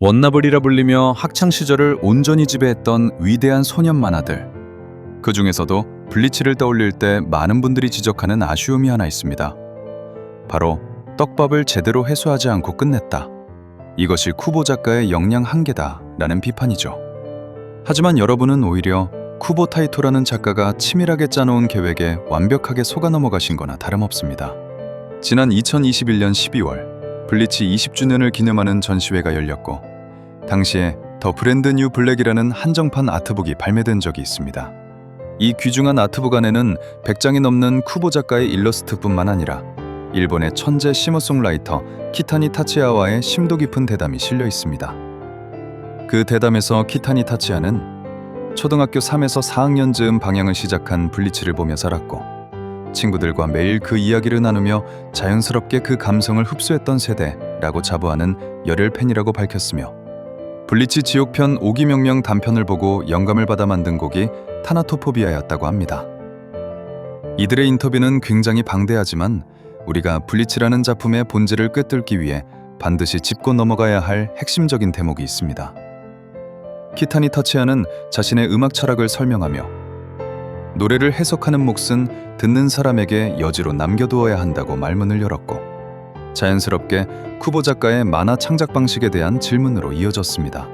원나블이라 불리며 학창시절을 온전히 지배했던 위대한 소년 만화들. 그 중에서도 블리치를 떠올릴 때 많은 분들이 지적하는 아쉬움이 하나 있습니다. 바로 떡밥을 제대로 회수하지 않고 끝냈다. 이것이 쿠보 작가의 역량 한계다 라는 비판이죠. 하지만 여러분은 오히려 쿠보 타이토라는 작가가 치밀하게 짜놓은 계획에 완벽하게 속아 넘어가신 거나 다름없습니다. 지난 2021년 12월 블리치 20주년을 기념하는 전시회가 열렸고, 당시에 더 브랜드 뉴 블랙이라는 한정판 아트북이 발매된 적이 있습니다. 이 귀중한 아트북 안에는 100장이 넘는 쿠보 작가의 일러스트뿐만 아니라 일본의 천재 시머송라이터 키타니 타치야와의 심도 깊은 대담이 실려 있습니다. 그 대담에서 키타니 타치야는 초등학교 3에서 4학년 즈음 방향을 시작한 블리치를 보며 자랐고, 친구들과 매일 그 이야기를 나누며 자연스럽게 그 감성을 흡수했던 세대라고 자부하는 열혈 팬이라고 밝혔으며, 블리치 지옥편 5기명령 단편을 보고 영감을 받아 만든 곡이 타나토포비아였다고 합니다. 이들의 인터뷰는 굉장히 방대하지만 우리가 블리치라는 작품의 본질을 꿰뚫기 위해 반드시 짚고 넘어가야 할 핵심적인 대목이 있습니다. 키타니 타치야는 자신의 음악 철학을 설명하며, 노래를 해석하는 몫은 듣는 사람에게 여지로 남겨두어야 한다고 말문을 열었고, 자연스럽게 쿠보 작가의 만화 창작 방식에 대한 질문으로 이어졌습니다.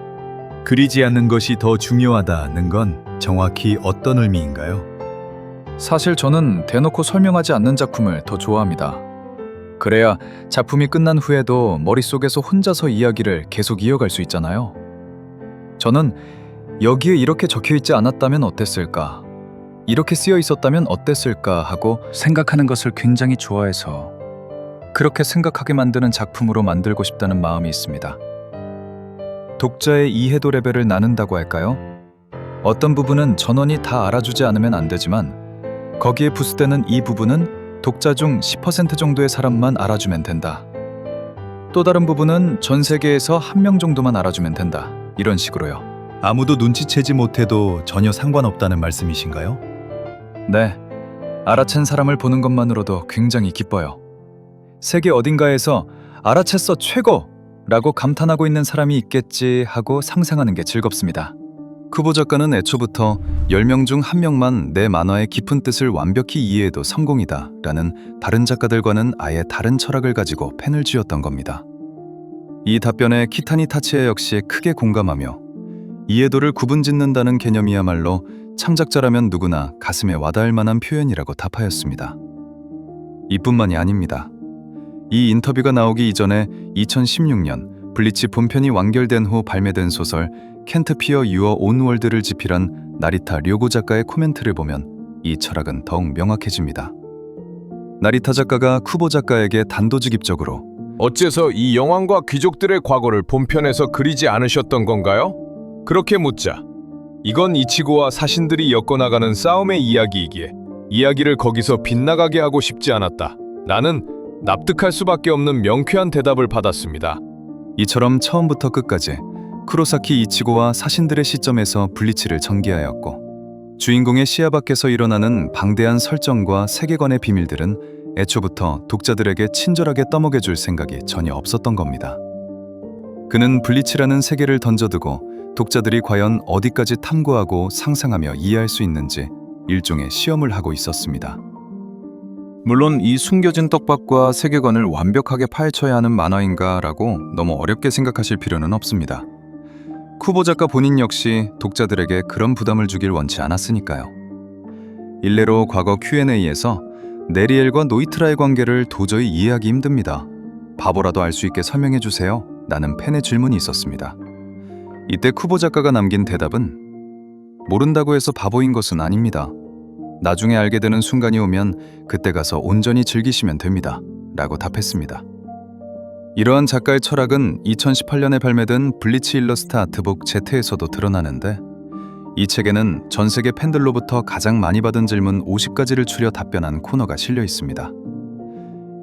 그리지 않는 것이 더 중요하다는 건 정확히 어떤 의미인가요? 사실 저는 대놓고 설명하지 않는 작품을 더 좋아합니다. 그래야 작품이 끝난 후에도 머릿속에서 혼자서 이야기를 계속 이어갈 수 있잖아요. 저는 여기에 이렇게 적혀 있지 않았다면 어땠을까? 이렇게 쓰여 있었다면 어땠을까 하고 생각하는 것을 굉장히 좋아해서 그렇게 생각하게 만드는 작품으로 만들고 싶다는 마음이 있습니다. 독자의 이해도 레벨을 나눈다고 할까요? 어떤 부분은 전원이 다 알아주지 않으면 안 되지만 거기에 부수되는 이 부분은 독자 중 10% 정도의 사람만 알아주면 된다. 또 다른 부분은 전 세계에서 1명 정도만 알아주면 된다. 이런 식으로요. 아무도 눈치채지 못해도 전혀 상관없다는 말씀이신가요? 네, 알아챈 사람을 보는 것만으로도 굉장히 기뻐요. 세계 어딘가에서 알아챘어 최고! 라고 감탄하고 있는 사람이 있겠지 하고 상상하는 게 즐겁습니다. 쿠보 작가는 애초부터 10명 중 1명만 내 만화의 깊은 뜻을 완벽히 이해해도 성공이다 라는 다른 작가들과는 아예 다른 철학을 가지고 펜을 쥐었던 겁니다. 이 답변에 키타니 타치야 역시 크게 공감하며, 이해도를 구분짓는다는 개념이야말로 창작자라면 누구나 가슴에 와닿을 만한 표현이라고 답하였습니다. 이뿐만이 아닙니다. 이 인터뷰가 나오기 이전에 2016년 블리치 본편이 완결된 후 발매된 소설 캔트 피어 유어 온 월드를 집필한 나리타 료고 작가의 코멘트를 보면 이 철학은 더욱 명확해집니다. 나리타 작가가 쿠보 작가에게 단도직입적으로 어째서 이 여왕과 귀족들의 과거를 본편에서 그리지 않으셨던 건가요? 그렇게 묻자, 이건 이치고와 사신들이 엮어나가는 싸움의 이야기이기에 이야기를 거기서 빗나가게 하고 싶지 않았다. 라는 납득할 수밖에 없는 명쾌한 대답을 받았습니다. 이처럼 처음부터 끝까지 쿠로사키 이치고와 사신들의 시점에서 블리치를 전개하였고, 주인공의 시야 밖에서 일어나는 방대한 설정과 세계관의 비밀들은 애초부터 독자들에게 친절하게 떠먹여줄 생각이 전혀 없었던 겁니다. 그는 블리치라는 세계를 던져두고 독자들이 과연 어디까지 탐구하고 상상하며 이해할 수 있는지 일종의 시험을 하고 있었습니다. 물론 이 숨겨진 떡밥과 세계관을 완벽하게 파헤쳐야 하는 만화인가라고 너무 어렵게 생각하실 필요는 없습니다. 쿠보 작가 본인 역시 독자들에게 그런 부담을 주길 원치 않았으니까요. 일례로 과거 Q&A에서 네리엘과 노이트라의 관계를 도저히 이해하기 힘듭니다. 바보라도 알 수 있게 설명해 주세요. 라는 팬의 질문이 있었습니다. 이때 쿠보 작가가 남긴 대답은, 모른다고 해서 바보인 것은 아닙니다. 나중에 알게 되는 순간이 오면 그때 가서 온전히 즐기시면 됩니다. 라고 답했습니다. 이러한 작가의 철학은 2018년에 발매된 블리치 일러스트 아트북 Z에서도 드러나는데, 이 책에는 전 세계 팬들로부터 가장 많이 받은 질문 50가지를 추려 답변한 코너가 실려 있습니다.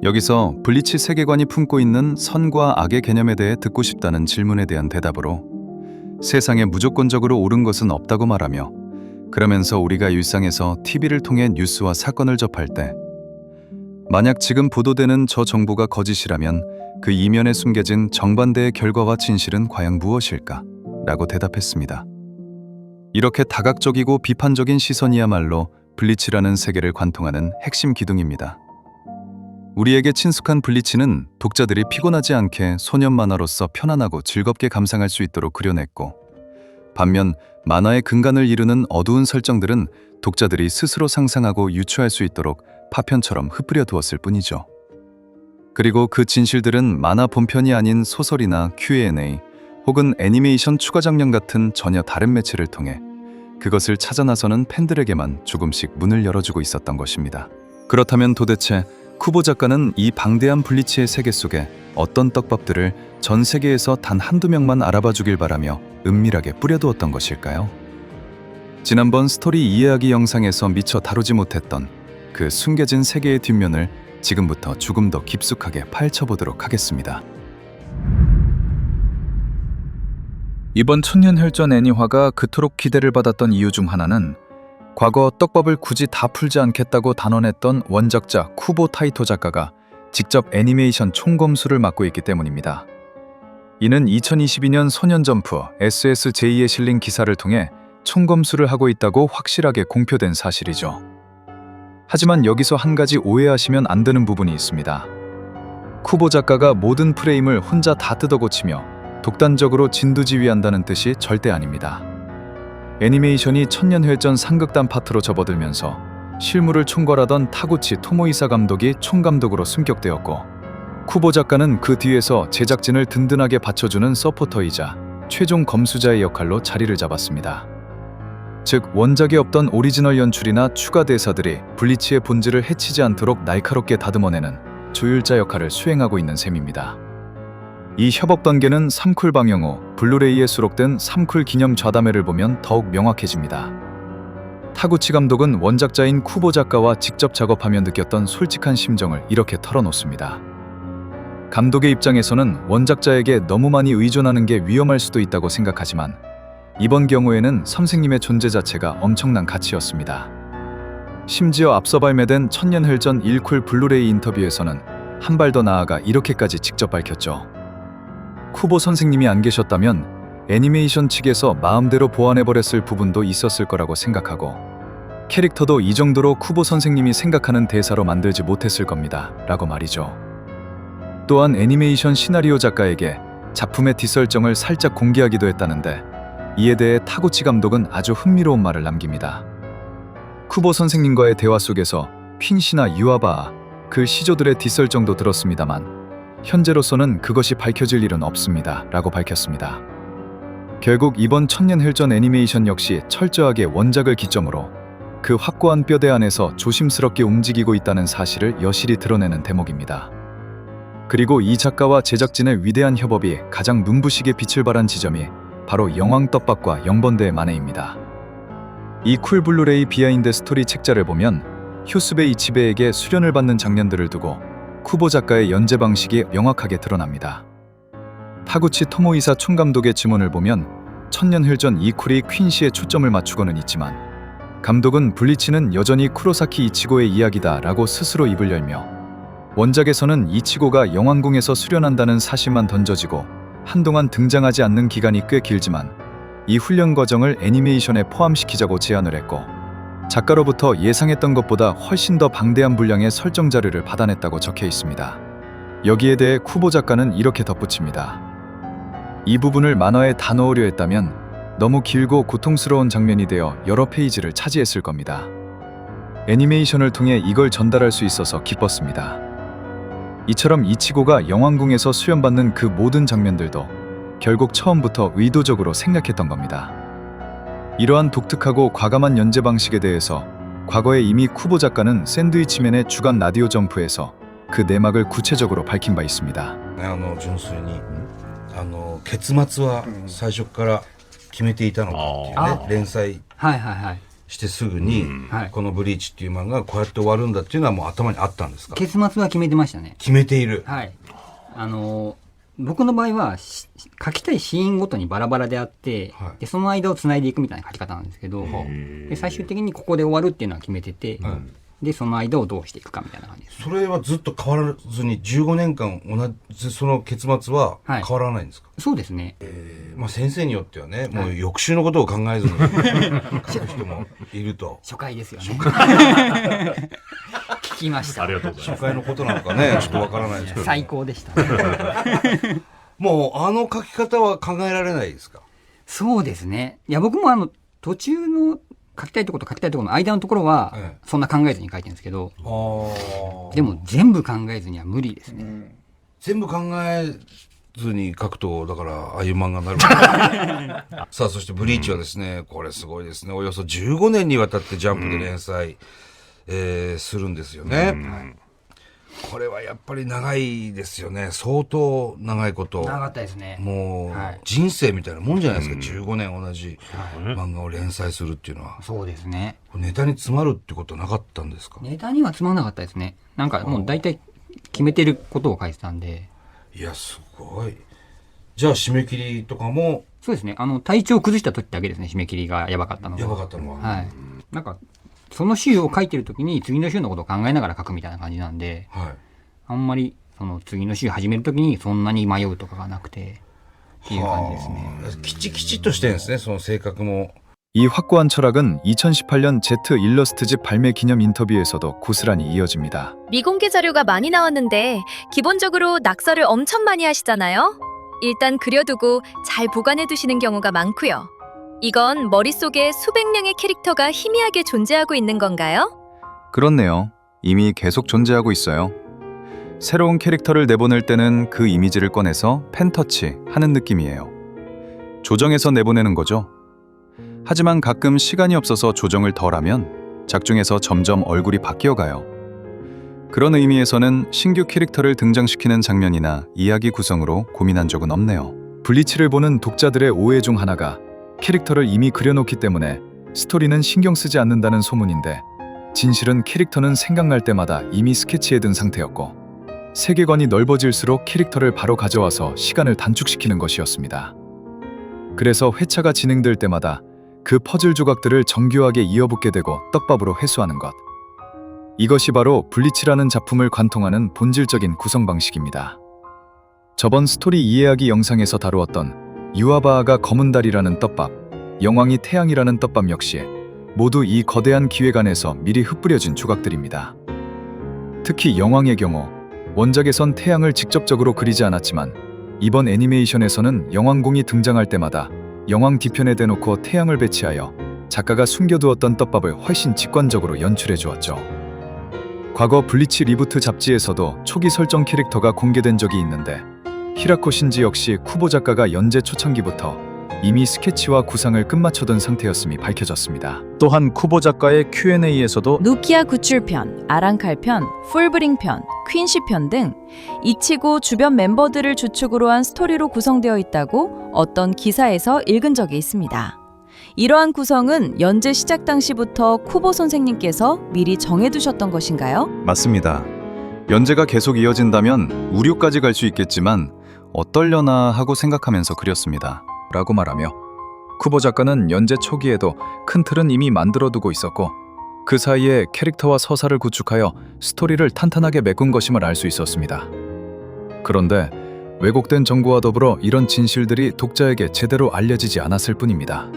여기서 블리치 세계관이 품고 있는 선과 악의 개념에 대해 듣고 싶다는 질문에 대한 대답으로, 세상에 무조건적으로 옳은 것은 없다고 말하며, 그러면서 우리가 일상에서 TV를 통해 뉴스와 사건을 접할 때 만약 지금 보도되는 저 정보가 거짓이라면 그 이면에 숨겨진 정반대의 결과와 진실은 과연 무엇일까? 라고 대답했습니다. 이렇게 다각적이고 비판적인 시선이야말로 블리치라는 세계를 관통하는 핵심 기둥입니다. 우리에게 친숙한 블리치는 독자들이 피곤하지 않게 소년 만화로서 편안하고 즐겁게 감상할 수 있도록 그려냈고, 반면 만화의 근간을 이루는 어두운 설정들은 독자들이 스스로 상상하고 유추할 수 있도록 파편처럼 흩뿌려 두었을 뿐이죠. 그리고 그 진실들은 만화 본편이 아닌 소설이나 Q&A 혹은 애니메이션 추가 장면 같은 전혀 다른 매체를 통해 그것을 찾아 나서는 팬들에게만 조금씩 문을 열어주고 있었던 것입니다. 그렇다면 도대체 쿠보 작가는 이 방대한 블리치의 세계 속에 어떤 떡밥들을 전 세계에서 단 한두 명만 알아봐 주길 바라며 은밀하게 뿌려두었던 것일까요? 지난번 스토리 이해하기 영상에서 미처 다루지 못했던 그 숨겨진 세계의 뒷면을 지금부터 조금 더 깊숙하게 파헤쳐보도록 하겠습니다. 이번 천년혈전 애니화가 그토록 기대를 받았던 이유 중 하나는 과거 떡밥을 굳이 다 풀지 않겠다고 단언했던 원작자 쿠보 타이토 작가가 직접 애니메이션 총검수를 맡고 있기 때문입니다. 이는 2022년 소년점프 SSJ에 실린 기사를 통해 총검수를 하고 있다고 확실하게 공표된 사실이죠. 하지만 여기서 한 가지 오해하시면 안 되는 부분이 있습니다. 쿠보 작가가 모든 프레임을 혼자 다 뜯어고치며 독단적으로 진두지휘한다는 뜻이 절대 아닙니다. 애니메이션이 천년혈전 상극단 파트로 접어들면서 실물을 총괄하던 타구치 토모이사 감독이 총감독으로 승격되었고, 쿠보 작가는 그 뒤에서 제작진을 든든하게 받쳐주는 서포터이자 최종 검수자의 역할로 자리를 잡았습니다. 즉, 원작에 없던 오리지널 연출이나 추가 대사들이 블리치의 본질을 해치지 않도록 날카롭게 다듬어내는 조율자 역할을 수행하고 있는 셈입니다. 이 협업 단계는 3쿨 방영 후 블루레이에 수록된 3쿨 기념 좌담회를 보면 더욱 명확해집니다. 타구치 감독은 원작자인 쿠보 작가와 직접 작업하며 느꼈던 솔직한 심정을 이렇게 털어놓습니다. 감독의 입장에서는 원작자에게 너무 많이 의존하는 게 위험할 수도 있다고 생각하지만 이번 경우에는 선생님의 존재 자체가 엄청난 가치였습니다. 심지어 앞서 발매된 천년혈전 1쿨 블루레이 인터뷰에서는 한 발 더 나아가 이렇게까지 직접 밝혔죠. 쿠보 선생님이 안 계셨다면 애니메이션 측에서 마음대로 보완해버렸을 부분도 있었을 거라고 생각하고, 캐릭터도 이 정도로 쿠보 선생님이 생각하는 대사로 만들지 못했을 겁니다. 라고 말이죠. 또한 애니메이션 시나리오 작가에게 작품의 뒷설정을 살짝 공개하기도 했다는데, 이에 대해 타구치 감독은 아주 흥미로운 말을 남깁니다. 쿠보 선생님과의 대화 속에서 퀸시나 유아바, 그 시조들의 뒷설정도 들었습니다만 현재로서는 그것이 밝혀질 일은 없습니다. 라고 밝혔습니다. 결국 이번 천년혈전 애니메이션 역시 철저하게 원작을 기점으로 그 확고한 뼈대 안에서 조심스럽게 움직이고 있다는 사실을 여실히 드러내는 대목입니다. 그리고 이 작가와 제작진의 위대한 협업이 가장 눈부시게 빛을 발한 지점이 바로 영왕 떡밥과 영번대의 만회입니다. 이 쿨 블루레이 비하인드 스토리 책자를 보면 휴스베 이치베에게 수련을 받는 장면들을 두고 쿠보 작가의 연재 방식이 명확하게 드러납니다. 타구치 토모이사 총감독의 지문을 보면 천년혈전 이쿨이 퀸시에 초점을 맞추고는 있지만, 감독은 블리치는 여전히 쿠로사키 이치고의 이야기다 라고 스스로 입을 열며, 원작에서는 이치고가 영왕궁에서 수련한다는 사실만 던져지고 한동안 등장하지 않는 기간이 꽤 길지만 이 훈련 과정을 애니메이션에 포함시키자고 제안을 했고, 작가로부터 예상했던 것보다 훨씬 더 방대한 분량의 설정 자료를 받아냈다고 적혀 있습니다. 여기에 대해 쿠보 작가는 이렇게 덧붙입니다. 이 부분을 만화에 다 넣으려 했다면 너무 길고 고통스러운 장면이 되어 여러 페이지를 차지했을 겁니다. 애니메이션을 통해 이걸 전달할 수 있어서 기뻤습니다. 이처럼 이치고가 영왕궁에서 수련받는 그 모든 장면들도 결국 처음부터 의도적으로 생략했던 겁니다. 이러한 독특하고 과감한 연재 방식에 대해서 과거에 이미 쿠보 작가는 샌드위치맨의 주간 라디오 점프에서 그 내막을 구체적으로 밝힌 바 있습니다. 純粋に結末は最初から決めていたのかっていうね、連載はいはいはい。してすぐに、はいこのブリーチっていう漫画がこうやって終わるんだっていうのはもう頭にあったんですか？結末は決めてましたね。決めている。はい。僕の場合は書きたいシーンごとにバラバラであって、はいでその間を繋いでいくみたいな書き方なんですけど、で最終的にここで終わるっていうのは決めてて、で、その間をどうしていくかみたいな感じです。それはずっと変わらずに15年間同じその結末は変わらないんですか？そうですね。まあ先生によってはね、もう翌週のことを考えずに書く人もいると。初回ですよね。聞きました。ありがとうございます。初回のことなのかね、ちょっとわからないですけど。最高でしたね。もうあの書き方は考えられないですか？そうですね。いや、僕も途中の書きたいところと書きたいところの間のところは、そんな考えずに書いてるんですけど、でも全部考えずには無理ですね。全部考えずに書くと、だから、ああいう漫画になるからさあ、そしてブリーチはですね、これすごいですね。およそ15年にわたってジャンプで連載、するんですよね。これはやっぱり長いですよね。相当長いこと。長かったですね。もう、はい人生みたいなもんじゃないですか。15年同じ漫画を連載するっていうのは。そうですね。ネタに詰まるってことなかったんですか？ネタにはつまんなかったですね。なんかもう大体決めてることを書いてたんで。いや、すごい。じゃあ、締め切りとかもそうですね。体調を崩した時だけですね、締め切りがやばかったのが。やばかったのは。はい。なんか、その週を書いてる時に次の週のことを考えながら書くみたいな感じなんで、はい。あんまりその次の週始める時にそんなに迷うとかがなくてっていう感じですね。きちきちっとしてるんですね、その性格も。 이 확고한 철학은 2018년 Z 일러스트집 발매 기념 인터뷰에서도 고스란히 이어집니다. 미공개 자료가 많이 나왔는데 기본적으로 낙서를 엄청 많이 하시잖아요. 일단 그려두고 잘 보관해 두시는 경우가 많고요. 이건 머릿속에 수백 명의 캐릭터가 희미하게 존재하고 있는 건가요? 그렇네요. 이미 계속 존재하고 있어요. 새로운 캐릭터를 내보낼 때는 그 이미지를 꺼내서 펜터치 하는 느낌이에요. 조정해서 내보내는 거죠. 하지만 가끔 시간이 없어서 조정을 덜하면 작중에서 점점 얼굴이 바뀌어가요. 그런 의미에서는 신규 캐릭터를 등장시키는 장면이나 이야기 구성으로 고민한 적은 없네요. 블리치를 보는 독자들의 오해 중 하나가 캐릭터를 이미 그려놓기 때문에 스토리는 신경 쓰지 않는다는 소문인데, 진실은 캐릭터는 생각날 때마다 이미 스케치해둔 상태였고, 세계관이 넓어질수록 캐릭터를 바로 가져와서 시간을 단축시키는 것이었습니다. 그래서 회차가 진행될 때마다 그 퍼즐 조각들을 정교하게 이어붙게 되고 떡밥으로 회수하는 것. 이것이 바로 블리치라는 작품을 관통하는 본질적인 구성 방식입니다. 저번 스토리 이해하기 영상에서 다루었던 유아바아가 검은 달이라는 떡밥, 영왕이 태양이라는 떡밥 역시 모두 이 거대한 기획안에서 미리 흩뿌려진 조각들입니다. 특히 영왕의 경우 원작에선 태양을 직접적으로 그리지 않았지만 이번 애니메이션에서는 영왕공이 등장할 때마다 영왕 뒤편에 대놓고 태양을 배치하여 작가가 숨겨두었던 떡밥을 훨씬 직관적으로 연출해 주었죠. 과거 블리치 리부트 잡지에서도 초기 설정 캐릭터가 공개된 적이 있는데, 히라코 신지 역시 쿠보 작가가 연재 초창기부터 이미 스케치와 구상을 끝마쳐둔 상태였음이 밝혀졌습니다. 또한 쿠보 작가의 Q&A에서도 노키아 구출편, 아랑칼편, 풀브링편, 퀸시편 등 이치고 주변 멤버들을 주축으로 한 스토리로 구성되어 있다고 어떤 기사에서 읽은 적이 있습니다. 이러한 구성은 연재 시작 당시부터 쿠보 선생님께서 미리 정해두셨던 것인가요? 맞습니다. 연재가 계속 이어진다면 우류까지 갈 수 있겠지만 어떨려나 하고 생각하면서 그렸습니다. 라고 말하며, 쿠보 작가는 연재 초기에도 큰 틀은 이미 만들어두고 있었고, 그 사이에 캐릭터와 서사를 구축하여 스토리를 탄탄하게 메꾼 것임을 알 수 있었습니다. 그런데 왜곡된 정보와 더불어 이런 진실들이 독자에게 제대로 알려지지 않았을 뿐입니다.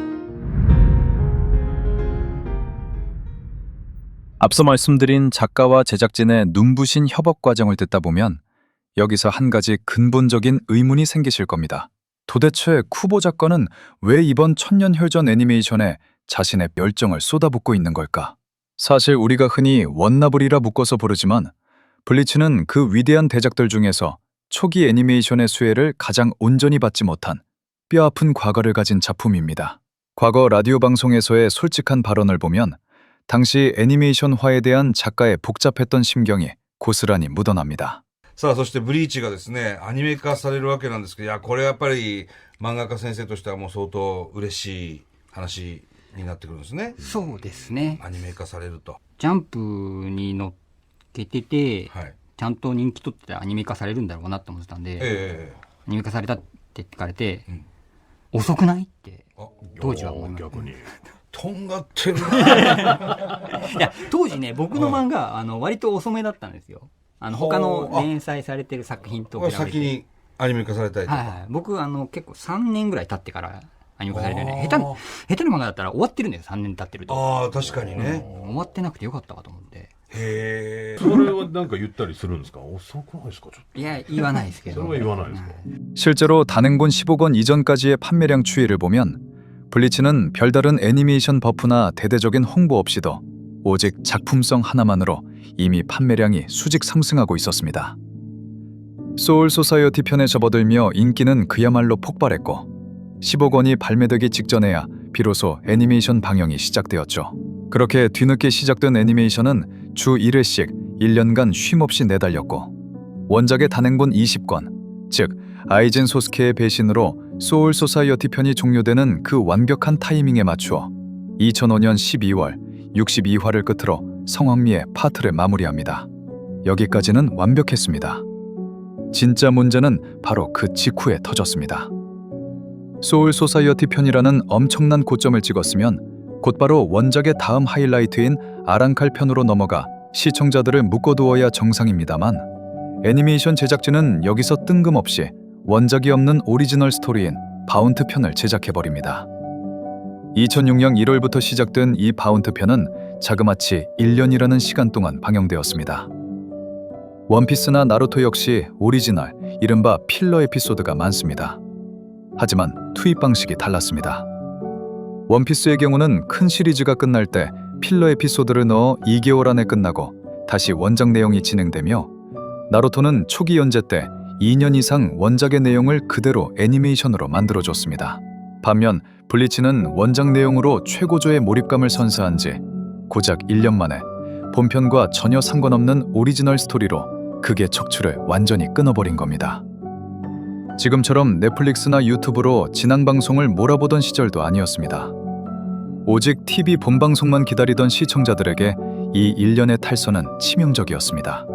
앞서 말씀드린 작가와 제작진의 눈부신 협업 과정을 듣다 보면 여기서 한 가지 근본적인 의문이 생기실 겁니다. 도대체 쿠보 작가는 왜 이번 천년혈전 애니메이션에 자신의 열정을 쏟아붓고 있는 걸까? 사실 우리가 흔히 원나블이라 묶어서 부르지만 블리치는 그 위대한 대작들 중에서 초기 애니메이션의 수혜를 가장 온전히 받지 못한 뼈아픈 과거를 가진 작품입니다. 과거 라디오 방송에서의 솔직한 발언을 보면 당시 애니메이션화에 대한 작가의 복잡했던 심경이 고스란히 묻어납니다. さあ、そしてブリーチがですね、アニメ化されるわけなんですけど、いや、これやっぱり漫画家先生としてはもう相当嬉しい話になってくるんですね。そうですね。アニメ化されると。ジャンプに載っけてて、はい。ちゃんと人気取ってアニメ化されるんだろうなと思ってたんで、アニメ化されたって聞かれて、遅くないって当時は思いました。逆に。とんがってるな。いや当時ね僕の漫画割と遅めだったんですよ。他の連載されてる作品とこれ比べて先にアニメ化されたりとか。はいはい、僕結構3年ぐらい経ってからアニメ化されてね、下手な漫画だったら終わってるんですよ、3年経ってると。ああ、確かにね。終わってなくてよかったかと思って。へえ。それはなんか言ったりするんですか？遅くないですか？ちょっいや言わないですけど。それは言わないですか？ 실제로 단행본 15권 이전까지의 판매량 추이를 보면 블리치는 별다른 애니메이션 버프나 대대적인 홍보 없이도 오직 작품성 하나만으로 이미 판매량이 수직 상승하고 있었습니다. 소울 소사이어티 편에 접어들며 인기는 그야말로 폭발했고 15권이 발매되기 직전에야 비로소 애니메이션 방영이 시작되었죠. 그렇게 뒤늦게 시작된 애니메이션은 주 1회씩 1년간 쉼없이 내달렸고 원작의 단행본 20권, 즉 아이젠 소스케의 배신으로 소울 소사이어티 편이 종료되는 그 완벽한 타이밍에 맞추어 2005년 12월 62화를 끝으로 성황리의 파트를 마무리합니다. 여기까지는 완벽했습니다. 진짜 문제는 바로 그 직후에 터졌습니다. 소울 소사이어티 편이라는 엄청난 고점을 찍었으면 곧바로 원작의 다음 하이라이트인 아랑칼 편으로 넘어가 시청자들을 묶어두어야 정상입니다만 애니메이션 제작진은 여기서 뜬금없이 원작이 없는 오리지널 스토리인 바운트 편을 제작해버립니다. 2006년 1월부터 시작된 이 바운트 편은 자그마치 1년이라는 시간 동안 방영되었습니다. 원피스나 나루토 역시 오리지널, 이른바 필러 에피소드가 많습니다. 하지만 투입 방식이 달랐습니다. 원피스의 경우는 큰 시리즈가 끝날 때 필러 에피소드를 넣어 2개월 안에 끝나고 다시 원작 내용이 진행되며 나루토는 초기 연재 때 2년 이상 원작의 내용을 그대로 애니메이션으로 만들어줬습니다. 반면 블리치는 원작 내용으로 최고조의 몰입감을 선사한 지 고작 1년 만에 본편과 전혀 상관없는 오리지널 스토리로 극의 척추를 완전히 끊어버린 겁니다. 지금처럼 넷플릭스나 유튜브로 진앙 방송을 몰아보던 시절도 아니었습니다. 오직 TV 본방송만 기다리던 시청자들에게 이 1년의 탈선은 치명적이었습니다.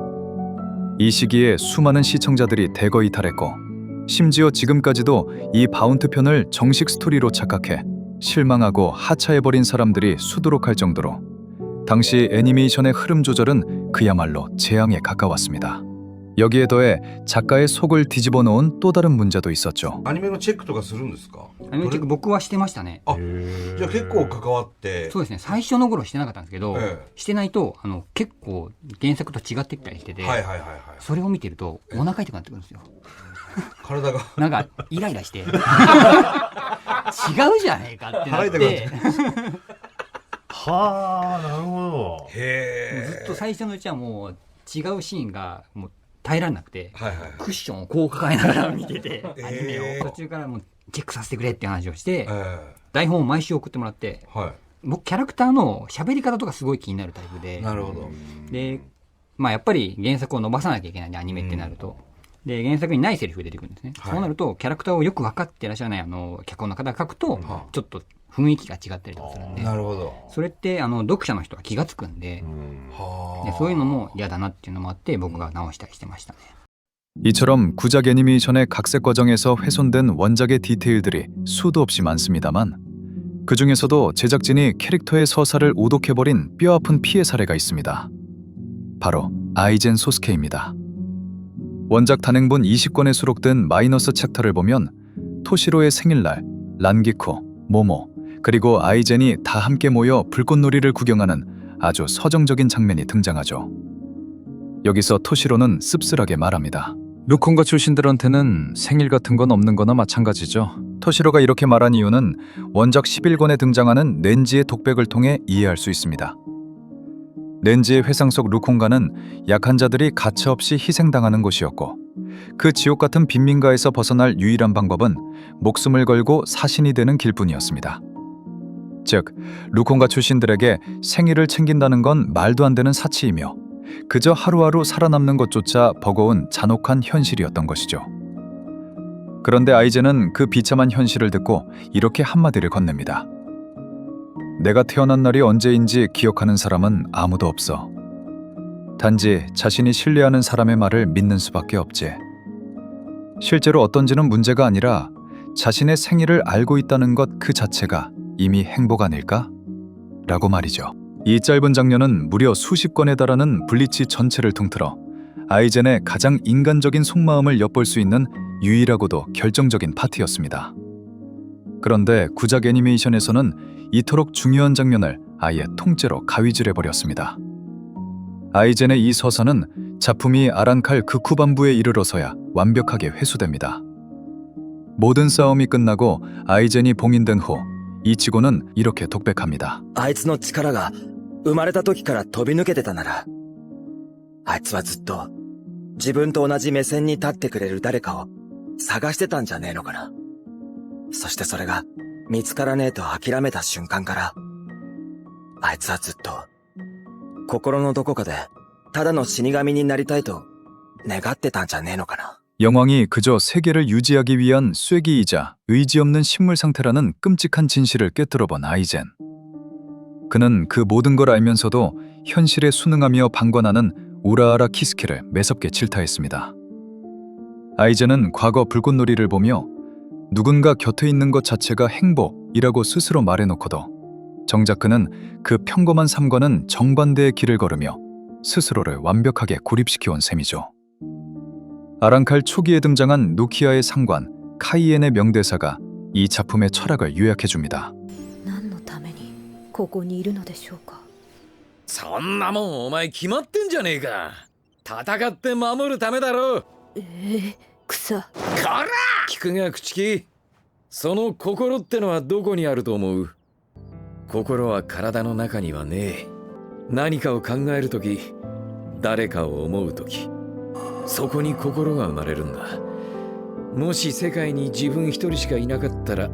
이 시기에 수많은 시청자들이 대거 이탈했고 심지어 지금까지도 이 바운트 편을 정식 스토리로 착각해 실망하고 하차해버린 사람들이 수두룩할 정도로 당시 애니메이션의 흐름 조절은 그야말로 재앙에 가까웠습니다. 여기에 더해 작가의 속을 뒤집어 놓은 또 다른 문제도 있었죠. アニメのチェックとかするんですか？アニメチェック僕はしてましたね。あ、じゃあ結構関わって。そうですね、最初の頃してなかったんですけど、してないと結構原作と違ってきたりしてて、はいはいはいはい。それを見てるとお腹痛くなってくるんですよ。体がなんかイライラして違うじゃねえかってなってはあ、なるほど。へえ。ずっと最初のうちはもう違うシーンがもう耐えられなくて、はいはい。クッションをこう抱えながら見てて、アニメを途中からもうチェックさせてくれって話をして、台本を毎週送ってもらって、はい。僕キャラクターの喋り方とかすごい気になるタイプで、なるほど。で、まあやっぱり原作を伸ばさなきゃいけないんで、アニメってなると。で、原作にないセリフが出てくるんですね。そうなると、キャラクターをよく分かってらっしゃらない脚本の方が書くと、ちょっと雰囲気が違ったりとかするんで、なるほど。それって読者の人は気がつくんで、でそういうのも嫌だなっていうのもあって僕が直したりしてましたね。 이처럼 구작 애니메이션의 각색 과정에서 훼손된 원작의 디테일들이 수도 없이 많습니다만 그 중에서도 제작진이 캐릭터의 서사를 오독해버린 뼈아픈 피해 사례가 있습니다. 바로 아이젠 소스케입니다. 원작 단행본 20권에 수록된 마이너스 챕터를 보면 토시로의 생일날, 란기코, 모모, 그리고 아이젠이 다 함께 모여 불꽃놀이를 구경하는 아주 서정적인 장면이 등장하죠. 여기서 토시로는 씁쓸하게 말합니다. 루콘가 출신들한테는 생일 같은 건 없는 거나 마찬가지죠. 토시로가 이렇게 말한 이유는 원작 11권에 등장하는 렌지의 독백을 통해 이해할 수 있습니다. 렌지의 회상 속 루콘가는 약한 자들이 가차없이 희생당하는 곳이었고 그 지옥 같은 빈민가에서 벗어날 유일한 방법은 목숨을 걸고 사신이 되는 길뿐이었습니다. 즉, 루콘가 출신들에게 생일을 챙긴다는 건 말도 안 되는 사치이며 그저 하루하루 살아남는 것조차 버거운 잔혹한 현실이었던 것이죠. 그런데 아이젠은 그 비참한 현실을 듣고 이렇게 한마디를 건넵니다. 내가 태어난 날이 언제인지 기억하는 사람은 아무도 없어. 단지 자신이 신뢰하는 사람의 말을 믿는 수밖에 없지. 실제로 어떤지는 문제가 아니라 자신의 생일을 알고 있다는 것 그 자체가 이미 행복 아닐까? 라고 말이죠. 이 짧은 장면은 무려 수십 권에 달하는 블리치 전체를 통틀어 아이젠의 가장 인간적인 속마음을 엿볼 수 있는 유일하고도 결정적인 파트였습니다. 그런데 구작 애니메이션에서는 이토록 중요한 장면을 아예 통째로 가위질해버렸습니다. 아이젠의 이 서사는 작품이 아란칼 극후반부에 이르러서야 완벽하게 회수됩니다. 모든 싸움이 끝나고 아이젠이 봉인된 후 이치고는 이렇게 독백합니다. あいつの力が生まれた時から飛び抜けてたなら、あいつはずっと自分と同じ目線に立ってくれる誰かを探してたんじゃねえのかな。そしてそれが見つからねえと諦めた瞬間から、あいつはずっと心のどこかでただの死神になりたいと願ってたんじゃねえのかな。 영왕이 그저 세계를 유지하기 위한 쐐기이자 의지 없는 식물 상태라는 끔찍한 진실을 꿰뚫어본 아이젠. 그는 그 모든 걸 알면서도 현실에 순응하며 방관하는 우라하라 키스케를 매섭게 질타했습니다. 아이젠은 과거 불꽃놀이를 보며 누군가 곁에 있는 것 자체가 행복이라고 스스로 말해놓고도 정작 그는 그 평범한 삶과는 정반대의 길을 걸으며 스스로를 완벽하게 고립시켜온 셈이죠. 아란칼 초기에 등장한 노키아의 상관 카이엔의 명대사가 이 작품의 철학을 요약해줍니다. 何のためにここにいるのでしょうか。そんなもんお前決まってんじゃねえか。戦って守るためだろ。草。こら！聞くが口木。その心ってのはどこにあると思う？心は体の中にはねえ。何かを考えるとき、誰かを思うとき、そこに心が生まれるんだ。もし世界に自分一人しかいなかったら、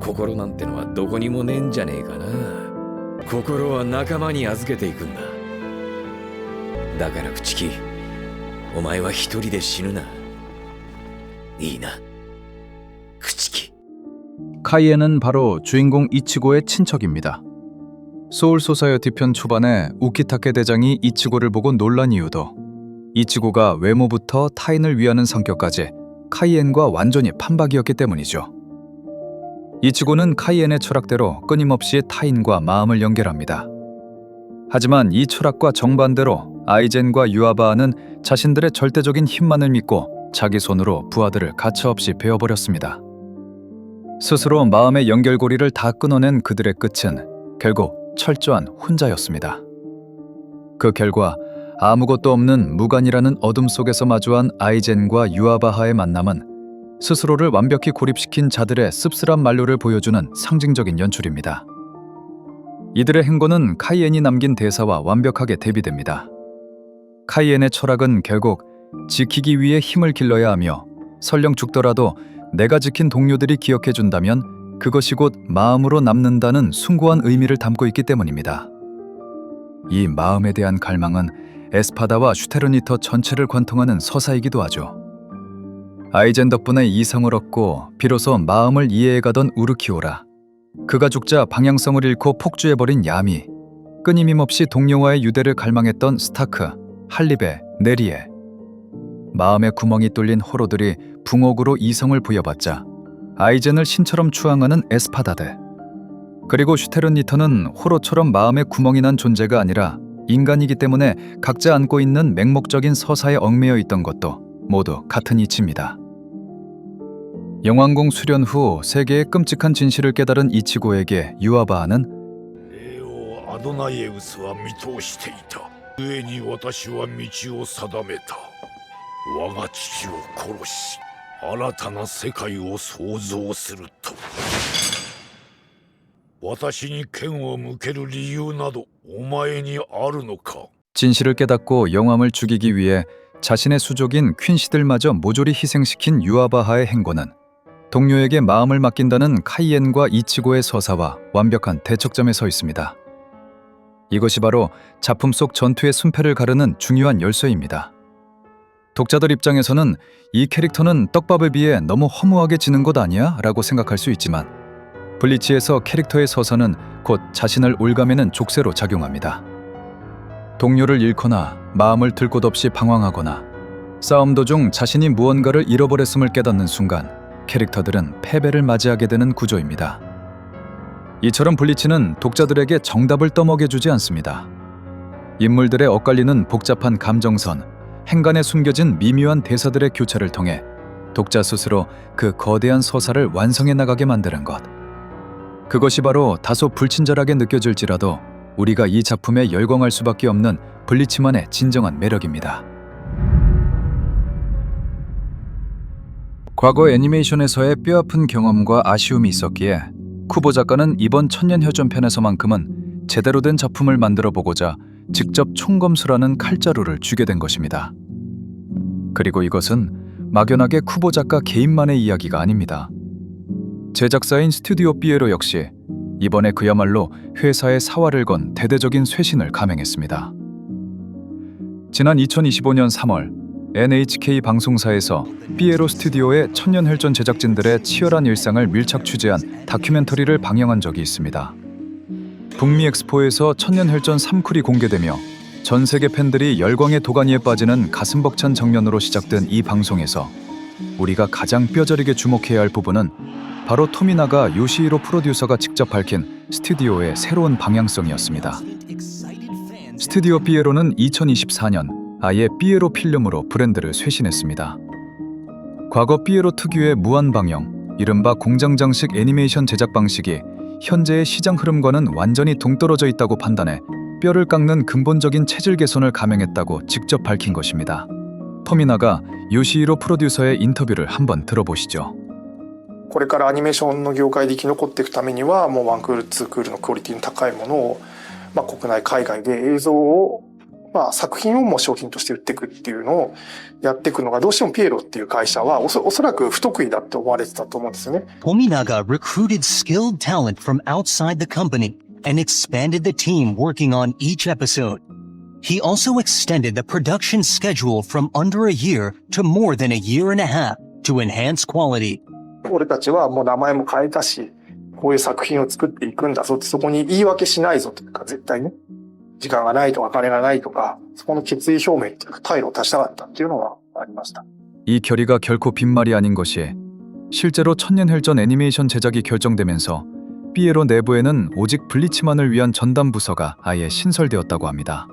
心なんてのはどこにもねえんじゃねえかな。心は仲間に預けていくんだ。だから口木、お前は一人で死ぬな。いいな。口木。 카이엔은 바로 주인공 이치고의 친척입니다. 소울 소사이어티 편 초반에 우키타케 대장이 이치고를 보고 놀란 이유도 이치고가 외모부터 타인을 위하는 성격까지 카이엔과 완전히 판박이었기 때문이죠. 이치고는 카이엔의 철학대로 끊임없이 타인과 마음을 연결합니다. 하지만 이 철학과 정반대로 아이젠과 유아바아는 자신들의 절대적인 힘만을 믿고 자기 손으로 부하들을 가차없이 베어버렸습니다. 스스로 마음의 연결고리를 다 끊어낸 그들의 끝은 결국 철저한 혼자였습니다. 그 결과 아무것도 없는 무간이라는 어둠 속에서 마주한 아이젠과 유아바하의 만남은 스스로를 완벽히 고립시킨 자들의 씁쓸한 만료를 보여주는 상징적인 연출입니다. 이들의 행보는 카이엔이 남긴 대사와 완벽하게 대비됩니다. 카이엔의 철학은 결국 지키기 위해 힘을 길러야 하며 설령 죽더라도 내가 지킨 동료들이 기억해준다면 그것이 곧 마음으로 남는다는 숭고한 의미를 담고 있기 때문입니다. 이 마음에 대한 갈망은 에스파다와 슈테르니터 전체를 관통하는 서사이기도 하죠. 아이젠 덕분에 이성을 얻고 비로소 마음을 이해해가던 우르키오라, 그가 죽자 방향성을 잃고 폭주해버린 야미, 끊임없이 동료와의 유대를 갈망했던 스타크, 할리베, 네리에, 마음의 구멍이 뚫린 호로들이 붕옥으로 이성을 부여받자 아이젠을 신처럼 추앙하는 에스파다들, 그리고 슈테르니터는 호로처럼 마음에 구멍이 난 존재가 아니라 인간이기 때문에 각자 안고 있는 맹목적인 서사에 얽매여 있던 것도 모두 같은 이치입니다. 영왕궁 수련 후 세계의 끔찍한 진실을 깨달은 이치고에게 유아바아는 アドナイエウスは見通していた。故に私は道を定めた。我が父を殺し、新たな世界を創造すると。私に剣を向ける理由などお前にあるのか。 진실을 깨닫고 영왕을 죽이기 위해 자신의 수족인 퀸시들마저 모조리 희생시킨 유아바하의 행보는 동료에게 마음을 맡긴다는 카이엔과 이치고의 서사와 완벽한 대척점에 서 있습니다. 이것이 바로 작품 속 전투의 순패를 가르는 중요한 열쇠입니다. 독자들 입장에서는 이 캐릭터는 떡밥에 비해 너무 허무하게 지는 것 아니야? 라고 생각할 수 있지만 블리치에서 캐릭터의 서사는 곧 자신을 올가매는 족쇄로 작용합니다. 동료를 잃거나 마음을 들 곳 없이 방황하거나 싸움 도중 자신이 무언가를 잃어버렸음을 깨닫는 순간 캐릭터들은 패배를 맞이하게 되는 구조입니다. 이처럼 블리치는 독자들에게 정답을 떠먹여주지 않습니다. 인물들의 엇갈리는 복잡한 감정선, 행간에 숨겨진 미묘한 대사들의 교차를 통해 독자 스스로 그 거대한 서사를 완성해 나가게 만드는 것. 그것이 바로 다소 불친절하게 느껴질지라도 우리가 이 작품에 열광할 수밖에 없는 블리치만의 진정한 매력입니다. 과거 애니메이션에서의 뼈아픈 경험과 아쉬움이 있었기에 쿠보 작가는 이번 천년혈전편에서만큼은 제대로 된 작품을 만들어 보고자 직접 총검술하는 칼자루를 쥐게 된 것입니다. 그리고 이것은 막연하게 쿠보 작가 개인만의 이야기가 아닙니다. 제작사인 스튜디오 삐에로 역시 이번에 그야말로 회사의 사활을 건 대대적인 쇄신을 감행했습니다. 지난 2025년 3월 NHK 방송사에서 삐에로 스튜디오의 천년혈전 제작진들의 치열한 일상을 밀착 취재한 다큐멘터리를 방영한 적이 있습니다. 북미 엑스포에서 천년혈전 3쿨이 공개되며 전 세계 팬들이 열광의 도가니에 빠지는 가슴 벅찬 장면으로 시작된 이 방송에서 우리가 가장 뼈저리게 주목해야 할 부분은 바로 토미나가 요시히로 프로듀서가 직접 밝힌 스튜디오의 새로운 방향성이었습니다. 스튜디오 삐에로는 2024년 아예 삐에로 필름으로 브랜드를 쇄신했습니다. 과거 삐에로 특유의 무한 방영, 이른바 공장장식 애니메이션 제작 방식이 현재의 시장 흐름과는 완전히 동떨어져 있다고 판단해 뼈를 깎는 근본적인 체질 개선을 감행했다고 직접 밝힌 것입니다. 토미나가 요시히로 프로듀서의 인터뷰를 한번 들어보시죠. これからアニメーションの業界で生き残っていくためにはもう1クール2クールのクオリティの高いものを、国内海外で映像を、作品をもう商品として売っていくっていうのをやっていくのがどうしてもピエロっていう会社はおそらく不得意だって思われてたと思うんですよね。 Tominaga recruited skilled talent from outside the company and expanded the team working on each episode. He also extended the production schedule from under a year to more than a year and a half to enhance quality. 俺たちはもう名前も変えたし、こういう作品を作っていくんだぞって、そこに言い訳しないぞというか、絶対ね、時間がないとか金がないとか、そこの決意表明っていうか態度を出したかったっていうのはありました。 이 결의가 결코 빈말이 아닌 것이 실제로 천년혈전 애니메이션 제작이 결정되면서 삐에로 내부에는 오직 블리치만을 위한 전담 부서가 아예 신설되었다고 합니다.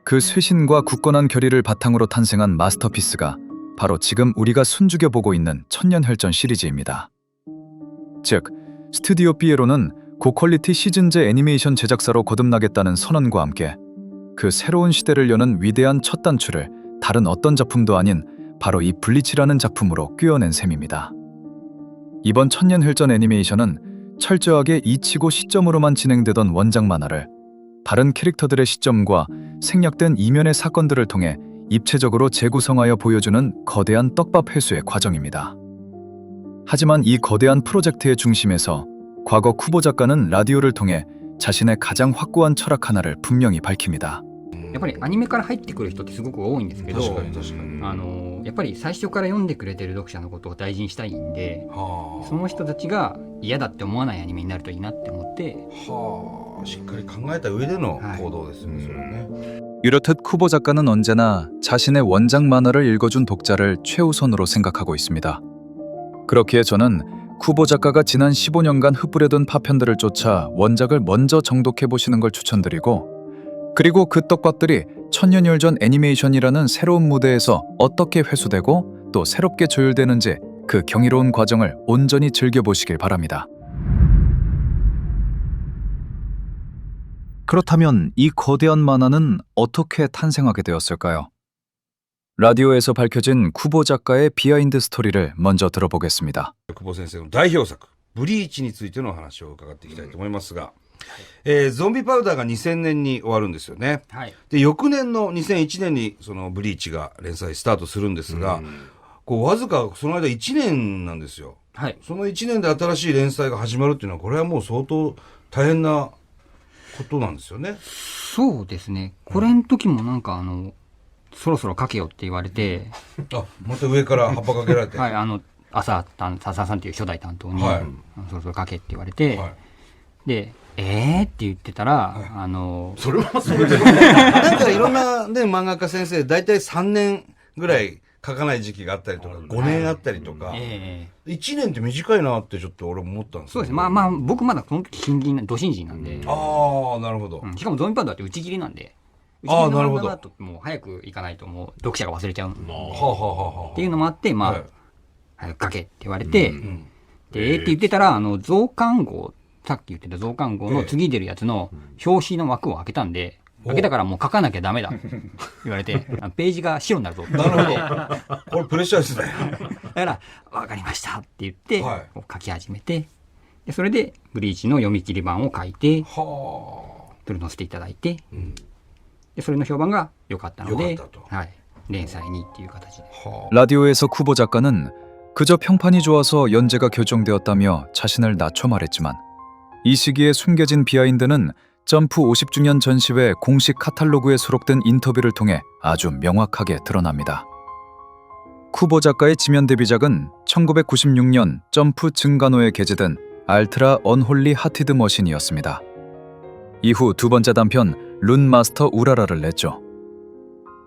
그 쇄신과 굳건한 결의를 바탕으로 탄생한 마스터피스가 바로 지금 우리가 숨죽여 보고 있는 천년혈전 시리즈입니다. 즉, 스튜디오 삐에로는 고퀄리티 시즌제 애니메이션 제작사로 거듭나겠다는 선언과 함께 그 새로운 시대를 여는 위대한 첫 단추를 다른 어떤 작품도 아닌 바로 이 블리치라는 작품으로 꿰어낸 셈입니다. 이번 천년혈전 애니메이션은 철저하게 이치고 시점으로만 진행되던 원작 만화를 다른 캐릭터들의 시점과 생략된 이면의 사건들을 통해 입체적으로 재구성하여 보여주는 거대한 떡밥 회수의 과정입니다. 하지만 이 거대한 프로젝트의 중심에서 과거 쿠보 작가는 라디오를 통해 자신의 가장 확고한 철학 하나를 분명히 밝힙니다. やっぱりアニメから入ってくる人ってすごく多いんですけど、やっぱり最初から読んでくれてる読者のことを大事にしたいんで、その人たちが嫌だって思わないアニメになるといいなって思って、しっかり考えた上での行動ですよね、それね。 이렇듯 쿠보 작가는 언제나 자신의 원작 만화를 읽어준 독자를 최우선으로 생각하고 있습니다. 그렇기에 저는 쿠보 작가가 지난 15년간 흩뿌려둔 파편들을 쫓아 원작을 먼저 정독해보시는 걸 추천드리고, 그리고 그 떡밥들이 천년혈전 애니메이션이라는 새로운 무대에서 어떻게 회수되고 또 새롭게 조율되는지 그 경이로운 과정을 온전히 즐겨보시길 바랍니다. 그렇다면 이 거대한 만화는 어떻게 탄생하게 되었을까요? 라디오에서 밝혀진 쿠보 작가의 비하인드 스토리를 먼저 들어보겠습니다. 久保先生の代表作ブリーチについてのお話を伺っていきたいと思いますが、ゾンビパウダーが2000年に終わるんですよね。で翌年の2001年にそのブリーチが連載スタートするんですが、こうわずかその間1年なんですよ。その1年で新しい連載が始まるっていうのはこれはもう相当大変なことなんですよね。そうですね。これの時もなんかそろそろ書けよって言われて、また上から葉っぱかけられて、はい、笹さんっていう初代担当に、そろそろ書けって言われて、でって言ってたら、それはそれでなんかいろんなね漫画家先生大体3年ぐらい書かない時期があったりとか、5年あったりとか、え1年って短いなってちょっと俺も思ったんですそうです。まあ僕まだその時ど新人なんで。ああ、なるほど。しかもゾンビパウダーって打ち切りなんで。ああ、なるほど。だともう早く行かないともう読者が忘れちゃう。はあはあはあ。っていうのもあって、まあ、早く書けって言われて、で、って言ってたら、増刊号、さっき言ってた増刊号の次出るやつの表紙の枠を開けたんで、開けたからもう書かなきゃダメだ言われて、ページが白になるぞ。なるほど。これプレッシャーですね。だから、わかりましたって言って、書き始めて、でそれでブリーチの読み切り版を書いて、それ載せていただいて、でそれの評判が良かったので、はい、連載にっていう形で。 라디오에서 쿠보 작가는 그저 평판이 좋아서 연재가 결정되었다며 자신을 낮춰 말했지만 이 시기에 숨겨진 비하인드는 점프 50주년 전시회 공식 카탈로그에 수록된 인터뷰를 통해 아주 명확하게 드러납니다. 쿠보 작가의 지면 데뷔작은 1996년 점프 증간호에 게재된 알트라 언홀리 하티드 머신이었습니다. 이후 두 번째 단편 룬마스터 우라라를 냈죠.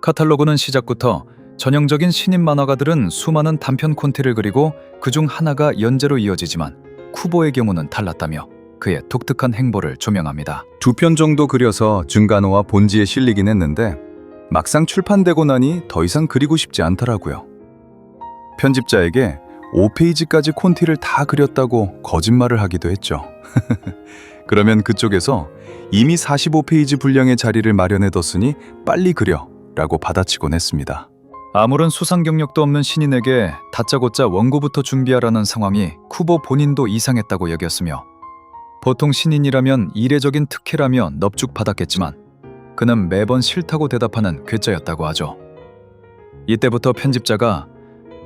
카탈로그는 시작부터 전형적인 신인 만화가들은 수많은 단편 콘티를 그리고 그중 하나가 연재로 이어지지만 쿠보의 경우는 달랐다며 그의 독특한 행보를 조명합니다. 2편 정도 그려서 증간호와 본지에 실리긴 했는데 막상 출판되고 나니 더 이상 그리고 싶지 않더라고요. 편집자에게 5페이지까지 콘티를 다 그렸다고 거짓말을 하기도 했죠. 그러면 그쪽에서 이미 45페이지 분량의 자리를 마련해뒀으니 빨리 그려 라고 받아치곤 했습니다. 아무런 수상 경력도 없는 신인에게 다짜고짜 원고부터 준비하라는 상황이 쿠보 본인도 이상했다고 여겼으며 보통 신인이라면 이례적인 특혜라며 넙죽받았겠지만 그는 매번 싫다고 대답하는 괴짜였다고 하죠. 이때부터 편집자가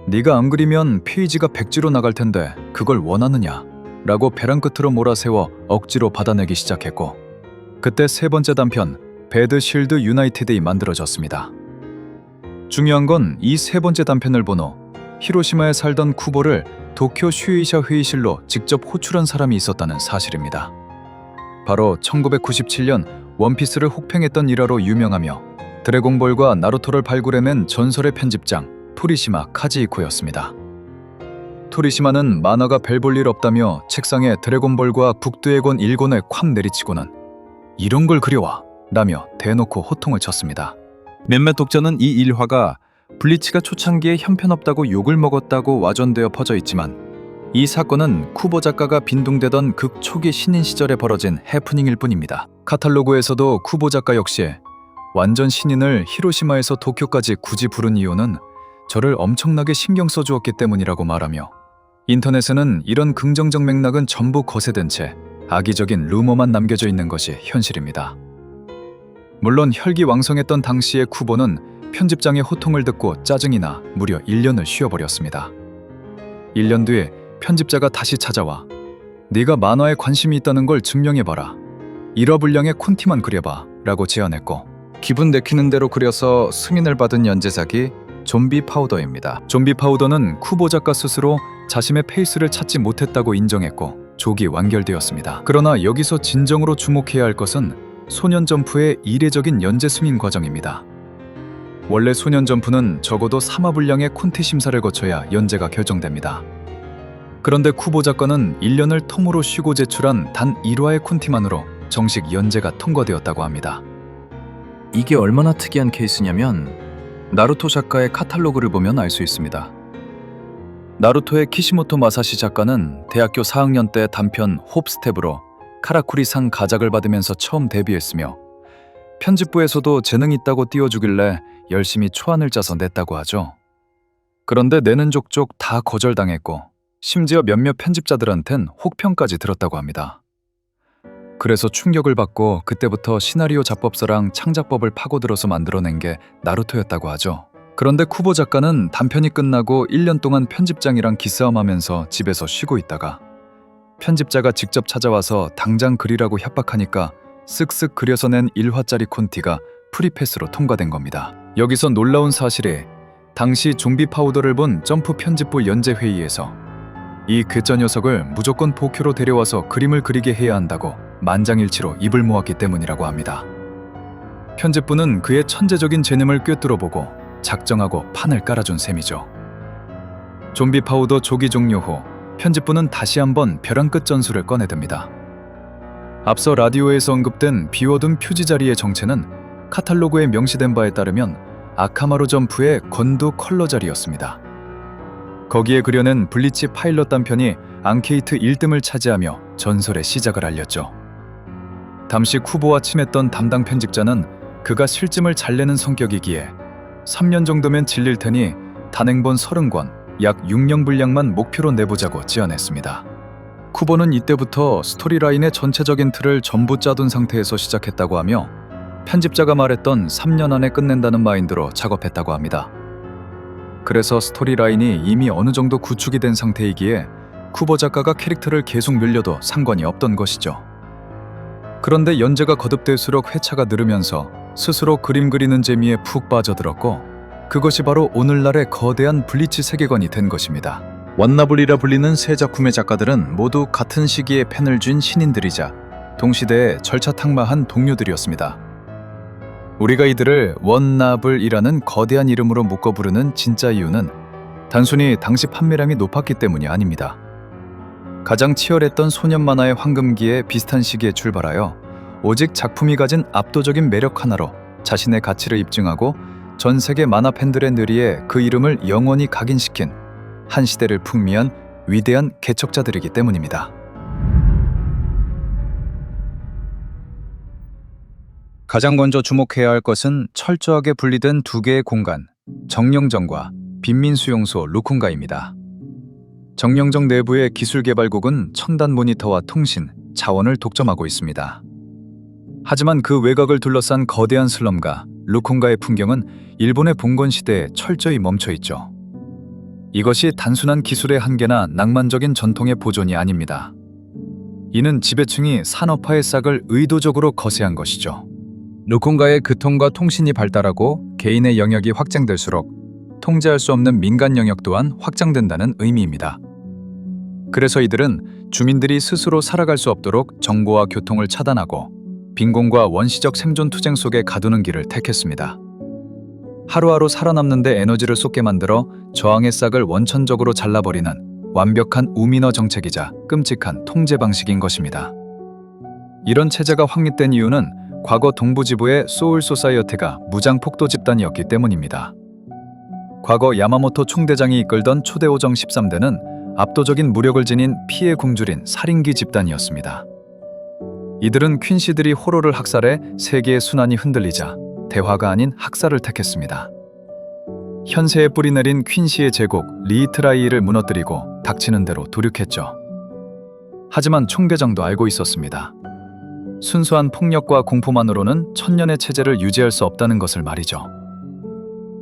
네가 안 그리면 페이지가 백지로 나갈 텐데 그걸 원하느냐 라고 벼랑 끝으로 몰아세워 억지로 받아내기 시작했고 그때 세 번째 단편 배드 실드 유나이티드이 만들어졌습니다. 중요한 건 이 세 번째 단편을 본 후 히로시마에 살던 쿠보를 도쿄 슈에이샤 회의실로 직접 호출한 사람이 있었다는 사실입니다. 바로 1997년 원피스를 혹평했던 일화로 유명하며 드래곤볼과 나루토를 발굴해낸 전설의 편집장 토리시마 카지히코였습니다. 토리시마는 만화가 별 볼 일 없다며 책상에 드래곤볼과 북두의곤 1권을 콱 내리치고는 이런 걸 그려와 라며 대놓고 호통을 쳤습니다. 몇몇 독자는 이 일화가 블리치가 초창기에 형편없다고 욕을 먹었다고 와전되어 퍼져 있지만 이 사건은 쿠보 작가가 빈둥대던 극초기 신인 시절에 벌어진 해프닝일 뿐입니다. 카탈로그에서도 쿠보 작가 역시 완전 신인을 히로시마에서 도쿄까지 굳이 부른 이유는 저를 엄청나게 신경 써주었기 때문이라고 말하며 인터넷에는 이런 긍정적 맥락은 전부 거세된 채 악의적인 루머만 남겨져 있는 것이 현실입니다. 물론 혈기왕성했던 당시의 쿠보는 편집장의 호통을 듣고 짜증이 나 무려 1년을 쉬어버렸습니다. 1년 뒤에 편집자가 다시 찾아와 네가 만화에 관심이 있다는 걸 증명해봐라. 1화 분량의 콘티만 그려봐 라고 제안했고 기분 내키는 대로 그려서 승인을 받은 연재작이 좀비 파우더입니다. 좀비 파우더는 쿠보 작가 스스로 자신의 페이스를 찾지 못했다고 인정했고 조기 완결되었습니다. 그러나 여기서 진정으로 주목해야 할 것은 소년점프의 이례적인 연재 승인 과정입니다. 원래 소년점프는 적어도 3화 분량의 콘티 심사를 거쳐야 연재가 결정됩니다. 그런데 쿠보 작가는 1년을 통으로 쉬고 제출한 단 1화의 콘티만으로 정식 연재가 통과되었다고 합니다. 이게 얼마나 특이한 케이스냐면 나루토 작가의 카탈로그를 보면 알 수 있습니다. 나루토의 키시모토 마사시 작가는 대학교 4학년 때 단편 홉스텝으로 카라쿠리상 가작을 받으면서 처음 데뷔했으며 편집부에서도 재능 있다고 띄워주길래 열심히 초안을 짜서 냈다고 하죠. 그런데 내는 족족 다 거절당했고 심지어 몇몇 편집자들한텐 혹평까지 들었다고 합니다. 그래서 충격을 받고 그때부터 시나리오 작법서랑 창작법을 파고들어서 만들어낸 게 나루토였다고 하죠. 그런데 쿠보 작가는 단편이 끝나고 1년 동안 편집장이랑 기싸움하면서 집에서 쉬고 있다가 편집자가 직접 찾아와서 당장 그리라고 협박하니까 쓱쓱 그려서 낸 1화짜리 콘티가 프리패스로 통과된 겁니다. 여기서 놀라운 사실이 당시 좀비 파우더를 본 점프 편집부 연재회의에서 이 괴짜 녀석을 무조건 도쿄로 데려와서 그림을 그리게 해야 한다고 만장일치로 입을 모았기 때문이라고 합니다. 편집부는 그의 천재적인 재능을 꿰뚫어보고 작정하고 판을 깔아준 셈이죠. 좀비 파우더 조기 종료 후 편집부는 다시 한번 벼랑 끝 전술을 꺼내듭니다. 앞서 라디오에서 언급된 비워둔 표지 자리의 정체는 카탈로그에 명시된 바에 따르면 아카마루 점프의 건두 컬러 자리였습니다. 거기에 그려낸 블리치 파일럿 단편이 앙케이트 1등을 차지하며 전설의 시작을 알렸죠. 당시 쿠보와 친했던 담당 편집자는 그가 실증을 잘 내는 성격이기에 3년 정도면 질릴 테니 단행본 30권, 약 6년 분량만 목표로 내보자고 제안했습니다. 쿠보는 이때부터 스토리라인의 전체적인 틀을 전부 짜둔 상태에서 시작했다고 하며 편집자가 말했던 3년 안에 끝낸다는 마인드로 작업했다고 합니다. 그래서 스토리라인이 이미 어느 정도 구축이 된 상태이기에 쿠보 작가가 캐릭터를 계속 늘려도 상관이 없던 것이죠. 그런데 연재가 거듭될수록 회차가 늘으면서 스스로 그림 그리는 재미에 푹 빠져들었고 그것이 바로 오늘날의 거대한 블리치 세계관이 된 것입니다. 원나블이라 불리는 세 작품의 작가들은 모두 같은 시기에 펜을 쥔 신인들이자 동시대에 절차탕마한 동료들이었습니다. 우리가 이들을 원나블이라는 거대한 이름으로 묶어 부르는 진짜 이유는 단순히 당시 판매량이 높았기 때문이 아닙니다. 가장 치열했던 소년 만화의 황금기에 비슷한 시기에 출발하여 오직 작품이 가진 압도적인 매력 하나로 자신의 가치를 입증하고 전 세계 만화 팬들의 뇌리에 그 이름을 영원히 각인시킨 한 시대를 풍미한 위대한 개척자들이기 때문입니다. 가장 먼저 주목해야 할 것은 철저하게 분리된 두 개의 공간, 정령정과 빈민수용소 루쿤가입니다. 정령정 내부의 기술개발국은 첨단 모니터와 통신, 자원을 독점하고 있습니다. 하지만 그 외곽을 둘러싼 거대한 슬럼과 루쿤가의 풍경은 일본의 봉건 시대에 철저히 멈춰있죠. 이것이 단순한 기술의 한계나 낭만적인 전통의 보존이 아닙니다. 이는 지배층이 산업화의 싹을 의도적으로 거세한 것이죠. 루쿤가의 교통과 통신이 발달하고 개인의 영역이 확장될수록 통제할 수 없는 민간 영역 또한 확장된다는 의미입니다. 그래서 이들은 주민들이 스스로 살아갈 수 없도록 정보와 교통을 차단하고 빈곤과 원시적 생존 투쟁 속에 가두는 길을 택했습니다. 하루하루 살아남는 데 에너지를 쏟게 만들어 저항의 싹을 원천적으로 잘라버리는 완벽한 우민어 정책이자 끔찍한 통제 방식인 것입니다. 이런 체제가 확립된 이유는 과거 동부지부의 소울 소사이어티가 무장 폭도 집단이었기 때문입니다. 과거 야마모토 총대장이 이끌던 초대오정 13대는 압도적인 무력을 지닌 피해 굶주린 살인기 집단이었습니다. 이들은 퀸시들이 호로를 학살해 세계의 순환이 흔들리자 대화가 아닌 학살을 택했습니다. 현세에 뿌리내린 퀸시의 제국 리이트라이를 무너뜨리고 닥치는 대로 도륙했죠. 하지만 총대장도 알고 있었습니다. 순수한 폭력과 공포만으로는 천년의 체제를 유지할 수 없다는 것을 말이죠.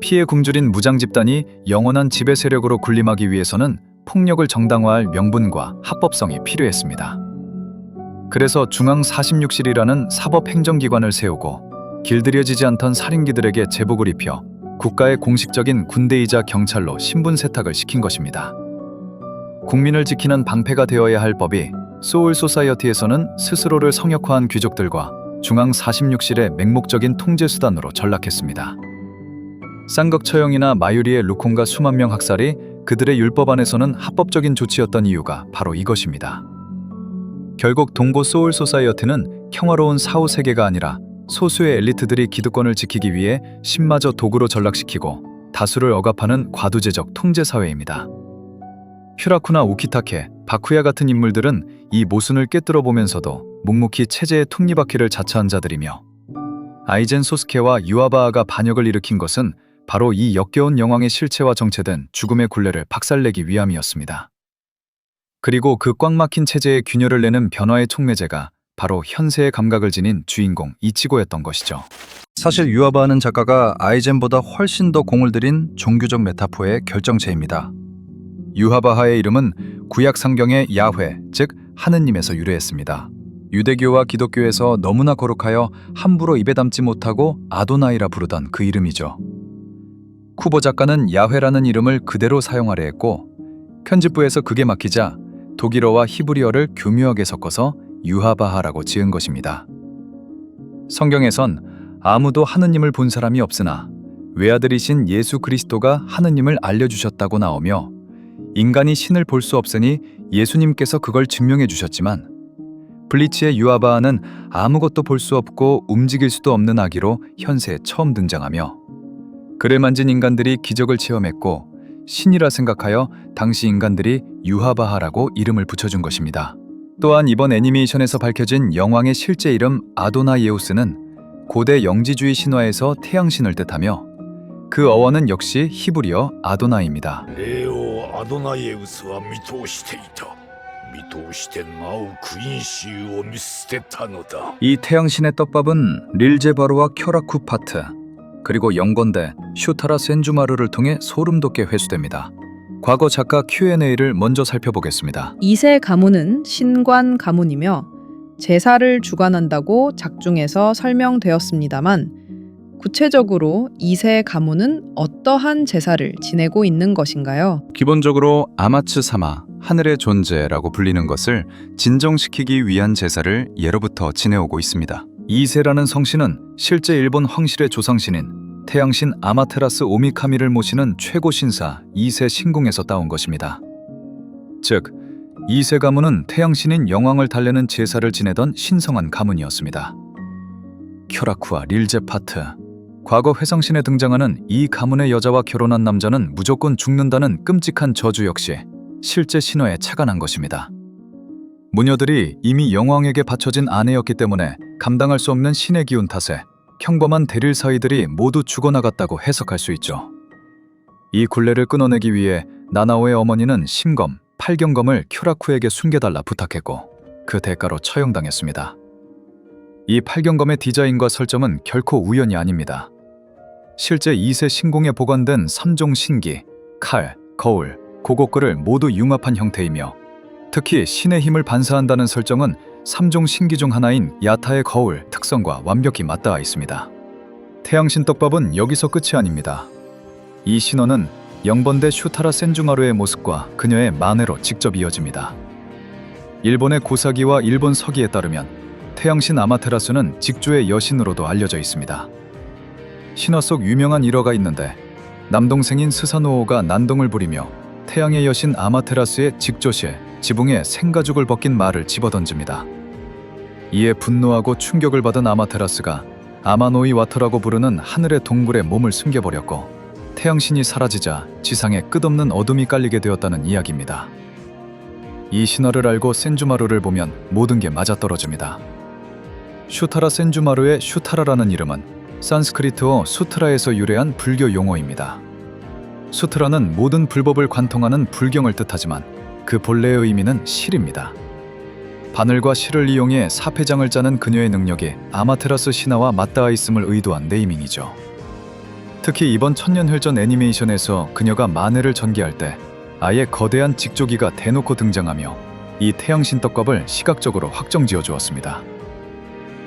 피해 굶주린 무장 집단이 영원한 지배 세력으로 군림하기 위해서는 폭력을 정당화할 명분과 합법성이 필요했습니다. 그래서 중앙 46실이라는 사법행정기관을 세우고 길들여지지 않던 살인기들에게 제복을 입혀 국가의 공식적인 군대이자 경찰로 신분 세탁을 시킨 것입니다. 국민을 지키는 방패가 되어야 할 법이 소울 소사이어티에서는 스스로를 성역화한 귀족들과 중앙 46실의 맹목적인 통제 수단으로 전락했습니다. 쌍극처형이나 마유리의 루콘과 수만 명 학살이 그들의 율법 안에서는 합법적인 조치였던 이유가 바로 이것입니다. 결국 동고 소울 소사이어티는 평화로운 사후 세계가 아니라 소수의 엘리트들이 기득권을 지키기 위해 신마저 도구로 전락시키고 다수를 억압하는 과두제적 통제 사회입니다. 퓨라쿠나 우키타케, 바쿠야 같은 인물들은 이 모순을 꿰뚫어 보면서도 묵묵히 체제의 톱니바퀴를 자처한 자들이며 아이젠 소스케와 유아바아가 반역을 일으킨 것은 바로 이 역겨운 영왕의 실체와 정체된 죽음의 굴레를 박살내기 위함이었습니다. 그리고 그 꽉 막힌 체제에 균열을 내는 변화의 촉매제가 바로 현세의 감각을 지닌 주인공 이치고였던 것이죠. 사실 유아바아는 작가가 아이젠보다 훨씬 더 공을 들인 종교적 메타포의 결정체입니다. 유하바하의 이름은 구약 성경의 야훼, 즉 하느님에서 유래했습니다. 유대교와 기독교에서 너무나 거룩하여 함부로 입에 담지 못하고 아도나이라 부르던 그 이름이죠. 쿠보 작가는 야훼라는 이름을 그대로 사용하려 했고 편집부에서 그게 막히자 독일어와 히브리어를 교묘하게 섞어서 유하바하라고 지은 것입니다. 성경에선 아무도 하느님을 본 사람이 없으나 외아들이신 예수 그리스도가 하느님을 알려주셨다고 나오며 인간이 신을 볼 수 없으니 예수님께서 그걸 증명해 주셨지만 블리치의 유아바아는 아무것도 볼 수 없고 움직일 수도 없는 아기로 현세에 처음 등장하며 그를 만진 인간들이 기적을 체험했고 신이라 생각하여 당시 인간들이 유하바하라고 이름을 붙여준 것입니다. 또한 이번 애니메이션에서 밝혀진 영왕의 실제 이름 아도나예우스는 고대 영지주의 신화에서 태양신을 뜻하며 그 어원은 역시 히브리어 아도나입니다. 霊王アドナイエウスは見通していた。見通してなおクインシーを見捨てたのだ。 이 태양신의 떡밥은 릴제바로와 켜라쿠파트 그리고 영건대 슈타라 센주마르를 통해 소름 돋게 회수됩니다. 과거 작가 Q&A를 먼저 살펴보겠습니다. 2세 가문은 신관 가문이며 제사를 주관한다고 작중에서 설명되었습니다만 구체적으로 2세 가문은 어떠한 제사를 지내고 있는 것인가요? 기본적으로 아마츠 사마, 하늘의 존재라고 불리는 것을 진정시키기 위한 제사를 예로부터 지내오고 있습니다. 이세라는 성신은 실제 일본 황실의 조상신인 태양신 아마테라스 오미카미를 모시는 최고 신사 이세 신궁에서 따온 것입니다. 즉, 이세 가문은 태양신인 영왕을 달래는 제사를 지내던 신성한 가문이었습니다. 켜라쿠와 릴제파트, 과거 회상신에 등장하는 이 가문의 여자와 결혼한 남자는 무조건 죽는다는 끔찍한 저주 역시 실제 신화에 착안한 것입니다. 무녀들이 이미 영왕에게 바쳐진 아내였기 때문에 감당할 수 없는 신의 기운 탓에 평범한 대릴 사이들이 모두 죽어나갔다고 해석할 수 있죠. 이 굴레를 끊어내기 위해 나나오의 어머니는 심검, 팔경검을 큐라쿠에게 숨겨달라 부탁했고 그 대가로 처형당했습니다. 이 팔경검의 디자인과 설정은 결코 우연이 아닙니다. 실제 2세 신궁에 보관된 3종 신기, 칼, 거울, 고곡글을 모두 융합한 형태이며 특히 신의 힘을 반사한다는 설정은 3종 신기 중 하나인 야타의 거울 특성과 완벽히 맞닿아 있습니다. 태양신 떡밥은 여기서 끝이 아닙니다. 이 신화는 영번대 슈타라 센주마루의 모습과 그녀의 만해로 직접 이어집니다. 일본의 고사기와 일본 서기에 따르면 태양신 아마테라스는 직조의 여신으로도 알려져 있습니다. 신화 속 유명한 일화가 있는데 남동생인 스사노오가 난동을 부리며 태양의 여신 아마테라스의 직조시에 지붕에 생가죽을 벗긴 말을 집어던집니다. 이에 분노하고 충격을 받은 아마테라스가 아마노이 와터라고 부르는 하늘의 동굴에 몸을 숨겨버렸고 태양신이 사라지자 지상에 끝없는 어둠이 깔리게 되었다는 이야기입니다. 이 신화를 알고 센주마루를 보면 모든 게 맞아떨어집니다. 슈타라 센주마루의 슈타라라는 이름은 산스크리트어 수트라에서 유래한 불교 용어입니다. 수트라는 모든 불법을 관통하는 불경을 뜻하지만 그 본래의 의미는 실입니다. 바늘과 실을 이용해 사패장을 짜는 그녀의 능력이 아마테라스 신화와 맞닿아 있음을 의도한 네이밍이죠. 특히 이번 천년혈전 애니메이션에서 그녀가 만해를 전개할 때 아예 거대한 직조기가 대놓고 등장하며 이 태양신 떡밥을 시각적으로 확정지어 주었습니다.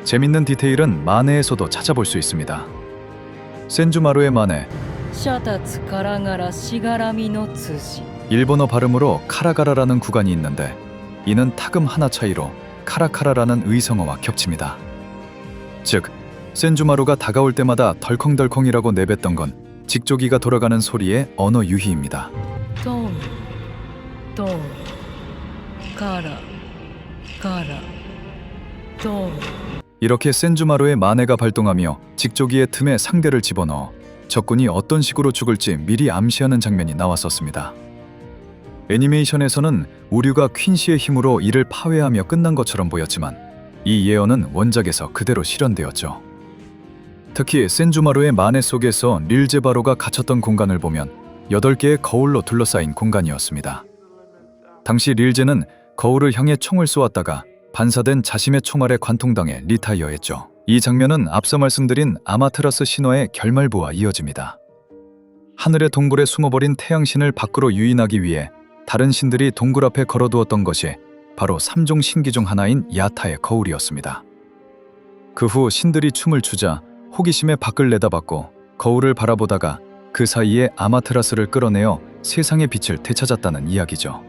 재밌는 디테일은 만해에서도 찾아볼 수 있습니다. 센주마루의 만해, 일본어 발음으로 카라가라라는 구간이 있는데 이는 타금 하나 차이로 카라카라라는 의성어와 겹칩니다. 즉, 센주마루가 다가올 때마다 덜컹덜컹이라고 내뱉던 건 직조기가 돌아가는 소리의 언어 유희입니다. 이렇게 센주마루의 만해가 발동하며 직조기의 틈에 상대를 집어넣어 적군이 어떤 식으로 죽을지 미리 암시하는 장면이 나왔었습니다. 애니메이션에서는 우류가 퀸시의 힘으로 이를 파괴하며 끝난 것처럼 보였지만 이 예언은 원작에서 그대로 실현되었죠. 특히 센주마루의 만해 속에서 릴제바로가 갇혔던 공간을 보면 8개의 거울로 둘러싸인 공간이었습니다. 당시 릴제는 거울을 향해 총을 쏘았다가 반사된 자신의 총알에 관통당해 리타이어했죠. 이 장면은 앞서 말씀드린 아마테라스 신화의 결말부와 이어집니다. 하늘의 동굴에 숨어버린 태양신을 밖으로 유인하기 위해 다른 신들이 동굴 앞에 걸어두었던 것이 바로 3종 신기 중 하나인 야타의 거울이었습니다. 그 후 신들이 춤을 추자 호기심에 밖을 내다봤고 거울을 바라보다가 그 사이에 아마테라스를 끌어내어 세상의 빛을 되찾았다는 이야기죠.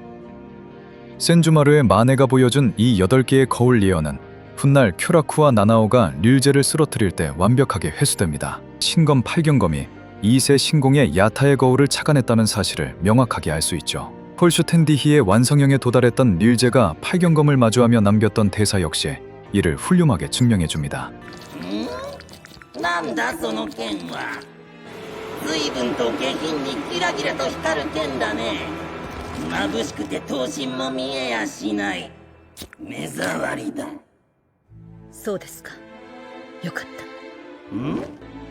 센주마루의 만해가 보여준 이 8개의 거울 예언은 훗날 큐라쿠와 나나오가 릴제를 쓰러뜨릴 때 완벽하게 회수됩니다. 신검 팔경검이 2세 신공의 야타의 거울을 착안했다는 사실을 명확하게 알 수 있죠. 홀슈텐디히의 완성형에 도달했던 릴제가 팔경검을 마주하며 남겼던 대사 역시 이를 훌륭하게 증명해줍니다. なんだその剣は。随分と下品にキラキラと光る剣だね。眩しくて刀身も見えやしない。目障りだ。そうですか。よかっ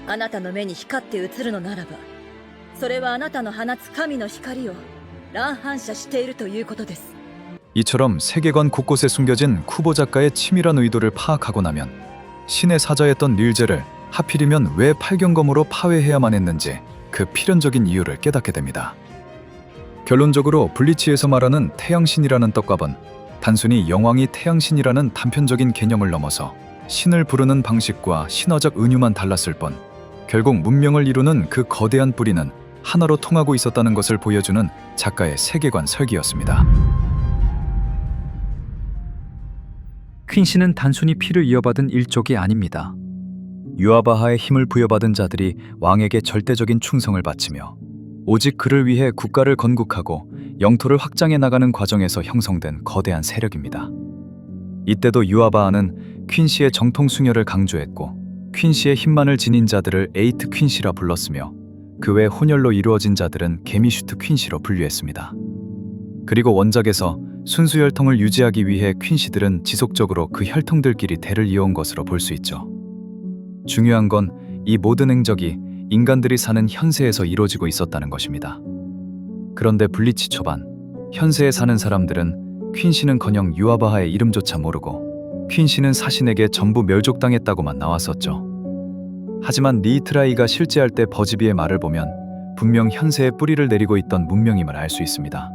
た。あなたの目に光って映るのならば、それはあなたの放つ神の光を乱反射しているということです。 이처럼 세계관 곳곳에 숨겨진 쿠보 작가의 치밀한 의도를 파악하고 나면 신의 사자였던 릴제를 하필이면 왜 팔경검으로 파괴해야만 했는지 그 필연적인 이유를 깨닫게 됩니다. 결론적으로 블리치에서 말하는 태양신이라는 떡밥은 단순히 영왕이 태양신이라는 단편적인 개념을 넘어서 신을 부르는 방식과 신화적 은유만 달랐을 뿐 결국 문명을 이루는 그 거대한 뿌리는 하나로 통하고 있었다는 것을 보여주는 작가의 세계관 설계였습니다. 퀸시는 단순히 피를 이어받은 일족이 아닙니다. 유아바하의 힘을 부여받은 자들이 왕에게 절대적인 충성을 바치며 오직 그를 위해 국가를 건국하고 영토를 확장해 나가는 과정에서 형성된 거대한 세력입니다. 이때도 유아바하는 퀸시의 정통 숭혈을 강조했고 퀸시의 힘만을 지닌 자들을 에이트 퀸시라 불렀으며 그 외 혼혈로 이루어진 자들은 게미슈트 퀸시로 분류했습니다. 그리고 원작에서 순수 혈통을 유지하기 위해 퀸시들은 지속적으로 그 혈통들끼리 대를 이어온 것으로 볼 수 있죠. 중요한 건 이 모든 행적이 인간들이 사는 현세에서 이루어지고 있었다는 것입니다. 그런데 블리치 초반, 현세에 사는 사람들은 퀸시는커녕 유아바하의 이름조차 모르고 퀸시는 사신에게 전부 멸족당했다고만 나왔었죠. 하지만 니히트라이가 실제할 때 버즈비의 말을 보면 분명 현세에 뿌리를 내리고 있던 문명임을 알 수 있습니다.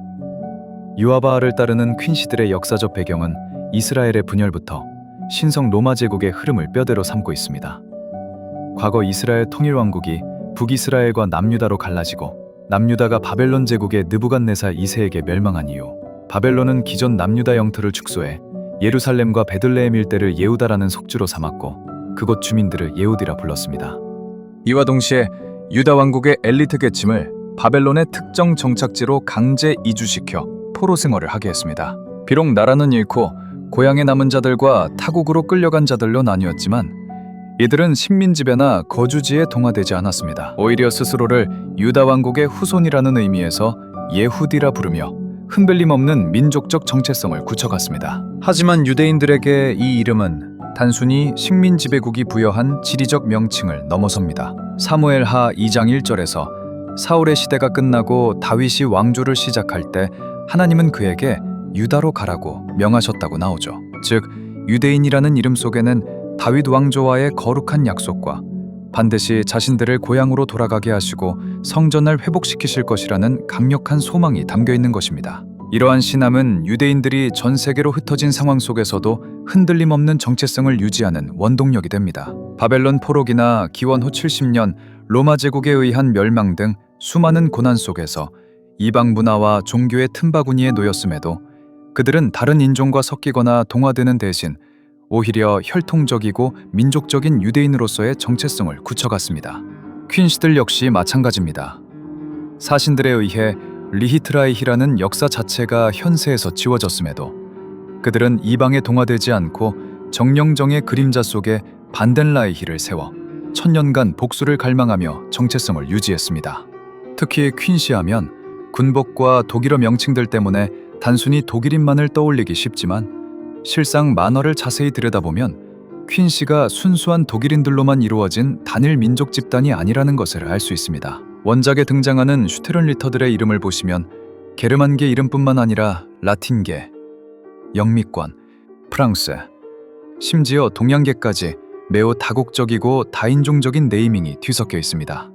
유아바하를 따르는 퀸시들의 역사적 배경은 이스라엘의 분열부터 신성 로마 제국의 흐름을 뼈대로 삼고 있습니다. 과거 이스라엘 통일왕국이 북이스라엘과 남유다로 갈라지고 남유다가 바벨론 제국의 느부갓네살 2세에게 멸망한 이후 바벨론은 기존 남유다 영토를 축소해 예루살렘과 베들레헴 일대를 예후다라는 속주로 삼았고 그곳 주민들을 예후디라 불렀습니다. 이와 동시에 유다 왕국의 엘리트 계층을 바벨론의 특정 정착지로 강제 이주시켜 포로 생활을 하게 했습니다. 비록 나라는 잃고 고향에 남은 자들과 타국으로 끌려간 자들로 나뉘었지만 이들은 식민지배나 거주지에 동화되지 않았습니다. 오히려 스스로를 유다 왕국의 후손이라는 의미에서 예후디라 부르며 흔들림 없는 민족적 정체성을 굳혀갔습니다. 하지만 유대인들에게 이 이름은 단순히 식민지배국이 부여한 지리적 명칭을 넘어섭니다. 사무엘하 2장 1절에서 사울의 시대가 끝나고 다윗이 왕조를 시작할 때 하나님은 그에게 유다로 가라고 명하셨다고 나오죠. 즉 유대인이라는 이름 속에는 다윗 왕조와의 거룩한 약속과 반드시 자신들을 고향으로 돌아가게 하시고 성전을 회복시키실 것이라는 강력한 소망이 담겨 있는 것입니다. 이러한 신함은 유대인들이 전 세계로 흩어진 상황 속에서도 흔들림 없는 정체성을 유지하는 원동력이 됩니다. 바벨론 포로기나 기원 후 70년 로마 제국에 의한 멸망 등 수많은 고난 속에서 이방 문화와 종교의 틈바구니에 놓였음에도 그들은 다른 인종과 섞이거나 동화되는 대신 오히려 혈통적이고 민족적인 유대인으로서의 정체성을 굳혀갔습니다. 퀸시들 역시 마찬가지입니다. 사신들에 의해 리히트라이히라는 역사 자체가 현세에서 지워졌음에도 그들은 이방에 동화되지 않고 정령정의 그림자 속에 반덴라이히를 세워 천년간 복수를 갈망하며 정체성을 유지했습니다. 특히 퀸시하면 군복과 독일어 명칭들 때문에 단순히 독일인만을 떠올리기 쉽지만 실상 만화를 자세히 들여다보면 퀸시가 순수한 독일인들로만 이루어진 단일 민족 집단이 아니라는 것을 알 수 있습니다. 원작에 등장하는 슈테른리터들의 이름을 보시면 게르만계 이름뿐만 아니라 라틴계, 영미권, 프랑스, 심지어 동양계까지 매우 다국적이고 다인종적인 네이밍이 뒤섞여 있습니다.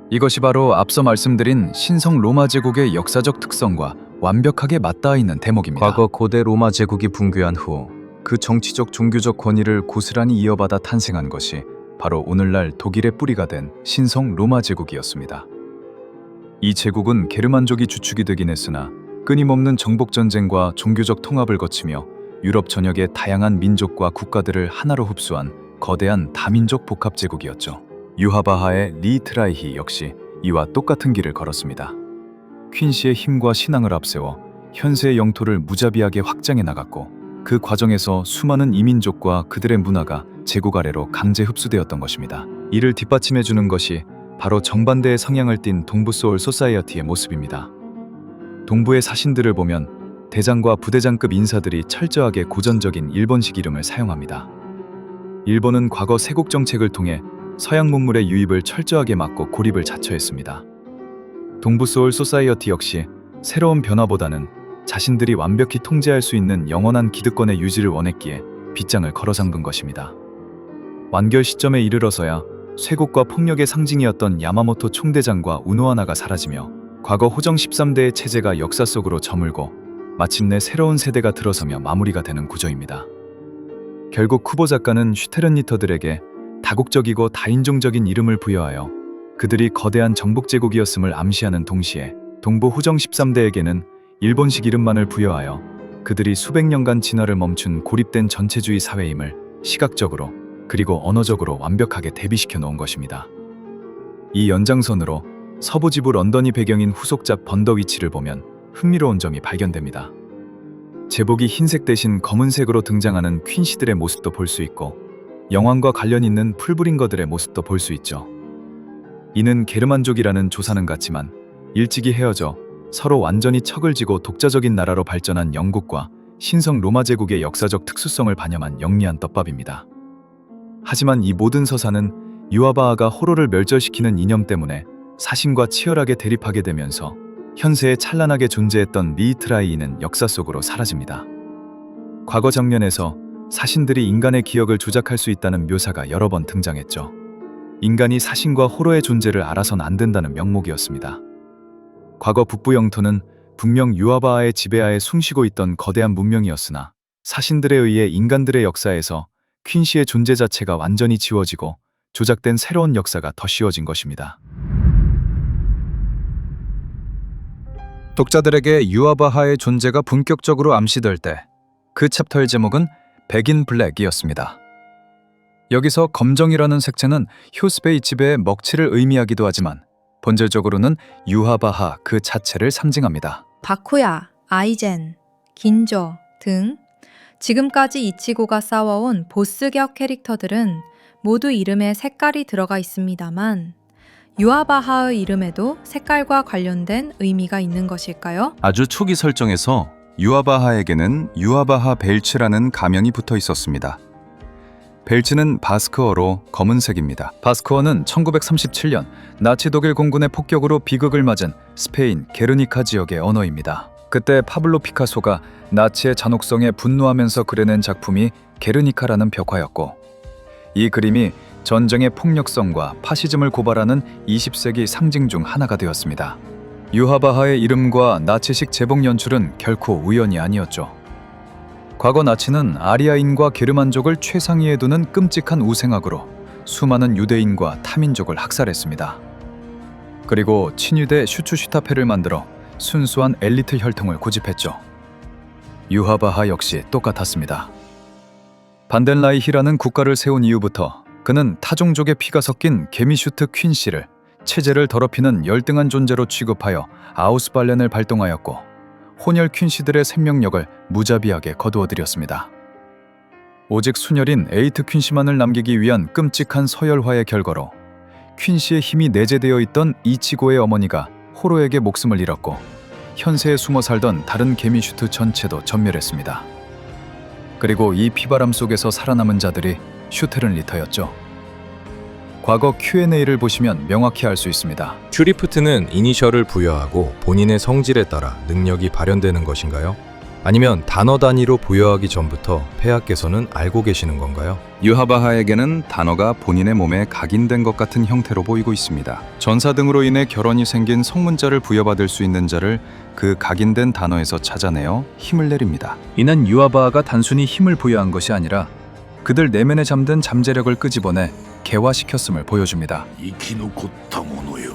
이것이 바로 앞서 말씀드린 신성 로마 제국의 역사적 특성과 완벽하게 맞닿아 있는 대목입니다. 과거 고대 로마 제국이 붕괴한 후 그 정치적 종교적 권위를 고스란히 이어받아 탄생한 것이 바로 오늘날 독일의 뿌리가 된 신성 로마 제국이었습니다. 이 제국은 게르만족이 주축이 되긴 했으나 끊임없는 정복 전쟁과 종교적 통합을 거치며 유럽 전역의 다양한 민족과 국가들을 하나로 흡수한 거대한 다민족 복합 제국이었죠. 유하바하의 리 트라이히 역시 이와 똑같은 길을 걸었습니다. 퀸시의 힘과 신앙을 앞세워 현세의 영토를 무자비하게 확장해 나갔고 그 과정에서 수많은 이민족과 그들의 문화가 제국 아래로 강제 흡수되었던 것입니다. 이를 뒷받침해 주는 것이 바로 정반대의 성향을 띤 동부 소울 소사이어티의 모습입니다. 동부의 사신들을 보면 대장과 부대장급 인사들이 철저하게 고전적인 일본식 이름을 사용합니다. 일본은 과거 세국 정책을 통해 서양 문물의 유입을 철저하게 막고 고립을 자처했습니다. 동부 소울 소사이어티 역시 새로운 변화보다는 자신들이 완벽히 통제할 수 있는 영원한 기득권의 유지를 원했기에 빗장을 걸어 잠근 것입니다. 완결 시점에 이르러서야 쇄국과 폭력의 상징이었던 야마모토 총대장과 우노하나가 사라지며 과거 호정 13대의 체제가 역사 속으로 저물고 마침내 새로운 세대가 들어서며 마무리가 되는 구조입니다. 결국 쿠보 작가는 슈테른리터들에게 다국적이고 다인종적인 이름을 부여하여 그들이 거대한 정복제국이었음을 암시하는 동시에 동부 호정 13대에게는 일본식 이름만을 부여하여 그들이 수백 년간 진화를 멈춘 고립된 전체주의 사회임을 시각적으로 그리고 언어적으로 완벽하게 대비시켜 놓은 것입니다. 이 연장선으로 서부 지부 런던이 배경인 후속작 번더위치를 보면 흥미로운 점이 발견됩니다. 제복이 흰색 대신 검은색으로 등장하는 퀸시들의 모습도 볼 수 있고 영왕과 관련 있는 풀브링거들의 모습도 볼 수 있죠. 이는 게르만족이라는 조사는 같지만 일찍이 헤어져 서로 완전히 척을 지고 독자적인 나라로 발전한 영국과 신성 로마 제국의 역사적 특수성을 반영한 영리한 떡밥입니다. 하지만 이 모든 서사는 유아바하가 호로를 멸절시키는 이념 때문에 사신과 치열하게 대립하게 되면서 현세에 찬란하게 존재했던 리트라이는 역사 속으로 사라집니다. 과거 장면에서 사신들이 인간의 기억을 조작할 수 있다는 묘사가 여러 번 등장했죠. 인간이 사신과 호로의 존재를 알아선 안 된다는 명목이었습니다. 과거 북부 영토는 분명 유아바하의 지배하에 숨쉬고 있던 거대한 문명이었으나 사신들에 의해 인간들의 역사에서 퀸시의 존재 자체가 완전히 지워지고 조작된 새로운 역사가 더 씌워진 것입니다. 독자들에게 유아바하의 존재가 본격적으로 암시될 때 그 챕터의 제목은 백인 블랙이었습니다. 여기서 검정이라는 색채는 효스베이 지배의 먹칠을 의미하기도 하지만 본질적으로는 유아바하 그 자체를 상징합니다. 바쿠야, 아이젠, 긴조 등 지금까지 이치고가 싸워온 보스격 캐릭터들은 모두 이름에 색깔이 들어가 있습니다만 유아바하의 이름에도 색깔과 관련된 의미가 있는 것일까요? 아주 초기 설정에서 유아바하에게는 유아바하 벨츠라는 가명이 붙어 있었습니다. 벨츠는 바스크어로 검은색입니다. 바스크어는 1937년 나치 독일 공군의 폭격으로 비극을 맞은 스페인 게르니카 지역의 언어입니다. 그때 파블로 피카소가 나치의 잔혹성에 분노하면서 그려낸 작품이 게르니카라는 벽화였고 이 그림이 전쟁의 폭력성과 파시즘을 고발하는 20세기 상징 중 하나가 되었습니다. 유아바하의 이름과 나치식 제복 연출은 결코 우연이 아니었죠. 과거 나치는 아리아인과 게르만족을 최상위에 두는 끔찍한 우생학으로 수많은 유대인과 타민족을 학살했습니다. 그리고 친유대 슈츠슈타페를 만들어 순수한 엘리트 혈통을 고집했죠. 유아바하 역시 똑같았습니다. 반덴라이히라는 국가를 세운 이후부터 그는 타종족의 피가 섞인 게미슈트 퀸시를 체제를 더럽히는 열등한 존재로 취급하여 아우스발렌을 발동하였고 혼혈 퀸시들의 생명력을 무자비하게 거두어들였습니다. 오직 순혈인 에이트 퀸시만을 남기기 위한 끔찍한 서열화의 결과로 퀸시의 힘이 내재되어 있던 이치고의 어머니가 호로에게 목숨을 잃었고 현세에 숨어 살던 다른 게미슈트 전체도 전멸했습니다. 그리고 이 피바람 속에서 살아남은 자들이 슈테른리터였죠. 과거 Q&A를 보시면 명확히 알 수 있습니다. 슈리프트는 이니셜을 부여하고 본인의 성질에 따라 능력이 발현되는 것인가요? 아니면 단어 단위로 부여하기 전부터 폐하께서는 알고 계시는 건가요? 유아바하에게는 단어가 본인의 몸에 각인된 것 같은 형태로 보이고 있습니다. 전사 등으로 인해 결혼이 생긴 성문자를 부여받을 수 있는 자를 그 각인된 단어에서 찾아내어 힘을 내립니다. 이는 유아바하가 단순히 힘을 부여한 것이 아니라 그들 내면에 잠든 잠재력을 끄집어내 개화시켰음을 보여줍니다. 生き残った者よ、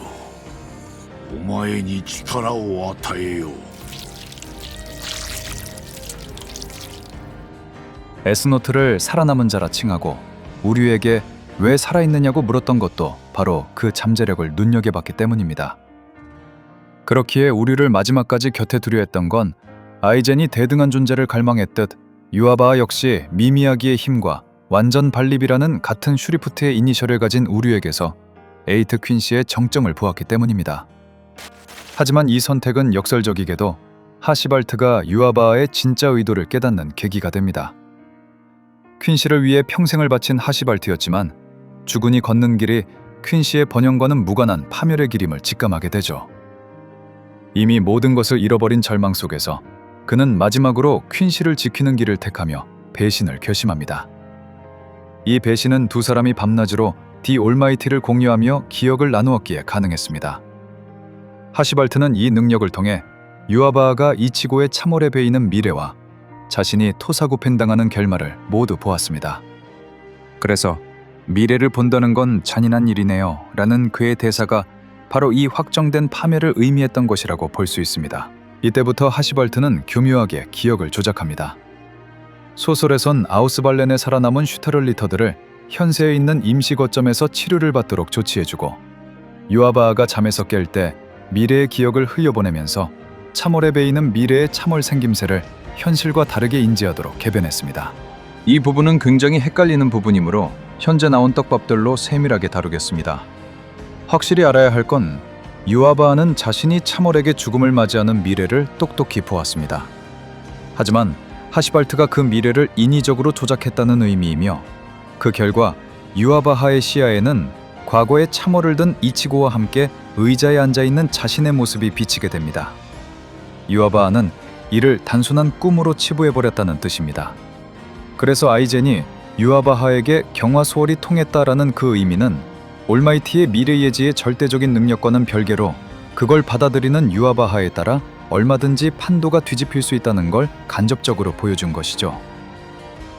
お前に力を与えよう。 에스노트를 살아남은 자라 칭하고 우리에게 왜 살아있느냐고 물었던 것도 바로 그 잠재력을 눈여겨봤기 때문입니다. 그렇기에 우리를 마지막까지 곁에 두려 했던 건 아이젠이 대등한 존재를 갈망했듯 유아바 역시 미미야기의 힘과 완전 발립이라는 같은 슈리프트의 이니셜을 가진 우류에게서 에이트 퀸시의 정점을 보았기 때문입니다. 하지만 이 선택은 역설적이게도 하시발트가 유아바의 진짜 의도를 깨닫는 계기가 됩니다. 퀸시를 위해 평생을 바친 하시발트였지만 주군이 걷는 길이 퀸시의 번영과는 무관한 파멸의 길임을 직감하게 되죠. 이미 모든 것을 잃어버린 절망 속에서 그는 마지막으로 퀸시를 지키는 길을 택하며 배신을 결심합니다. 이 배신은 두 사람이 밤낮으로 디 올마이티를 공유하며 기억을 나누었기에 가능했습니다. 하시발트는 이 능력을 통해 유아바아가 이치고의 참홀에 베이는 미래와 자신이 토사구펜당하는 결말을 모두 보았습니다. 그래서 미래를 본다는 건 잔인한 일이네요 라는 그의 대사가 바로 이 확정된 파멸을 의미했던 것이라고 볼 수 있습니다. 이때부터 하시발트는 교묘하게 기억을 조작합니다. 소설에선 아우스발렌에 살아남은 슈타를리터들을 현세에 있는 임시 거점에서 치료를 받도록 조치해주고 유아바아가 잠에서 깰 때 미래의 기억을 흘려보내면서 참홀에 베이는 미래의 참홀 생김새를 현실과 다르게 인지하도록 개변했습니다. 이 부분은 굉장히 헷갈리는 부분이므로 현재 나온 떡밥들로 세밀하게 다루겠습니다. 확실히 알아야 할 건 유아바아는 자신이 참홀에게 죽음을 맞이하는 미래를 똑똑히 보았습니다. 하지만 하시발트가 그 미래를 인위적으로 조작했다는 의미이며 그 결과 유아바아의 시야에는 과거의 참홀을 든 이치고와 함께 의자에 앉아있는 자신의 모습이 비치게 됩니다. 유아바아는 이를 단순한 꿈으로 치부해버렸다는 뜻입니다. 그래서 아이젠이 유아바아에게 경화소월이 통했다라는 그 의미는 올마이티의 미래 예지의 절대적인 능력과는 별개로 그걸 받아들이는 유아바아에 따라 얼마든지 판도가 뒤집힐 수 있다는 걸 간접적으로 보여준 것이죠.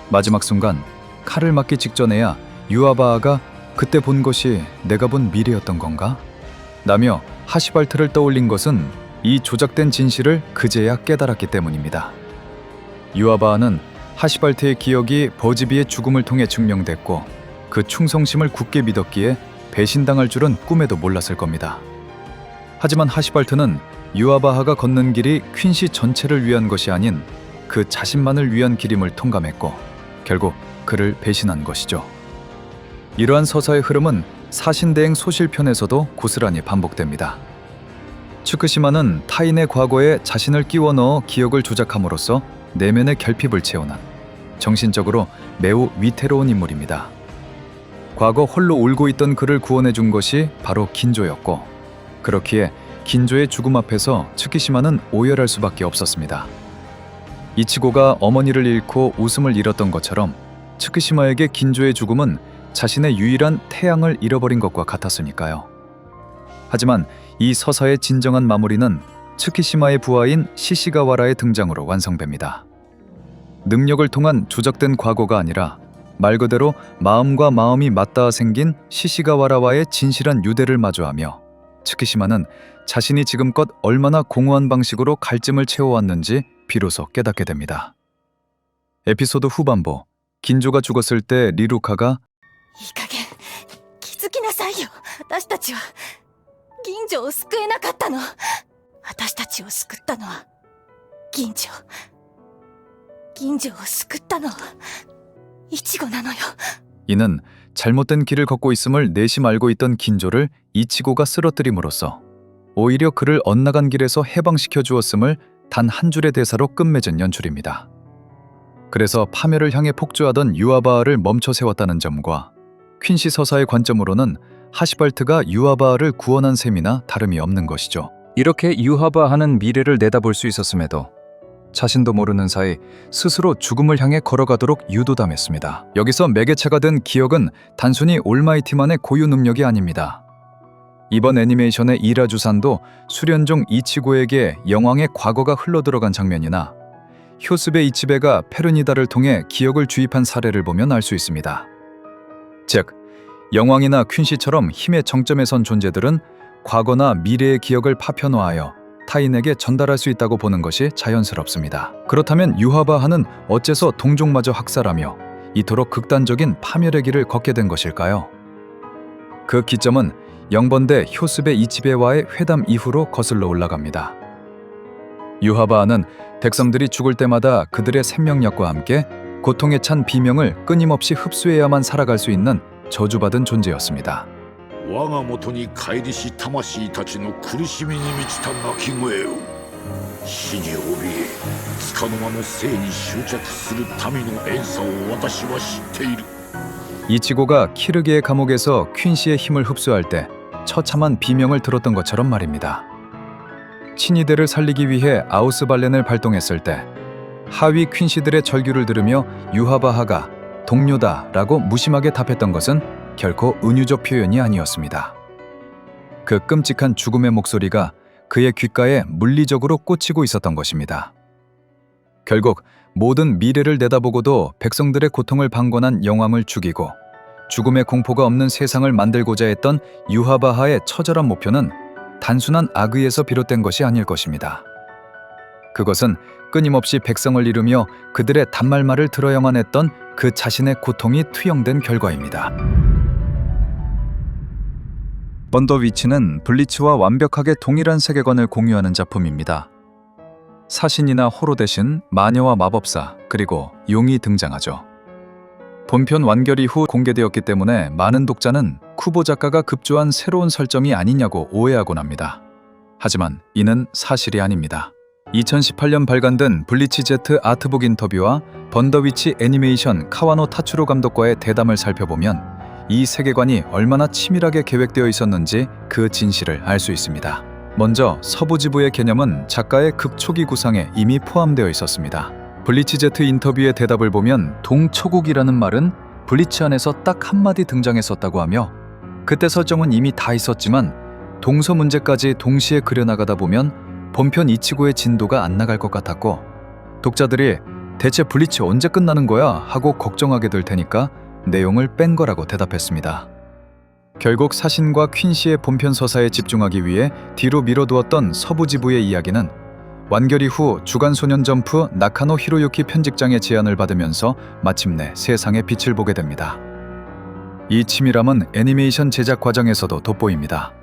마지막 순간 칼을 맞기 직전에야 유아바아가 그때 본 것이 내가 본 미래였던 건가? 라며 하시발트를 떠올린 것은 이 조작된 진실을 그제야 깨달았기 때문입니다. 유아바아는 하시발트의 기억이 버지비의 죽음을 통해 증명됐고 그 충성심을 굳게 믿었기에 배신당할 줄은 꿈에도 몰랐을 겁니다. 하지만 하시발트는 유아바아가 걷는 길이 퀸시 전체를 위한 것이 아닌 그 자신만을 위한 길임을 통감했고 결국 그를 배신한 것이죠. 이러한 서사의 흐름은 사신대행 소실편에서도 고스란히 반복됩니다. 츠쿠시마는 타인의 과거에 자신을 끼워 넣어 기억을 조작함으로써 내면의 결핍을 채우는 정신적으로 매우 위태로운 인물입니다. 과거 홀로 울고 있던 그를 구원해준 것이 바로 긴조였고 그렇기에 긴조의 죽음 앞에서 츠쿠시마는 오열할 수밖에 없었습니다. 이치고가 어머니를 잃고 웃음을 잃었던 것처럼 츠쿠시마에게 긴조의 죽음은 자신의 유일한 태양을 잃어버린 것과 같았으니까요. 하지만 이 서사의 진정한 마무리는 츠쿠시마의 부하인 시시가와라의 등장으로 완성됩니다. 능력을 통한 조작된 과거가 아니라 말 그대로 마음과 마음이 맞닿아 생긴 시시가와라와의 진실한 유대를 마주하며 츠쿠시마는 자신이 지금껏 얼마나 공허한 방식으로 갈증을 채워왔는지 비로소 깨닫게 됩니다. 에피소드 후반부, 긴조가 죽었을 때 리루카가 いい加減気づきなさいよ。私たちは銀城を救えなかったの。私たちを救ったのは銀城。銀城を救ったのはイチゴなのよ。 이는 잘못된 길을 걷고 있음을 내심 알고 있던 긴조를 이치고가 쓰러뜨림으로써 오히려 그를 엇나간 길에서 해방시켜 주었음을 단 한 줄의 대사로 끝맺은 연출입니다. 그래서 파멸을 향해 폭주하던 유아바아를 멈춰 세웠다는 점과 퀸시 서사의 관점으로는 하시발트가 유아바아를 구원한 셈이나 다름이 없는 것이죠. 이렇게 유아바아는 미래를 내다볼 수 있었음에도 자신도 모르는 사이 스스로 죽음을 향해 걸어가도록 유도담했습니다. 여기서 매개체가 된 기억은 단순히 올마이티만의 고유 능력이 아닙니다. 이번 애니메이션의 이라주산도 수련종 이치고에게 영왕의 과거가 흘러들어간 장면이나 효스베 이치베가 페르니다를 통해 기억을 주입한 사례를 보면 알 수 있습니다. 즉, 영왕이나 퀸시처럼 힘의 정점에 선 존재들은 과거나 미래의 기억을 파편화하여 타인에게 전달할 수 있다고 보는 것이 자연스럽습니다. 그렇다면 유아바아는 어째서 동족마저 학살하며 이토록 극단적인 파멸의 길을 걷게 된 것일까요? 그 기점은 영번대 효스베 이치베와의 회담 이후로 거슬러 올라갑니다. 유하바하는 백성들이 죽을 때마다 그들의 생명력과 함께 고통에 찬 비명을 끊임없이 흡수해야만 살아갈 수 있는 저주받은 존재였습니다. 我が元に帰りし魂たちの苦しみに満ちた鳴き声を死に怯え束の間の生に執着する民の怨嗟を私は知っている 이치고가 키르게의 감옥에서 퀸시의 힘을 흡수할 때 처참한 비명을 들었던 것처럼 말입니다. 친위대를 살리기 위해 아우스발렌을 발동했을 때 하위 퀸시들의 절규를 들으며 유하바하가 동료다라고 무심하게 답했던 것은 결코 은유적 표현이 아니었습니다. 그 끔찍한 죽음의 목소리가 그의 귓가에 물리적으로 꽂히고 있었던 것입니다. 결국 모든 미래를 내다보고도 백성들의 고통을 방관한 영왕을 죽이고 죽음의 공포가 없는 세상을 만들고자 했던 유하바하의 처절한 목표는 단순한 악의에서 비롯된 것이 아닐 것입니다. 그것은 끊임없이 백성을 이루며 그들의 단말말을 들어야만 했던 그 자신의 고통이 투영된 결과입니다. 번더위치는 블리치와 완벽하게 동일한 세계관을 공유하는 작품입니다. 사신이나 호로 대신 마녀와 마법사 그리고 용이 등장하죠. 본편 완결 이후 공개되었기 때문에 많은 독자는 쿠보 작가가 급조한 새로운 설정이 아니냐고 오해하곤 합니다. 하지만 이는 사실이 아닙니다. 2018년 발간된 블리치 Z 아트북 인터뷰와 번더위치 애니메이션 카와노 타츠로 감독과의 대담을 살펴보면 이 세계관이 얼마나 치밀하게 계획되어 있었는지 그 진실을 알 수 있습니다. 먼저 서부지부의 개념은 작가의 극초기 구상에 이미 포함되어 있었습니다. 블리치 Z 인터뷰의 대답을 보면 동초국이라는 말은 블리치 안에서 딱 한마디 등장했었다고 하며 그때 설정은 이미 다 있었지만 동서 문제까지 동시에 그려나가다 보면 본편 이치고의 진도가 안 나갈 것 같았고 독자들이 대체 블리치 언제 끝나는 거야? 하고 걱정하게 될 테니까 내용을 뺀 거라고 대답했습니다. 결국 사신과 퀸시의 본편 서사에 집중하기 위해 뒤로 미뤄두었던 서부지부의 이야기는 완결 이후 주간소년점프 나카노 히로유키 편집장의 제안을 받으면서 마침내 세상의 빛을 보게 됩니다. 이 치밀함은 애니메이션 제작 과정에서도 돋보입니다.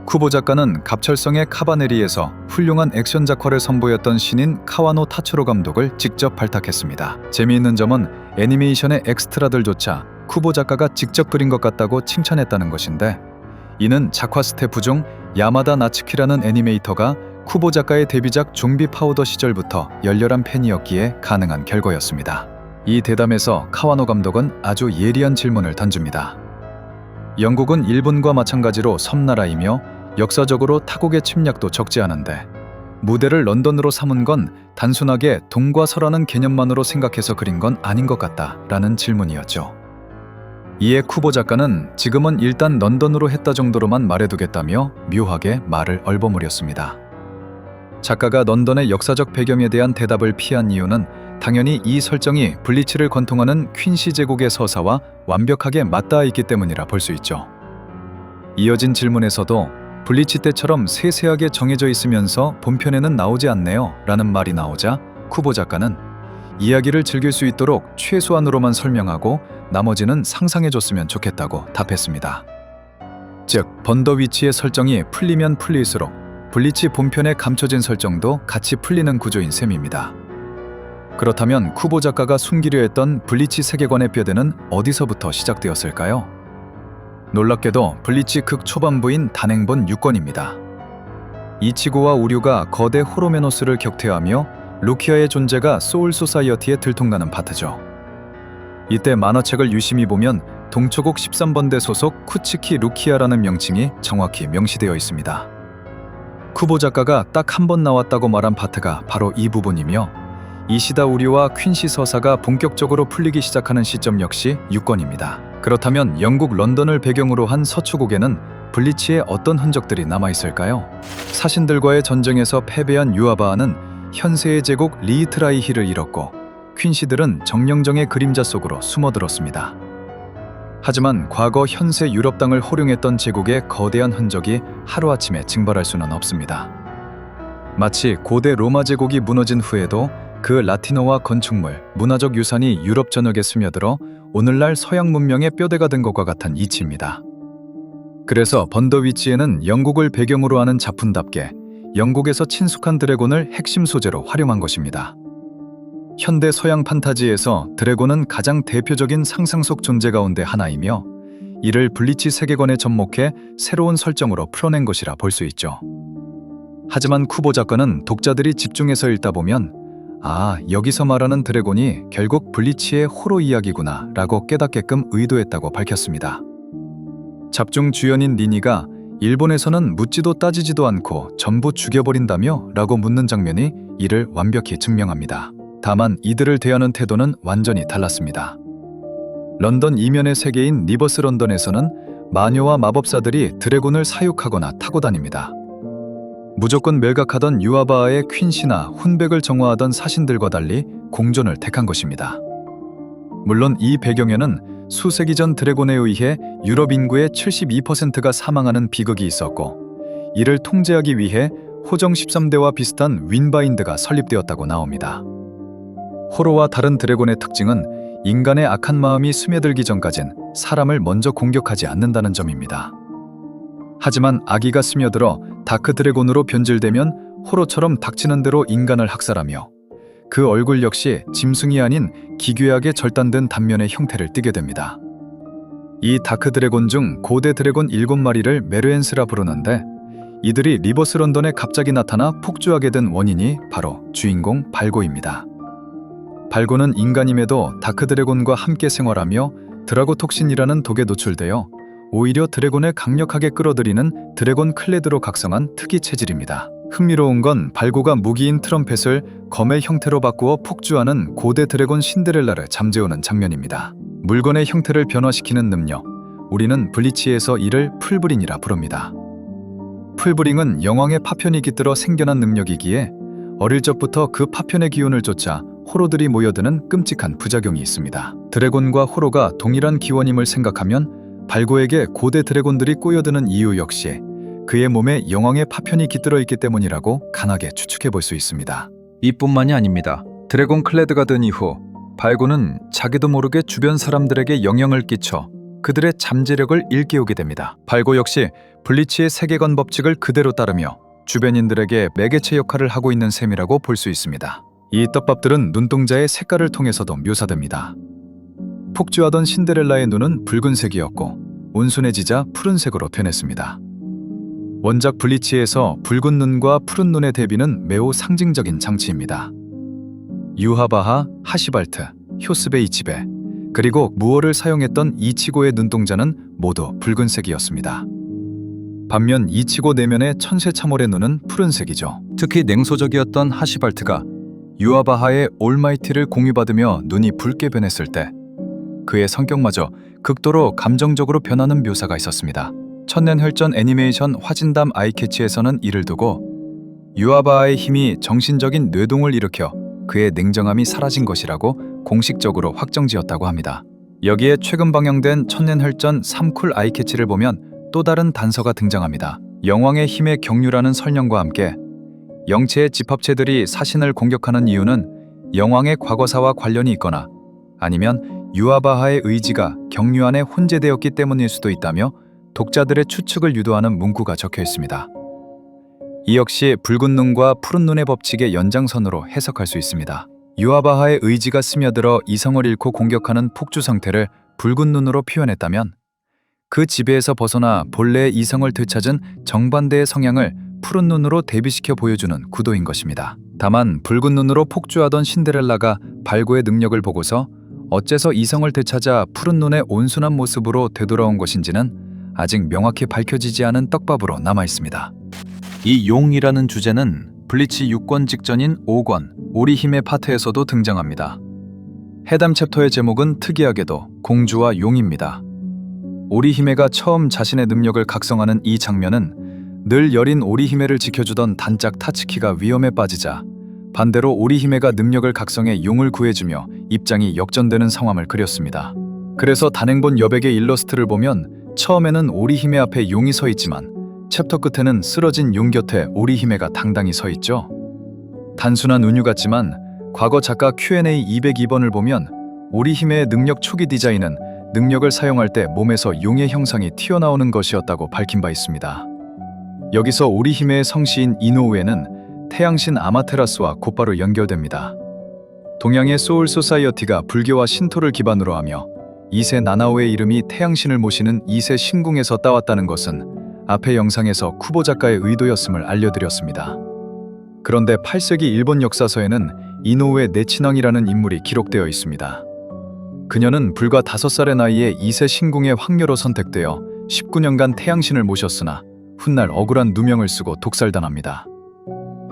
쿠보 작가는 갑철성의 카바네리에서 훌륭한 액션 작화를 선보였던 신인 카와노 타츠로 감독을 직접 발탁했습니다. 재미있는 점은 애니메이션의 엑스트라들조차 쿠보 작가가 직접 그린 것 같다고 칭찬했다는 것인데 이는 작화 스태프 중 야마다 나츠키라는 애니메이터가 쿠보 작가의 데뷔작 좀비 파우더 시절부터 열렬한 팬이었기에 가능한 결과였습니다. 이 대담에서 카와노 감독은 아주 예리한 질문을 던집니다. 영국은 일본과 마찬가지로 섬나라이며 역사적으로 타국의 침략도 적지 않은데 무대를 런던으로 삼은 건 단순하게 동과 서라는 개념만으로 생각해서 그린 건 아닌 것 같다라는 질문이었죠. 이에 쿠보 작가는 지금은 일단 런던으로 했다 정도로만 말해두겠다며 묘하게 말을 얼버무렸습니다. 작가가 런던의 역사적 배경에 대한 대답을 피한 이유는 당연히 이 설정이 블리치를 관통하는 퀸시 제국의 서사와 완벽하게 맞닿아 있기 때문이라 볼 수 있죠. 이어진 질문에서도 블리치 때처럼 세세하게 정해져 있으면서 본편에는 나오지 않네요 라는 말이 나오자 쿠보 작가는 이야기를 즐길 수 있도록 최소한으로만 설명하고 나머지는 상상해줬으면 좋겠다고 답했습니다. 즉 번더위치의 설정이 풀리면 풀릴수록 블리치 본편에 감춰진 설정도 같이 풀리는 구조인 셈입니다. 그렇다면 쿠보 작가가 숨기려 했던 블리치 세계관의 뼈대는 어디서부터 시작되었을까요? 놀랍게도 블리치 극초반부인 단행본 6권입니다. 이치고와 우류가 거대 호로메노스를 격퇴하며 루키아의 존재가 소울 소사이어티에 들통나는 파트죠. 이때 만화책을 유심히 보면 동초국 13번대 소속 쿠치키 루키아라는 명칭이 정확히 명시되어 있습니다. 쿠보 작가가 딱 한 번 나왔다고 말한 파트가 바로 이 부분이며 이시다 우류와 퀸시 서사가 본격적으로 풀리기 시작하는 시점 역시 6권입니다. 그렇다면 영국 런던을 배경으로 한 서초국에는 블리치의 어떤 흔적들이 남아있을까요? 사신들과의 전쟁에서 패배한 유아바하는 현세의 제국 리이트라이히를 잃었고 퀸시들은 정령정의 그림자 속으로 숨어들었습니다. 하지만 과거 현세 유럽 땅을 호령했던 제국의 거대한 흔적이 하루아침에 증발할 수는 없습니다. 마치 고대 로마 제국이 무너진 후에도 그 라틴어와 건축물, 문화적 유산이 유럽 전역에 스며들어 오늘날 서양 문명의 뼈대가 된 것과 같은 이치입니다. 그래서 번더위치에는 영국을 배경으로 하는 작품답게 영국에서 친숙한 드래곤을 핵심 소재로 활용한 것입니다. 현대 서양 판타지에서 드래곤은 가장 대표적인 상상 속 존재 가운데 하나이며 이를 블리치 세계관에 접목해 새로운 설정으로 풀어낸 것이라 볼 수 있죠. 하지만 쿠보 작가는 독자들이 집중해서 읽다 보면 여기서 말하는 드래곤이 결국 블리치의 호로 이야기구나 라고 깨닫게끔 의도했다고 밝혔습니다. 잡중 주연인 니니가 일본에서는 묻지도 따지지도 않고 전부 죽여버린다며? 라고 묻는 장면이 이를 완벽히 증명합니다. 다만 이들을 대하는 태도는 완전히 달랐습니다. 런던 이면의 세계인 리버스 런던에서는 마녀와 마법사들이 드래곤을 사육하거나 타고 다닙니다. 무조건 멸각하던 유아바아의 퀸시나 훈백을 정화하던 사신들과 달리 공존을 택한 것입니다. 물론 이 배경에는 수세기 전 드래곤에 의해 유럽 인구의 72%가 사망하는 비극이 있었고 이를 통제하기 위해 호정 13대와 비슷한 윈바인드가 설립되었다고 나옵니다. 호로와 다른 드래곤의 특징은 인간의 악한 마음이 스며들기 전까진 사람을 먼저 공격하지 않는다는 점입니다. 하지만 악의가 스며들어 다크 드래곤으로 변질되면 호로처럼 닥치는 대로 인간을 학살하며 그 얼굴 역시 짐승이 아닌 기괴하게 절단된 단면의 형태를 띠게 됩니다. 이 다크 드래곤 중 고대 드래곤 7마리를 메르엔스라 부르는데 이들이 리버스 런던에 갑자기 나타나 폭주하게 된 원인이 바로 주인공 발고입니다. 발고는 인간임에도 다크 드래곤과 함께 생활하며 드라고톡신이라는 독에 노출되어 오히려 드래곤을 강력하게 끌어들이는 드래곤 클레드로 각성한 특이 체질입니다. 흥미로운 건 발고가 무기인 트럼펫을 검의 형태로 바꾸어 폭주하는 고대 드래곤 신데렐라를 잠재우는 장면입니다. 물건의 형태를 변화시키는 능력, 우리는 블리치에서 이를 풀브링이라 부릅니다. 풀브링은 영왕의 파편이 깃들어 생겨난 능력이기에 어릴 적부터 그 파편의 기운을 쫓아 호로들이 모여드는 끔찍한 부작용이 있습니다. 드래곤과 호로가 동일한 기원임을 생각하면 발고에게 고대 드래곤들이 꼬여드는 이유 역시 그의 몸에 영왕의 파편이 깃들어 있기 때문이라고 강하게 추측해 볼 수 있습니다. 이뿐만이 아닙니다. 드래곤 클레드가 된 이후 발고는 자기도 모르게 주변 사람들에게 영향을 끼쳐 그들의 잠재력을 일깨우게 됩니다. 발고 역시 블리치의 세계관 법칙을 그대로 따르며 주변인들에게 매개체 역할을 하고 있는 셈이라고 볼 수 있습니다. 이 떡밥들은 눈동자의 색깔을 통해서도 묘사됩니다. 폭주하던 신데렐라의 눈은 붉은색이었고 온순해지자 푸른색으로 변했습니다. 원작 블리치에서 붉은 눈과 푸른 눈의 대비는 매우 상징적인 장치입니다. 유하바하, 하시발트, 효스베 이치베, 그리고 무어를 사용했던 이치고의 눈동자는 모두 붉은색이었습니다. 반면 이치고 내면의 천쇄참월의 눈은 푸른색이죠. 특히 냉소적이었던 하시발트가 유아바하의 올마이티를 공유받으며 눈이 붉게 변했을 때 그의 성격마저 극도로 감정적으로 변하는 묘사가 있었습니다. 천년혈전 애니메이션 화진담 아이캐치에서는 이를 두고 유아바하의 힘이 정신적인 뇌동을 일으켜 그의 냉정함이 사라진 것이라고 공식적으로 확정지었다고 합니다. 여기에 최근 방영된 천년혈전 3쿨 아이캐치를 보면 또 다른 단서가 등장합니다. 영왕의 힘의 경륜라는 설명과 함께 영체의 집합체들이 사신을 공격하는 이유는 영왕의 과거사와 관련이 있거나 아니면 유아바하의 의지가 경륜 안에 혼재되었기 때문일 수도 있다며 독자들의 추측을 유도하는 문구가 적혀 있습니다. 이 역시 붉은 눈과 푸른 눈의 법칙의 연장선으로 해석할 수 있습니다. 유아바하의 의지가 스며들어 이성을 잃고 공격하는 폭주 상태를 붉은 눈으로 표현했다면 그 지배에서 벗어나 본래의 이성을 되찾은 정반대의 성향을 푸른 눈으로 대비시켜 보여주는 구도인 것입니다. 다만 붉은 눈으로 폭주하던 신데렐라가 발고의 능력을 보고서 어째서 이성을 되찾아 푸른 눈의 온순한 모습으로 되돌아온 것인지는 아직 명확히 밝혀지지 않은 떡밥으로 남아있습니다. 이 용이라는 주제는 블리치 6권 직전인 5권 오리힘의 파트에서도 등장합니다. 해담 챕터의 제목은 특이하게도 공주와 용입니다. 오리히메가 처음 자신의 능력을 각성하는 이 장면은 늘 여린 오리히메를 지켜주던 단짝 타츠키가 위험에 빠지자 반대로 오리히메가 능력을 각성해 용을 구해주며 입장이 역전되는 상황을 그렸습니다. 그래서 단행본 여백의 일러스트를 보면 처음에는 오리히메 앞에 용이 서 있지만 챕터 끝에는 쓰러진 용 곁에 오리히메가 당당히 서 있죠. 단순한 운유 같지만 과거 작가 Q&A 202번을 보면 오리히메의 능력 초기 디자인은 능력을 사용할 때 몸에서 용의 형상이 튀어나오는 것이었다고 밝힌 바 있습니다. 여기서 오리히메의 성씨인 이노우에는 태양신 아마테라스와 곧바로 연결됩니다. 동양의 소울 소사이어티가 불교와 신토를 기반으로 하며 2세 나나오의 이름이 태양신을 모시는 2세 신궁에서 따왔다는 것은 앞의 영상에서 쿠보 작가의 의도였음을 알려드렸습니다. 그런데 8세기 일본 역사서에는 이노우의 내친왕이라는 인물이 기록되어 있습니다. 그녀는 불과 5살의 나이에 2세 신궁의 황녀로 선택되어 19년간 태양신을 모셨으나 훗날 억울한 누명을 쓰고 독살당합니다.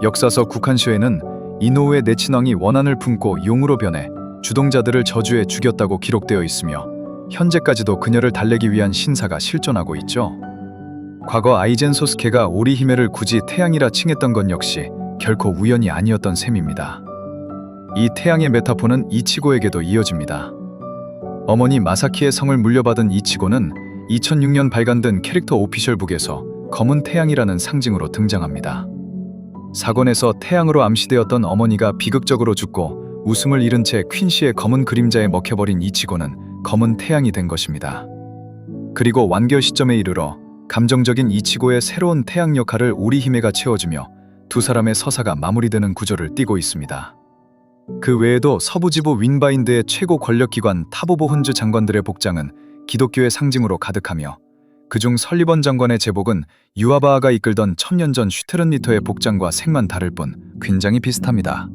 역사서 국한시에는 이노우의 내친왕이 원한을 품고 용으로 변해 주동자들을 저주해 죽였다고 기록되어 있으며 현재까지도 그녀를 달래기 위한 신사가 실존하고 있죠. 과거 아이젠 소스케가 오리히메를 굳이 태양이라 칭했던 건 역시 결코 우연이 아니었던 셈입니다. 이 태양의 메타포는 이치고에게도 이어집니다. 어머니 마사키의 성을 물려받은 이치고는 2006년 발간된 캐릭터 오피셜북에서 검은 태양이라는 상징으로 등장합니다. 사건에서 태양으로 암시되었던 어머니가 비극적으로 죽고 웃음을 잃은 채 퀸시의 검은 그림자에 먹혀버린 이치고는 검은 태양이 된 것입니다. 그리고 완결 시점에 이르러 감정적인 이치고의 새로운 태양 역할을 오리히메가 채워주며 두 사람의 서사가 마무리되는 구조를 띠고 있습니다. 그 외에도 서부지부 윈바인드의 최고 권력기관 타보보 훈즈 장관들의 복장은 기독교의 상징으로 가득하며 그중 설리번 장관의 제복은 유아바아가 이끌던 1000년 전 슈테른리터의 복장과 색만 다를 뿐 굉장히 비슷합니다.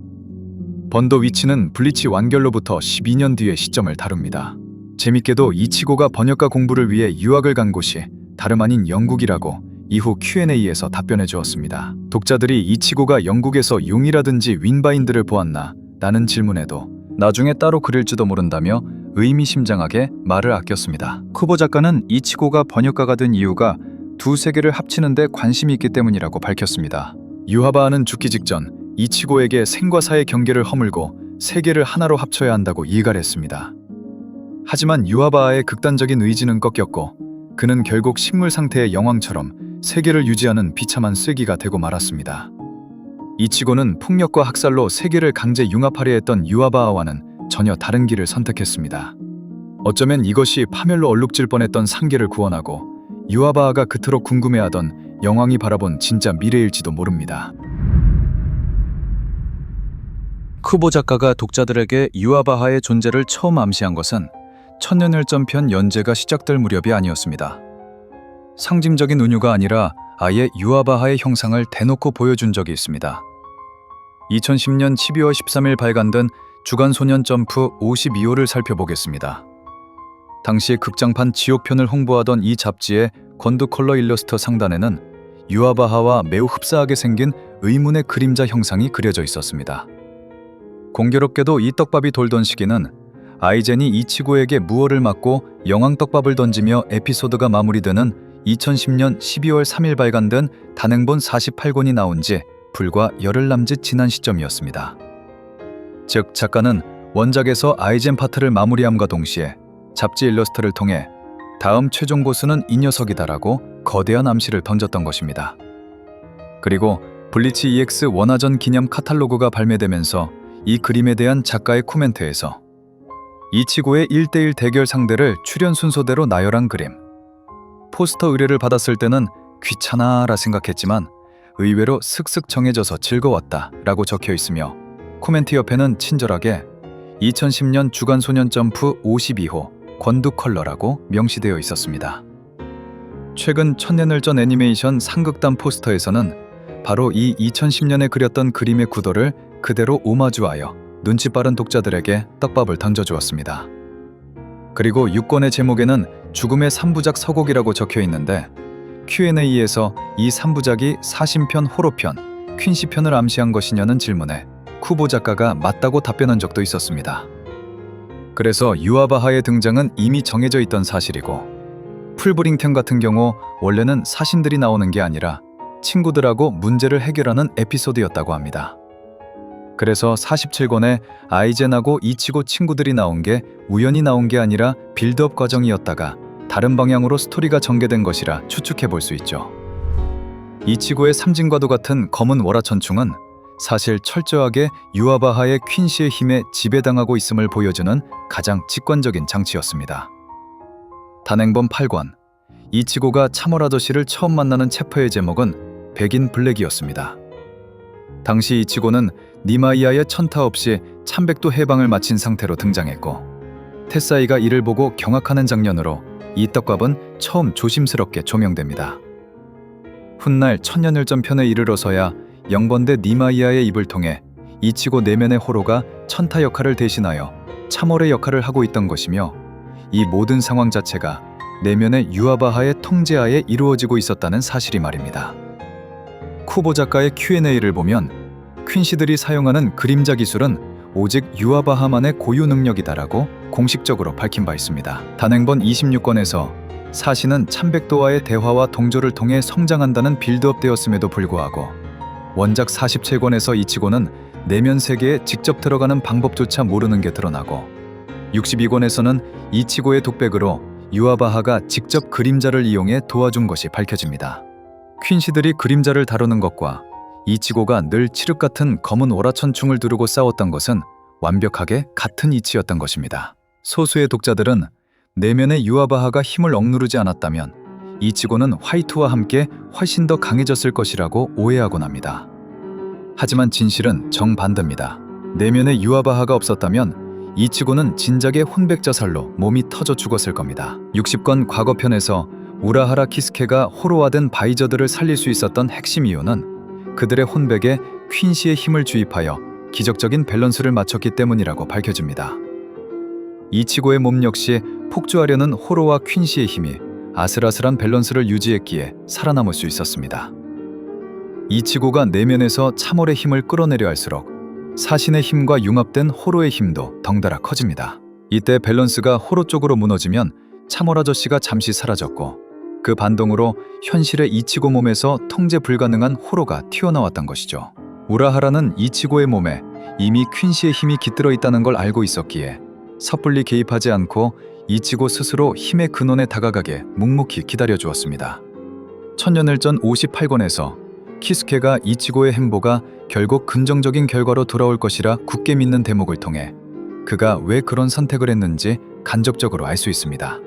번도 위치는 블리치 완결로부터 12년 뒤의 시점을 다룹니다. 재밌게도 이치고가 번역가 공부를 위해 유학을 간 곳이 다름 아닌 영국이라고 이후 Q&A에서 답변해 주었습니다. 독자들이 이치고가 영국에서 용이라든지 윈바인드를 보았나? 라는 질문에도 나중에 따로 그릴지도 모른다며 의미심장하게 말을 아꼈습니다. 쿠보 작가는 이치고가 번역가가 된 이유가 두 세계를 합치는 데 관심이 있기 때문이라고 밝혔습니다. 유하바아는 죽기 직전 이치고에게 생과 사의 경계를 허물고 세계를 하나로 합쳐야 한다고 일갈했습니다. 하지만 유하바아의 극단적인 의지는 꺾였고 그는 결국 식물 상태의 영왕처럼 세계를 유지하는 비참한 쓰기가 되고 말았습니다. 이치고는 폭력과 학살로 세계를 강제 융합하려 했던 유아바아와는 전혀 다른 길을 선택했습니다. 어쩌면 이것이 파멸로 얼룩질 뻔했던 상계를 구원하고 유아바아가 그토록 궁금해하던 영왕이 바라본 진짜 미래일지도 모릅니다. 쿠보 작가가 독자들에게 유아바아의 존재를 처음 암시한 것은 천년혈전편 연재가 시작될 무렵이 아니었습니다. 상징적인 은유가 아니라 아예 유아바아의 형상을 대놓고 보여준 적이 있습니다. 2010년 12월 13일 발간된 주간 소년 점프 52호를 살펴보겠습니다. 당시 극장판 지옥편을 홍보하던 이 잡지의 건두 컬러 일러스트 상단에는 유아바아와 매우 흡사하게 생긴 의문의 그림자 형상이 그려져 있었습니다. 공교롭게도 이 떡밥이 돌던 시기는 아이젠이 이치고에게 무어를 맞고 영왕떡밥을 던지며 에피소드가 마무리되는 2010년 12월 3일 발간된 단행본 48권이 나온 지 불과 열흘 남짓 지난 시점이었습니다. 즉 작가는 원작에서 아이젠 파트를 마무리함과 동시에 잡지 일러스트를 통해 다음 최종 보스는 이 녀석이다라고 거대한 암시를 던졌던 것입니다. 그리고 블리치 EX 원화전 기념 카탈로그가 발매되면서 이 그림에 대한 작가의 코멘트에서 이치고의 1대1 대결 상대를 출연 순서대로 나열한 그림. 포스터 의뢰를 받았을 때는 귀찮아라 생각했지만 의외로 슥슥 정해져서 즐거웠다 라고 적혀 있으며 코멘트 옆에는 친절하게 2010년 주간 소년 점프 52호 권두 컬러라고 명시되어 있었습니다. 최근 천년을전 애니메이션 상극단 포스터에서는 바로 이 2010년에 그렸던 그림의 구도를 그대로 오마주하여 눈치 빠른 독자들에게 떡밥을 던져주었습니다. 그리고 6권의 제목에는 죽음의 3부작 서곡이라고 적혀 있는데 Q&A에서 이 3부작이 사신편 호로편, 퀸시 편을 암시한 것이냐는 질문에 쿠보 작가가 맞다고 답변한 적도 있었습니다. 그래서 유아바하의 등장은 이미 정해져 있던 사실이고 풀브링편 같은 경우 원래는 사신들이 나오는 게 아니라 친구들하고 문제를 해결하는 에피소드였다고 합니다. 그래서 47권에 아이젠하고 이치고 친구들이 나온 게 우연히 나온 게 아니라 빌드업 과정이었다가 다른 방향으로 스토리가 전개된 것이라 추측해 볼 수 있죠. 이치고의 삼진과도 같은 검은 월화천충은 사실 철저하게 유아바하의 퀸시의 힘에 지배당하고 있음을 보여주는 가장 직관적인 장치였습니다. 단행본 8권, 이치고가 참월 아저씨를 처음 만나는 챕터의 제목은 백인 블랙이었습니다. 당시 이치고는 니마이아의 천타 없이 참백도 해방을 마친 상태로 등장했고 테사이가 이를 보고 경악하는 장면으로 이 떡밥은 처음 조심스럽게 조명됩니다. 훗날 천년일전 편에 이르러서야 영번대 니마이아의 입을 통해 이치고 내면의 호로가 천타 역할을 대신하여 참월의 역할을 하고 있던 것이며 이 모든 상황 자체가 내면의 유아바하의 통제하에 이루어지고 있었다는 사실이 말입니다. 쿠보 작가의 Q&A를 보면 퀸시들이 사용하는 그림자 기술은 오직 유아바하만의 고유 능력이다라고 공식적으로 밝힌 바 있습니다. 단행본 26권에서 사신은 참백도와의 대화와 동조를 통해 성장한다는 빌드업 되었음에도 불구하고 원작 47권에서 이치고는 내면 세계에 직접 들어가는 방법조차 모르는 게 드러나고 62권에서는 이치고의 독백으로 유아바하가 직접 그림자를 이용해 도와준 것이 밝혀집니다. 퀸시들이 그림자를 다루는 것과 이치고가 늘 칠흑 같은 검은 오라천충을 두르고 싸웠던 것은 완벽하게 같은 이치였던 것입니다. 소수의 독자들은 내면의 유아바하가 힘을 억누르지 않았다면 이치고는 화이트와 함께 훨씬 더 강해졌을 것이라고 오해하곤 합니다. 하지만 진실은 정반대입니다. 내면의 유아바하가 없었다면 이치고는 진작에 혼백자살로 몸이 터져 죽었을 겁니다. 60권 과거편에서 우라하라 키스케가 호로화된 바이저들을 살릴 수 있었던 핵심 이유는 그들의 혼백에 퀸시의 힘을 주입하여 기적적인 밸런스를 맞췄기 때문이라고 밝혀집니다. 이치고의 몸 역시 폭주하려는 호로와 퀸시의 힘이 아슬아슬한 밸런스를 유지했기에 살아남을 수 있었습니다. 이치고가 내면에서 참월의 힘을 끌어내려 할수록 사신의 힘과 융합된 호로의 힘도 덩달아 커집니다. 이때 밸런스가 호로 쪽으로 무너지면 참월 아저씨가 잠시 사라졌고 그 반동으로 현실의 이치고 몸에서 통제 불가능한 호로가 튀어나왔던 것이죠. 우라하라는 이치고의 몸에 이미 퀸시의 힘이 깃들어 있다는 걸 알고 있었기에 섣불리 개입하지 않고 이치고 스스로 힘의 근원에 다가가게 묵묵히 기다려주었습니다. 천년일전 58권에서 키스케가 이치고의 행보가 결국 긍정적인 결과로 돌아올 것이라 굳게 믿는 대목을 통해 그가 왜 그런 선택을 했는지 간접적으로 알 수 있습니다.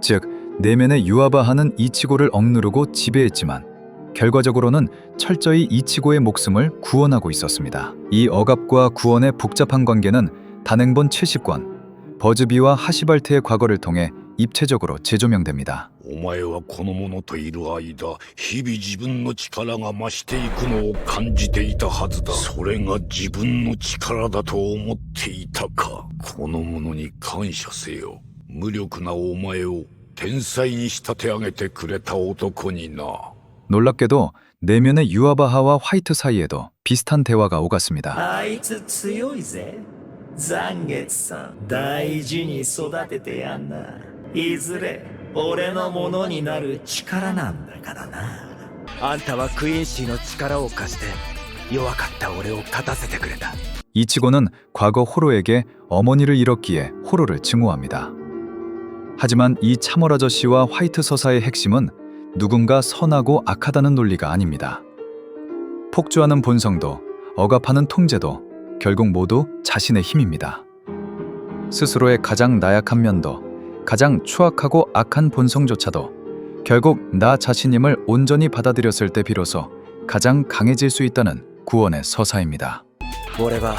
즉, 내면의 유아바하는 이치고를 억누르고 지배했지만 결과적으로는 철저히 이치고의 목숨을 구원하고 있었습니다. 이 억압과 구원의 복잡한 관계는 단행본 70권 버즈비와 하시발트의 과거를 통해 입체적으로 재조명됩니다. お前はこの者といる間、日々自分の力が増していくのを感じていたはずだ。それが自分の力だと思っていたか。この者に感謝せよ。無力なお前を天才に仕立て上げてくれた男にな。 놀랍게도 내면의 유아바하와 화이트 사이에도 비슷한 대화가 오갔습니다. あいつ強いぜ。残月さん、大事に育ててやんな。いずれ俺のものになる力なんだからな。あんたはクイーンシーの力を貸して弱かった俺を勝たせてくれた。 이치고는 과거 호로에게 어머니를 잃었기에 호로를 증오합니다. 하지만 이 참월 아저씨와 화이트 서사의 핵심은 누군가 선하고 악하다는 논리가 아닙니다. 폭주하는 본성도 억압하는 통제도 결국 모두 자신의 힘입니다. 스스로의 가장 나약한 면도 가장 추악하고 악한 본성조차도 결국 나 자신임을 온전히 받아들였을 때 비로소 가장 강해질 수 있다는 구원의 서사입니다. 俺は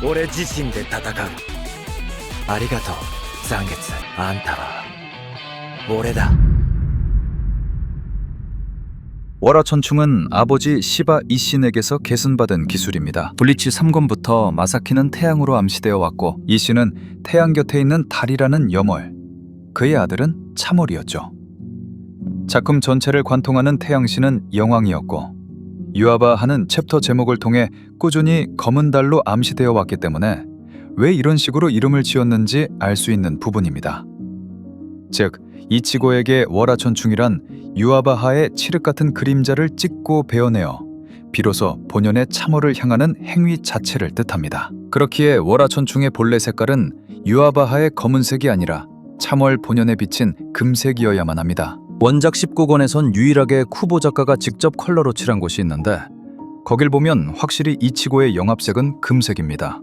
俺自身で戦う。ありがとう残月。あんたは俺だ。 월화천충은 아버지 시바 이신에게서 계승받은 기술입니다. 블리치 3권부터 마사키는 태양으로 암시되어 왔고 이신은 태양 곁에 있는 달이라는 염월, 그의 아들은 참월이었죠. 작품 전체를 관통하는 태양신은 영왕이었고 유아바하는 챕터 제목을 통해 꾸준히 검은 달로 암시되어 왔기 때문에 왜 이런 식으로 이름을 지었는지 알 수 있는 부분입니다. 즉, 이치고에게 월화천충이란 유아바하의 칠흑 같은 그림자를 찍고 베어내어 비로소 본연의 참월을 향하는 행위 자체를 뜻합니다. 그렇기에 월화천충의 본래 색깔은 유아바하의 검은색이 아니라 참월 본연에 비친 금색이어야만 합니다. 원작 19권에선 유일하게 쿠보 작가가 직접 컬러로 칠한 곳이 있는데 거길 보면 확실히 이치고의 영합색은 금색입니다.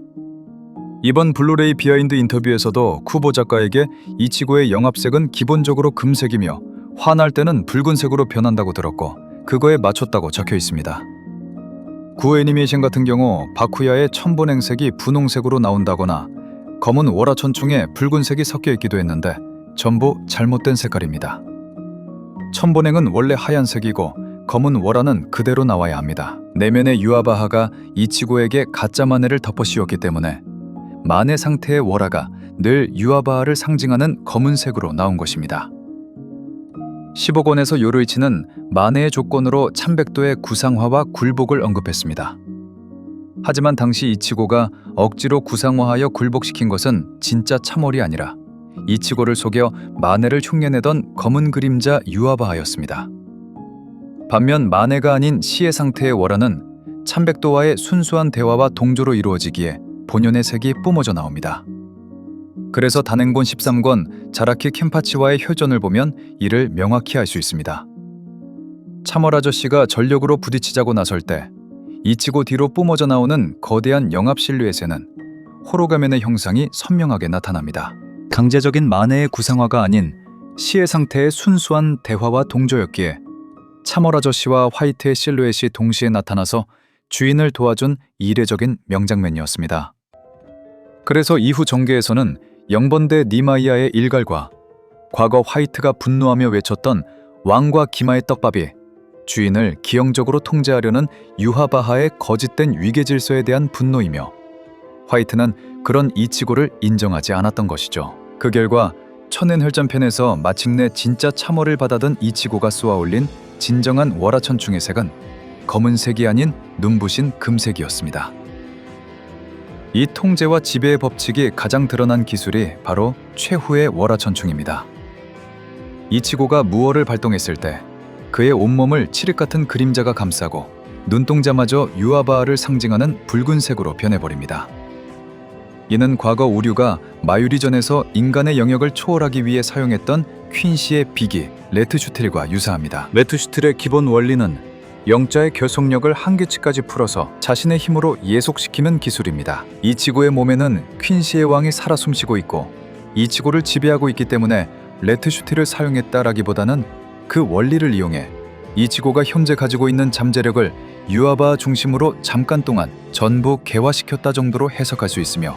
이번 블루레이 비하인드 인터뷰에서도 쿠보 작가에게 이치고의 영합색은 기본적으로 금색이며 화날 때는 붉은색으로 변한다고 들었고 그거에 맞췄다고 적혀 있습니다. 구 애니메이션 같은 경우 바쿠야의 천본행색이 분홍색으로 나온다거나 검은 월화천충에 붉은색이 섞여 있기도 했는데 전부 잘못된 색깔입니다. 천본행은 원래 하얀색이고 검은 월화는 그대로 나와야 합니다. 내면의 유아바하가 이치고에게 가짜 마네를 덮어 씌웠기 때문에 마네 상태의 월화가 늘 유아바하를 상징하는 검은색으로 나온 것입니다. 15권에서 요르이치는 마네의 조건으로 참백도의 구상화와 굴복을 언급했습니다. 하지만 당시 이치고가 억지로 구상화하여 굴복시킨 것은 진짜 참월이 아니라 이치고를 속여 마네를 흉내내던 검은 그림자 유아바하였습니다. 반면 마네가 아닌 시의 상태의 월화는 참백도와의 순수한 대화와 동조로 이루어지기에 본연의 색이 뿜어져 나옵니다. 그래서 단행본 13권 자라키 켄파치와의 효전을 보면 이를 명확히 알 수 있습니다. 참월 아저씨가 전력으로 부딪히자고 나설 때 이치고 뒤로 뿜어져 나오는 거대한 영합 실루엣에는 호로가면의 형상이 선명하게 나타납니다. 강제적인 마네의 구상화가 아닌 시의 상태의 순수한 대화와 동조였기에 참월 아저씨와 화이트의 실루엣이 동시에 나타나서 주인을 도와준 이례적인 명장면이었습니다. 그래서 이후 전개에서는 영번대 니마이아의 일갈과 과거 화이트가 분노하며 외쳤던 왕과 기마의 떡밥이 주인을 기형적으로 통제하려는 유하바하의 거짓된 위계 질서에 대한 분노이며 화이트는 그런 이치고를 인정하지 않았던 것이죠. 그 결과 천엔혈전편에서 마침내 진짜 참월을 받아든 이치고가 쏘아올린 진정한 월화천충의 색은 검은색이 아닌 눈부신 금색이었습니다. 이 통제와 지배의 법칙이 가장 드러난 기술이 바로 최후의 월화천충입니다. 이치고가 무월을 발동했을 때 그의 온몸을 칠흑 같은 그림자가 감싸고 눈동자마저 유아바하를 상징하는 붉은색으로 변해버립니다. 이는 과거 우류가 마유리전에서 인간의 영역을 초월하기 위해 사용했던 퀸시의 비기 레트슈틀과 유사합니다. 레트슈틀의 기본 원리는 영자의 결속력을 한계치까지 풀어서 자신의 힘으로 예속시키는 기술입니다. 이치고의 몸에는 퀸시의 왕이 살아 숨쉬고 있고 이치고를 지배하고 있기 때문에 레트슈트를 사용했다라기보다는 그 원리를 이용해 이치고가 현재 가지고 있는 잠재력을 유아바하 중심으로 잠깐 동안 전부 개화시켰다 정도로 해석할 수 있으며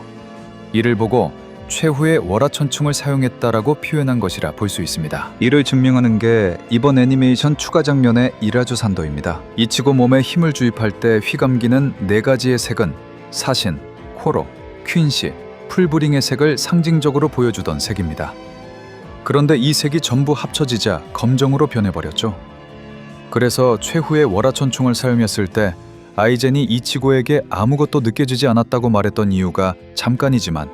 이를 보고 최후의 월화천충을 사용했다라고 표현한 것이라 볼 수 있습니다. 이를 증명하는 게 이번 애니메이션 추가 장면의 이라주 산도입니다. 이치고 몸에 힘을 주입할 때 휘감기는 4가지의 색은 사신, 코로, 퀸시, 풀브링의 색을 상징적으로 보여주던 색입니다. 그런데 이 색이 전부 합쳐지자 검정으로 변해버렸죠. 그래서 최후의 월화천충을 사용했을 때 아이젠이 이치고에게 아무것도 느껴지지 않았다고 말했던 이유가 잠깐이지만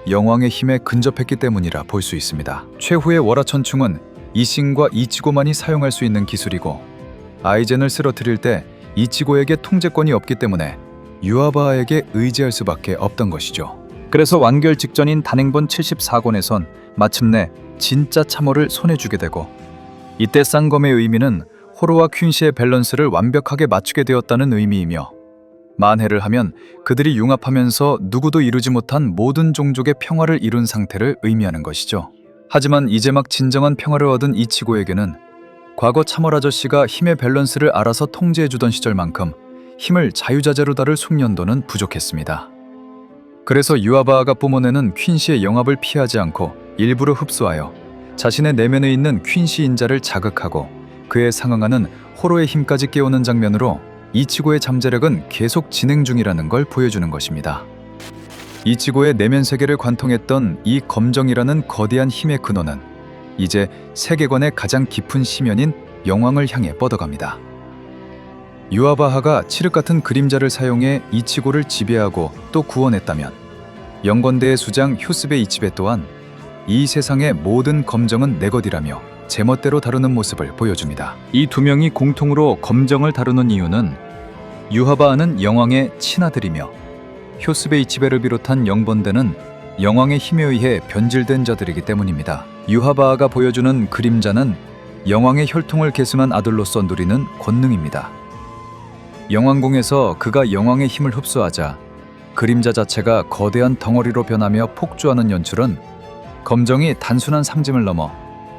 영왕의 힘에 근접했기 때문이라 볼 수 있습니다. 최후의 월화천충은 이신과 이치고만이 사용할 수 있는 기술이고 아이젠을 쓰러뜨릴 때 이치고에게 통제권이 없기 때문에 유아바하에게 의지할 수밖에 없던 것이죠. 그래서 완결 직전인 단행본 74권에선 마침내 진짜 참월을 손에 쥐게 되고 이때 쌍검의 의미는 호로와 퀸시의 밸런스를 완벽하게 맞추게 되었다는 의미이며 만해를 하면 그들이 융합하면서 누구도 이루지 못한 모든 종족의 평화를 이룬 상태를 의미하는 것이죠. 하지만 이제 막 진정한 평화를 얻은 이치고에게는 과거 참월 아저씨가 힘의 밸런스를 알아서 통제해주던 시절만큼 힘을 자유자재로 다룰 숙련도는 부족했습니다. 그래서 유아바하가 뿜어내는 퀸시의 영합을 피하지 않고 일부러 흡수하여 자신의 내면에 있는 퀸시 인자를 자극하고 그에 상응하는 호로의 힘까지 깨우는 장면으로 이치고의 잠재력은 계속 진행 중이라는 걸 보여주는 것입니다. 이치고의 내면 세계를 관통했던 이 검정이라는 거대한 힘의 근원은 이제 세계관의 가장 깊은 심연인 영왕을 향해 뻗어갑니다. 유아바하가 칠흑 같은 그림자를 사용해 이치고를 지배하고 또 구원했다면 영건대의 수장 효스베 이치베 또한 이 세상의 모든 검정은 내 것이라며 제멋대로 다루는 모습을 보여줍니다. 이 두 명이 공통으로 검정을 다루는 이유는 유하바하는 영왕의 친아들이며 효스베 이치베를 비롯한 영번대는 영왕의 힘에 의해 변질된 자들이기 때문입니다. 유하바하가 보여주는 그림자는 영왕의 혈통을 계승한 아들로서 누리는 권능입니다. 영왕궁에서 그가 영왕의 힘을 흡수하자 그림자 자체가 거대한 덩어리로 변하며 폭주하는 연출은 검정이 단순한 상징을 넘어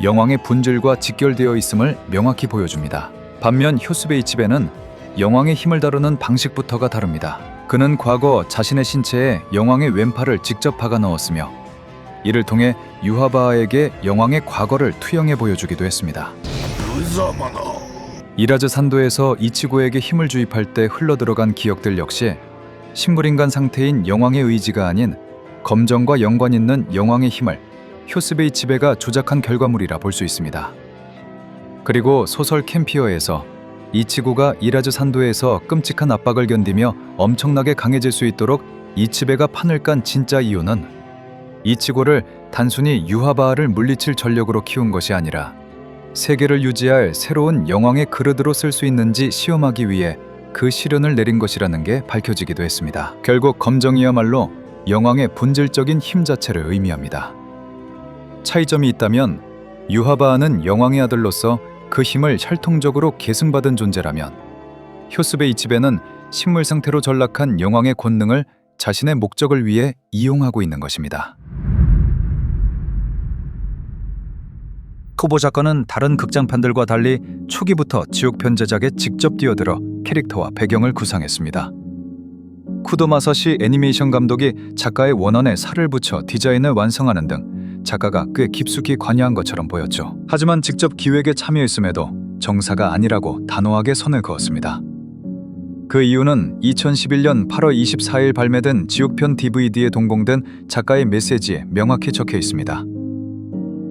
영왕의 본질과 직결되어 있음을 명확히 보여줍니다. 반면 효스베 이치베는 영왕의 힘을 다루는 방식부터가 다릅니다. 그는 과거 자신의 신체에 영왕의 왼팔을 직접 박아 넣었으며 이를 통해 유하바에게 영왕의 과거를 투영해 보여주기도 했습니다. 이라즈 산도에서 이치고에게 힘을 주입할 때 흘러들어간 기억들 역시 식물인간 상태인 영왕의 의지가 아닌 검정과 연관 있는 영왕의 힘을 효스베 이치베가 조작한 결과물이라 볼 수 있습니다. 그리고 소설 캠피어에서 이치고가 이라즈 산도에서 끔찍한 압박을 견디며 엄청나게 강해질 수 있도록 이치베가 판을 깐 진짜 이유는 이치고를 단순히 유하바를 물리칠 전력으로 키운 것이 아니라 세계를 유지할 새로운 영왕의 그릇으로 쓸 수 있는지 시험하기 위해 그 시련을 내린 것이라는 게 밝혀지기도 했습니다. 결국 검정이야말로 영왕의 본질적인 힘 자체를 의미합니다. 차이점이 있다면 유하바는 영왕의 아들로서 그 힘을 혈통적으로 계승받은 존재라면 효스베 이치베는 식물 상태로 전락한 영왕의 권능을 자신의 목적을 위해 이용하고 있는 것입니다. 쿠보 작가는 다른 극장판들과 달리 초기부터 지옥편 제작에 직접 뛰어들어 캐릭터와 배경을 구상했습니다. 쿠도 마사시 애니메이션 감독이 작가의 원안에 살을 붙여 디자인을 완성하는 등 작가가 꽤 깊숙이 관여한 것처럼 보였죠. 하지만 직접 기획에 참여했음에도 정사가 아니라고 단호하게 선을 그었습니다. 그 이유는 2011년 8월 24일 발매된 지옥편 DVD에 동봉된 작가의 메시지에 명확히 적혀 있습니다.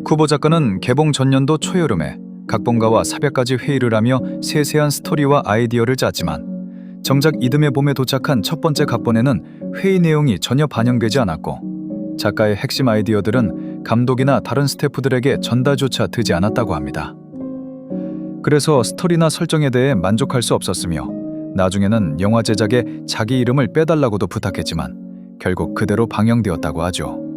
쿠보 작가는 개봉 전년도 초여름에 각본가와 새벽까지 회의를 하며 세세한 스토리와 아이디어를 짰지만 정작 이듬해 봄에 도착한 첫 번째 각본에는 회의 내용이 전혀 반영되지 않았고 작가의 핵심 아이디어들은 감독이나 다른 스태프들에게 전달조차 되지 않았다고 합니다. 그래서 스토리나 설정에 대해 만족할 수 없었으며 나중에는 영화 제작에 자기 이름을 빼달라고도 부탁했지만 결국 그대로 방영되었다고 하죠.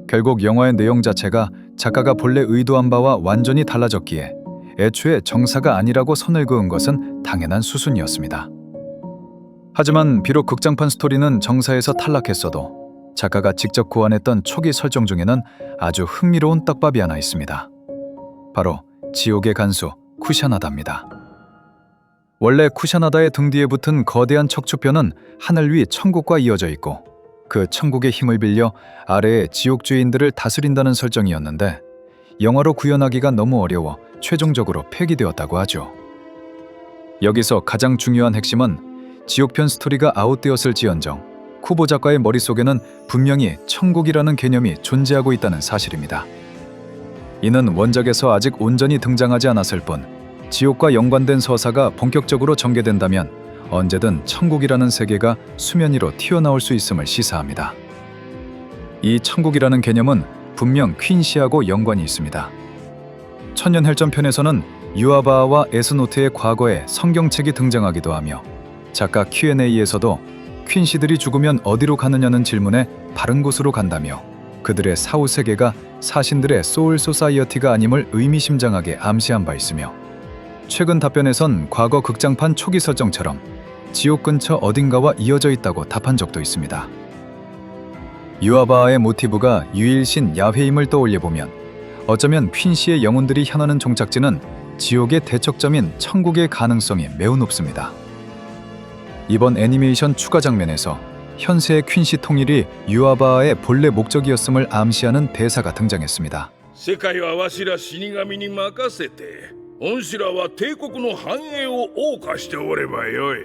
결국 영화의 내용 자체가 작가가 본래 의도한 바와 완전히 달라졌기에 애초에 정사가 아니라고 선을 그은 것은 당연한 수순이었습니다. 하지만 비록 극장판 스토리는 정사에서 탈락했어도 작가가 직접 고안했던 초기 설정 중에는 아주 흥미로운 떡밥이 하나 있습니다. 바로 지옥의 간수 쿠샤나다입니다. 원래 쿠샤나다의 등 뒤에 붙은 거대한 척추뼈는 하늘 위 천국과 이어져 있고 그 천국의 힘을 빌려 아래의 지옥 주인들을 다스린다는 설정이었는데 영화로 구현하기가 너무 어려워 최종적으로 폐기되었다고 하죠. 여기서 가장 중요한 핵심은 지옥편 스토리가 아웃되었을지언정 쿠보 작가의 머릿속에는 분명히 천국이라는 개념이 존재하고 있다는 사실입니다. 이는 원작에서 아직 온전히 등장하지 않았을 뿐 지옥과 연관된 서사가 본격적으로 전개된다면 언제든 천국이라는 세계가 수면 위로 튀어나올 수 있음을 시사합니다. 이 천국이라는 개념은 분명 퀸시하고 연관이 있습니다. 천년헬전편에서는 유아바와 에스노트의 과거에 성경책이 등장하기도 하며 작가 Q&A에서도 퀸시들이 죽으면 어디로 가느냐는 질문에 바른 곳으로 간다며 그들의 사후 세계가 사신들의 소울 소사이어티가 아님을 의미심장하게 암시한 바 있으며 최근 답변에선 과거 극장판 초기 설정처럼 지옥 근처 어딘가와 이어져 있다고 답한 적도 있습니다. 유아바의 모티브가 유일신 야훼임을 떠올려보면 어쩌면 퀸시의 영혼들이 향하는 종착지는 지옥의 대척점인 천국의 가능성이 매우 높습니다. 이번 애니메이션 추가 장면에서 현세의 퀸시 통일이 유아바의 본래 목적이었음을 암시하는 대사가 등장했습니다. 世界はわしら死神に任せて恩師らは帝国の繁栄を謳歌しておればよい。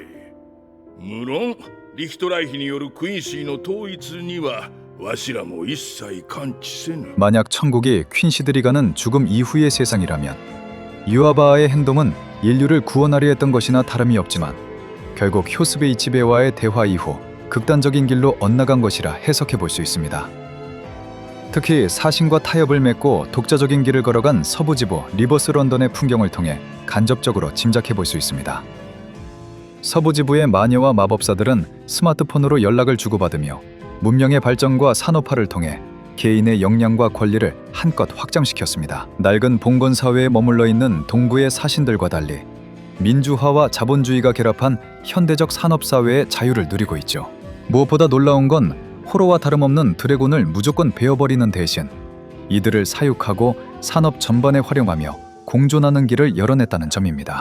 無論リヒトライヒによるクインシーの統一にはわしらも一切関知せぬ。 만약 천국이 퀸시들이 가는 죽음 이후의 세상이라면 유아바의 행동은 인류를 구원하려 했던 것이나 다름이 없지만 결국 효스베 이치베와의 대화 이후 극단적인 길로 엇나간 것이라 해석해 볼 수 있습니다. 특히 사신과 타협을 맺고 독자적인 길을 걸어간 서부지부 리버스 런던의 풍경을 통해 간접적으로 짐작해 볼 수 있습니다. 서부지부의 마녀와 마법사들은 스마트폰으로 연락을 주고받으며 문명의 발전과 산업화를 통해 개인의 역량과 권리를 한껏 확장시켰습니다. 낡은 봉건 사회에 머물러 있는 동부의 사신들과 달리 민주화와 자본주의가 결합한 현대적 산업 사회의 자유를 누리고 있죠. 무엇보다 놀라운 건 호로와 다름없는 드래곤을 무조건 베어버리는 대신 이들을 사육하고 산업 전반에 활용하며 공존하는 길을 열어냈다는 점입니다.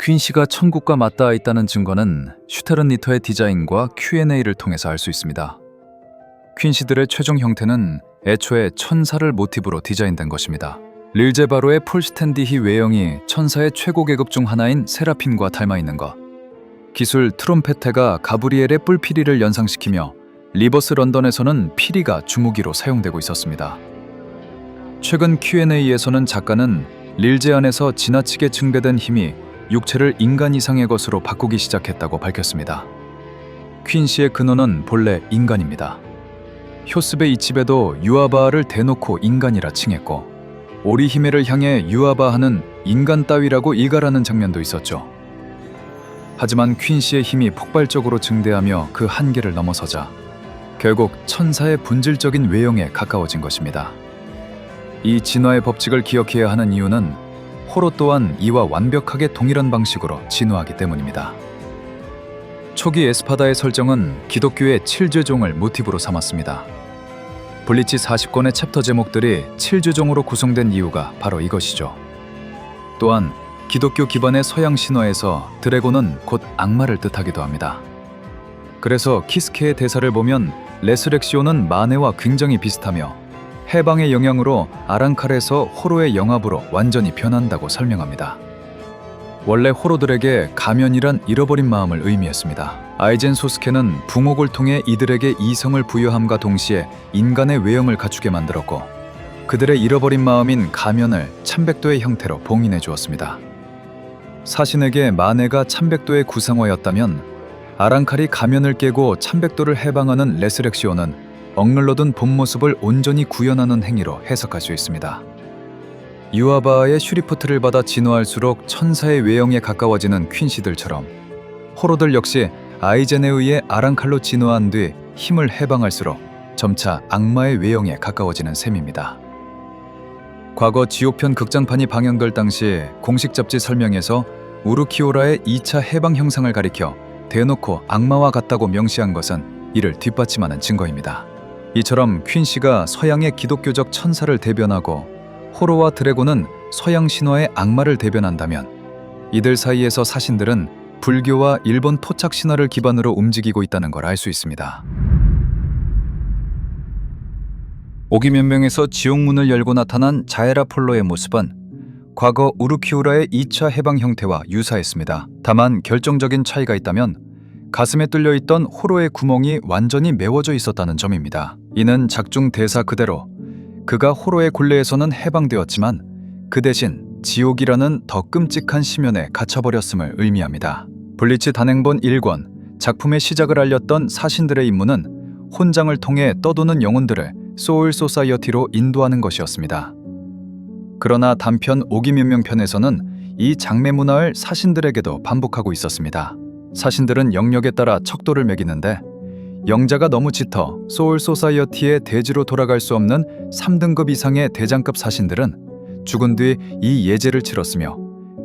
퀸시가 천국과 맞닿아 있다는 증거는 슈테른리터의 디자인과 Q&A를 통해서 알 수 있습니다. 퀸시들의 최종 형태는 애초에 천사를 모티브로 디자인된 것입니다. 릴제바로의 폴스텐디히 외형이 천사의 최고 계급 중 하나인 세라핀과 닮아 있는 것, 기술 트롬페테가 가브리엘의 뿔피리를 연상시키며 리버스 런던에서는 피리가 주무기로 사용되고 있었습니다. 최근 Q&A에서는 작가는 릴제 안에서 지나치게 증대된 힘이 육체를 인간 이상의 것으로 바꾸기 시작했다고 밝혔습니다. 퀸시의 근원은 본래 인간입니다. 효스베 이치베도 유아바아를 대놓고 인간이라 칭했고 오리히메를 향해 유아바아는 인간 따위라고 일갈하는 장면도 있었죠. 하지만 퀸시의 힘이 폭발적으로 증대하며 그 한계를 넘어서자 결국 천사의 본질적인 외형에 가까워진 것입니다. 이 진화의 법칙을 기억해야 하는 이유는 호로 또한 이와 완벽하게 동일한 방식으로 진화하기 때문입니다. 초기 에스파다의 설정은 기독교의 7죄종을 모티브로 삼았습니다. 블리치 40권의 챕터 제목들이 7죄종으로 구성된 이유가 바로 이것이죠. 또한 기독교 기반의 서양 신화에서 드래곤은 곧 악마를 뜻하기도 합니다. 그래서 키스케의 대사를 보면 레스렉시오는 마네와 굉장히 비슷하며 해방의 영향으로 아랑칼에서 호로의 영합으로 완전히 변한다고 설명합니다. 원래 호로들에게 가면이란 잃어버린 마음을 의미했습니다. 아이젠 소스케는 붕옥을 통해 이들에게 이성을 부여함과 동시에 인간의 외형을 갖추게 만들었고 그들의 잃어버린 마음인 가면을 참백도의 형태로 봉인해 주었습니다. 사신에게 마네가 참백도의 구상화였다면 아랑칼이 가면을 깨고 참백도를 해방하는 레스렉시오는 억눌러둔 본 모습을 온전히 구현하는 행위로 해석할 수 있습니다. 유아바아의 슈리프트를 받아 진화할수록 천사의 외형에 가까워지는 퀸시들처럼 호로들 역시 아이젠에 의해 아랑칼로 진화한 뒤 힘을 해방할수록 점차 악마의 외형에 가까워지는 셈입니다. 과거 지옥편 극장판이 방영될 당시 공식 잡지 설명에서 우르키오라의 2차 해방 형상을 가리켜 대놓고 악마와 같다고 명시한 것은 이를 뒷받침하는 증거입니다. 이처럼 퀸시가 서양의 기독교적 천사를 대변하고 호로와 드래곤은 서양 신화의 악마를 대변한다면 이들 사이에서 사신들은 불교와 일본 토착 신화를 기반으로 움직이고 있다는 걸 알 수 있습니다. 오기면명에서 지옥문을 열고 나타난 자에라 폴로의 모습은 과거 우르키우라의 2차 해방 형태와 유사했습니다. 다만 결정적인 차이가 있다면 가슴에 뚫려있던 호로의 구멍이 완전히 메워져 있었다는 점입니다. 이는 작중 대사 그대로 그가 호로의 굴레에서는 해방되었지만 그 대신 지옥이라는 더 끔찍한 심연에 갇혀버렸음을 의미합니다. 블리치 단행본 1권, 작품의 시작을 알렸던 사신들의 임무는 혼장을 통해 떠도는 영혼들을 소울 소사이어티로 인도하는 것이었습니다. 그러나 단편 오기면명편에서는 이 장매 문화를 사신들에게도 반복하고 있었습니다. 사신들은 영역에 따라 척도를 매기는데 영자가 너무 짙어 소울 소사이어티의 대지로 돌아갈 수 없는 3등급 이상의 대장급 사신들은 죽은 뒤 이 예제를 치렀으며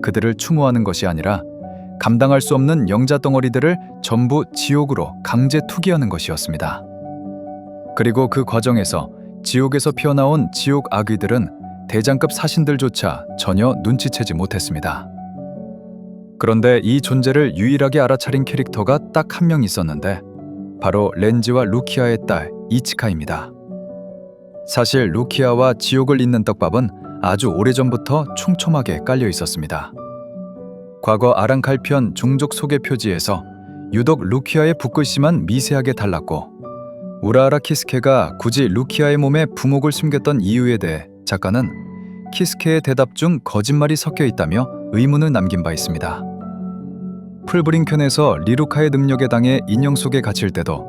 그들을 추모하는 것이 아니라 감당할 수 없는 영자 덩어리들을 전부 지옥으로 강제 투기하는 것이었습니다. 그리고 그 과정에서 지옥에서 피어나온 지옥 악귀들은 대장급 사신들조차 전혀 눈치채지 못했습니다. 그런데 이 존재를 유일하게 알아차린 캐릭터가 딱 한 명 있었는데 바로 렌지와 루키아의 딸 이치카입니다. 사실 루키아와 지옥을 잇는 떡밥은 아주 오래전부터 촘촘하게 깔려 있었습니다. 과거 아랑칼편 종족 소개 표지에서 유독 루키아의 붓글씨만 미세하게 달랐고 우라하라 키스케가 굳이 루키아의 몸에 부목을 숨겼던 이유에 대해 작가는 키스케의 대답 중 거짓말이 섞여 있다며 의문을 남긴 바 있습니다. 풀브링편에서 리루카의 능력에 당해 인형 속에 갇힐 때도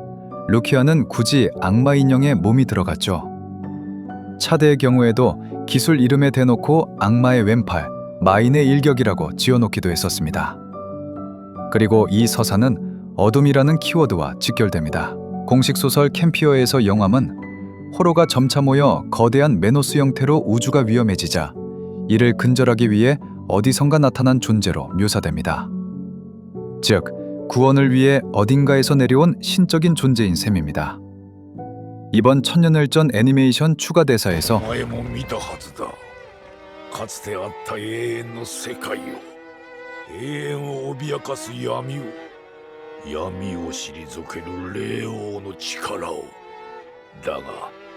루키아는 굳이 악마 인형에 몸이 들어갔죠. 차대의 경우에도 기술 이름에 대놓고 악마의 왼팔, 마인의 일격이라고 지어놓기도 했었습니다. 그리고 이 서사는 어둠이라는 키워드와 직결됩니다. 공식 소설 캠피어에서 영함은 호로가 점차 모여 거대한 메노스 형태로 우주가 위험해지자 이를 근절하기 위해 어디선가 나타난 존재로 묘사됩니다. 즉, 구원을 위해 어딘가에서 내려온 신적인 존재인 셈입니다. 이번 천년을전 애니메이션 추가 대사에서 お前も見たはずだ。かつてあった永遠の世界を、永遠を脅かす闇を、闇を退ける霊王の力を。だが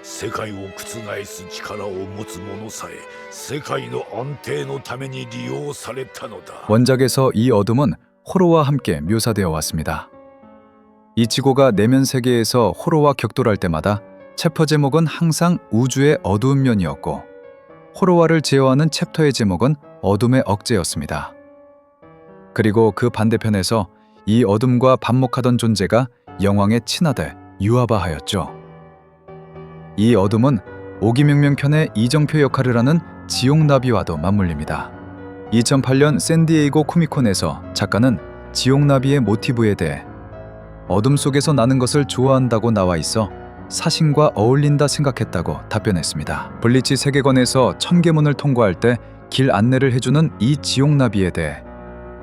世界を覆す力を持つ者さえ世界の安定のために利用されたのだ。 원작에서 이 어둠은 호로와 함께 묘사되어 왔습니다. 이치고가 내면 세계에서 호로와 격돌할 때마다 챕터 제목은 항상 우주의 어두운 면이었고 호로와를 제어하는 챕터의 제목은 어둠의 억제였습니다. 그리고 그 반대편에서 이 어둠과 반목하던 존재가 영왕의 친아들 유아바하였죠. 이 어둠은 오기명명편의 이정표 역할을 하는 지옥나비와도 맞물립니다. 2008년 샌디에이고 코미콘에서 작가는 지옥나비의 모티브에 대해 어둠 속에서 나는 것을 좋아한다고 나와 있어 사신과 어울린다 생각했다고 답변했습니다. 블리치 세계관에서 천계문을 통과할 때 길 안내를 해주는 이 지옥나비에 대해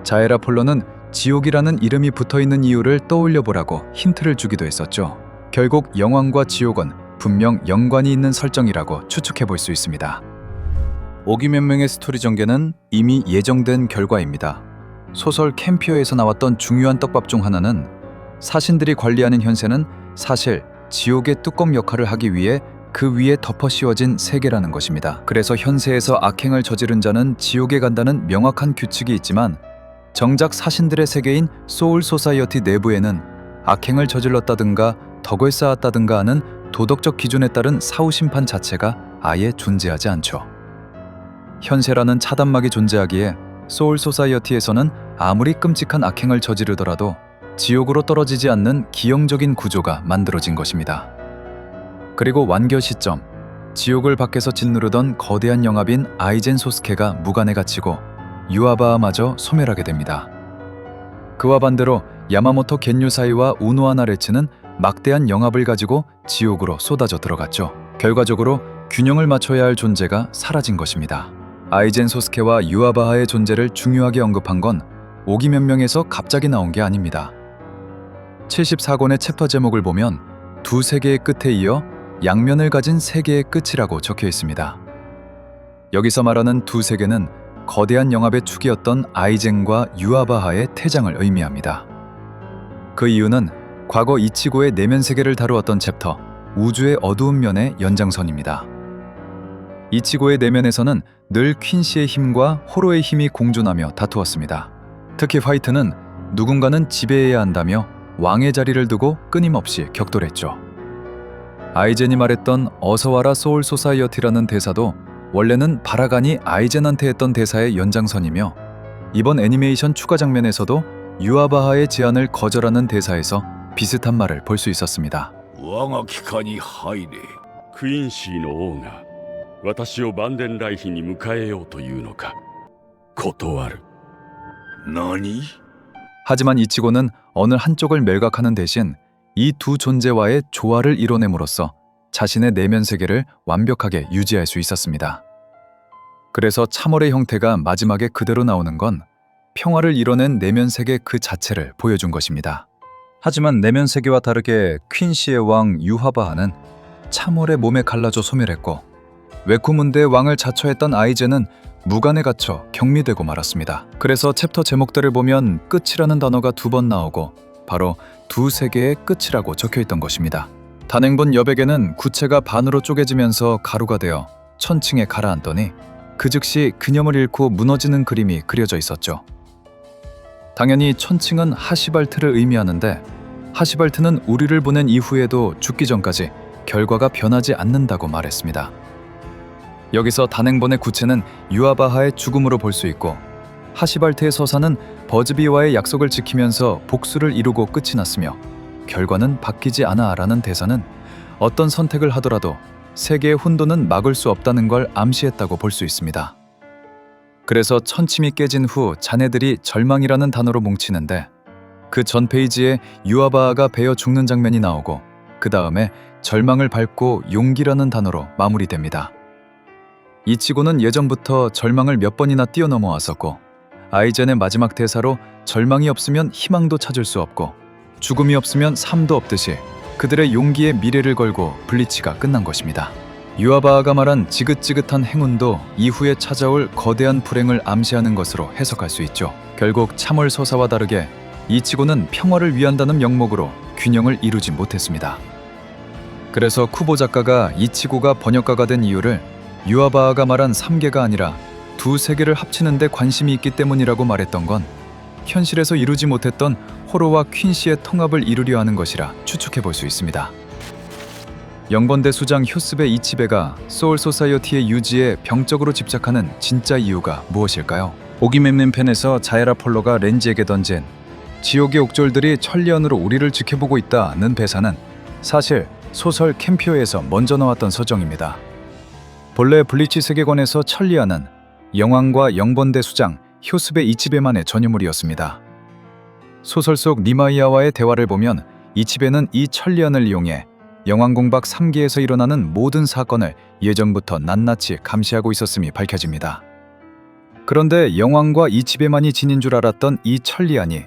자에라 폴로는 지옥이라는 이름이 붙어있는 이유를 떠올려보라고 힌트를 주기도 했었죠. 결국 영왕과 지옥은 분명 연관이 있는 설정이라고 추측해볼 수 있습니다. 오기면명의 스토리 전개는 이미 예정된 결과입니다. 소설 캠피어에서 나왔던 중요한 떡밥 중 하나는 사신들이 관리하는 현세는 사실 지옥의 뚜껑 역할을 하기 위해 그 위에 덮어 씌워진 세계라는 것입니다. 그래서 현세에서 악행을 저지른 자는 지옥에 간다는 명확한 규칙이 있지만 정작 사신들의 세계인 소울 소사이어티 내부에는 악행을 저질렀다든가 덕을 쌓았다든가 하는 도덕적 기준에 따른 사후심판 자체가 아예 존재하지 않죠. 현세라는 차단막이 존재하기에 소울 소사이어티에서는 아무리 끔찍한 악행을 저지르더라도 지옥으로 떨어지지 않는 기형적인 구조가 만들어진 것입니다. 그리고 완결 시점, 지옥을 밖에서 짓누르던 거대한 영합인 아이젠 소스케가 무관에 갇히고 유아바아마저 소멸하게 됩니다. 그와 반대로 야마모토 겐유사이와 우노아 나레츠는 막대한 영합을 가지고 지옥으로 쏟아져 들어갔죠. 결과적으로 균형을 맞춰야 할 존재가 사라진 것입니다. 아이젠 소스케와 유아바하의 존재를 중요하게 언급한 건 오기면명에서 갑자기 나온 게 아닙니다. 74권의 챕터 제목을 보면 두 세계의 끝에 이어 양면을 가진 세계의 끝이라고 적혀 있습니다. 여기서 말하는 두 세계는 거대한 영합의 축이었던 아이젠과 유아바하의 퇴장을 의미합니다. 그 이유는 과거 이치고의 내면 세계를 다루었던 챕터 우주의 어두운 면의 연장선입니다. 이치고의 내면에서는 늘 퀸시의 힘과 호로의 힘이 공존하며 다투었습니다. 특히 화이트는 누군가는 지배해야 한다며 왕의 자리를 두고 끊임없이 격돌했죠. 아이젠이 말했던 어서와라 소울 소사이어티라는 대사도 원래는 바라간이 아이젠한테 했던 대사의 연장선이며 이번 애니메이션 추가 장면에서도 유아바하의 제안을 거절하는 대사에서 비슷한 말을 볼 수 있었습니다. 我が機下に入れ。クインシーの王が私を万伝来妃に迎えようというのか。断る。何？ 하지만 이치고는 어느 한쪽을 매각하는 대신 이 두 존재와의 조화를 이뤄냄으로써 자신의 내면 세계를 완벽하게 유지할 수 있었습니다. 그래서 참월의 형태가 마지막에 그대로 나오는 건 평화를 이뤄낸 내면 세계 그 자체를 보여준 것입니다. 하지만 내면 세계와 다르게 퀸시의 왕 유하바하는 참월의 몸에 갈라져 소멸했고 웨쿠문대의 왕을 자처했던 아이젠은 무관에 갇혀 격리되고 말았습니다. 그래서 챕터 제목들을 보면 끝이라는 단어가 2번 나오고 바로 두 세계의 끝이라고 적혀있던 것입니다. 단행본 여백에는 구체가 반으로 쪼개지면서 가루가 되어 천층에 가라앉더니 그 즉시 근염을 잃고 무너지는 그림이 그려져 있었죠. 당연히 천층은 하시발트를 의미하는데 하시발트는 우리를 보낸 이후에도 죽기 전까지 결과가 변하지 않는다고 말했습니다. 여기서 단행본의 구체는 유아바하의 죽음으로 볼 수 있고 하시발트의 서사는 버즈비와의 약속을 지키면서 복수를 이루고 끝이 났으며 결과는 바뀌지 않아 라는 대사는 어떤 선택을 하더라도 세계의 혼돈은 막을 수 없다는 걸 암시했다고 볼 수 있습니다. 그래서 천침이 깨진 후 자네들이 절망이라는 단어로 뭉치는데 그 전 페이지에 유아바하가 베어 죽는 장면이 나오고 그 다음에 절망을 밟고 용기라는 단어로 마무리됩니다. 이치고는 예전부터 절망을 몇 번이나 뛰어넘어 왔었고 아이젠의 마지막 대사로 절망이 없으면 희망도 찾을 수 없고 죽음이 없으면 삶도 없듯이 그들의 용기에 미래를 걸고 블리치가 끝난 것입니다. 유아바아가 말한 지긋지긋한 행운도 이후에 찾아올 거대한 불행을 암시하는 것으로 해석할 수 있죠. 결국 참월 서사와 다르게 이치고는 평화를 위한다는 명목으로 균형을 이루지 못했습니다. 그래서 쿠보 작가가 이치고가 번역가가 된 이유를 유아바아가 말한 3개가 아니라 두 세계를 합치는 데 관심이 있기 때문이라고 말했던 건 현실에서 이루지 못했던 호로와 퀸시의 통합을 이루려 하는 것이라 추측해 볼 수 있습니다. 영번대 수장 효스베 이치베가 소울 소사이어티의 유지에 병적으로 집착하는 진짜 이유가 무엇일까요? 오기맵님 펜에서 자에라 폴로가 렌지에게 던진 지옥의 옥졸들이 천리안으로 우리를 지켜보고 있다는 배사는 사실 소설 캠피오에서 먼저 나왔던 서정입니다. 본래 블리치 세계관에서 천리안은 영왕과 영번대 수장 효스베 이치베만의 전유물이었습니다. 소설 속 니마이아와의 대화를 보면 이치베는 이 천리안을 이용해 영왕공박 3기에서 일어나는 모든 사건을 예전부터 낱낱이 감시하고 있었음이 밝혀집니다. 그런데 영왕과 이치베만이 지닌 줄 알았던 이 천리안이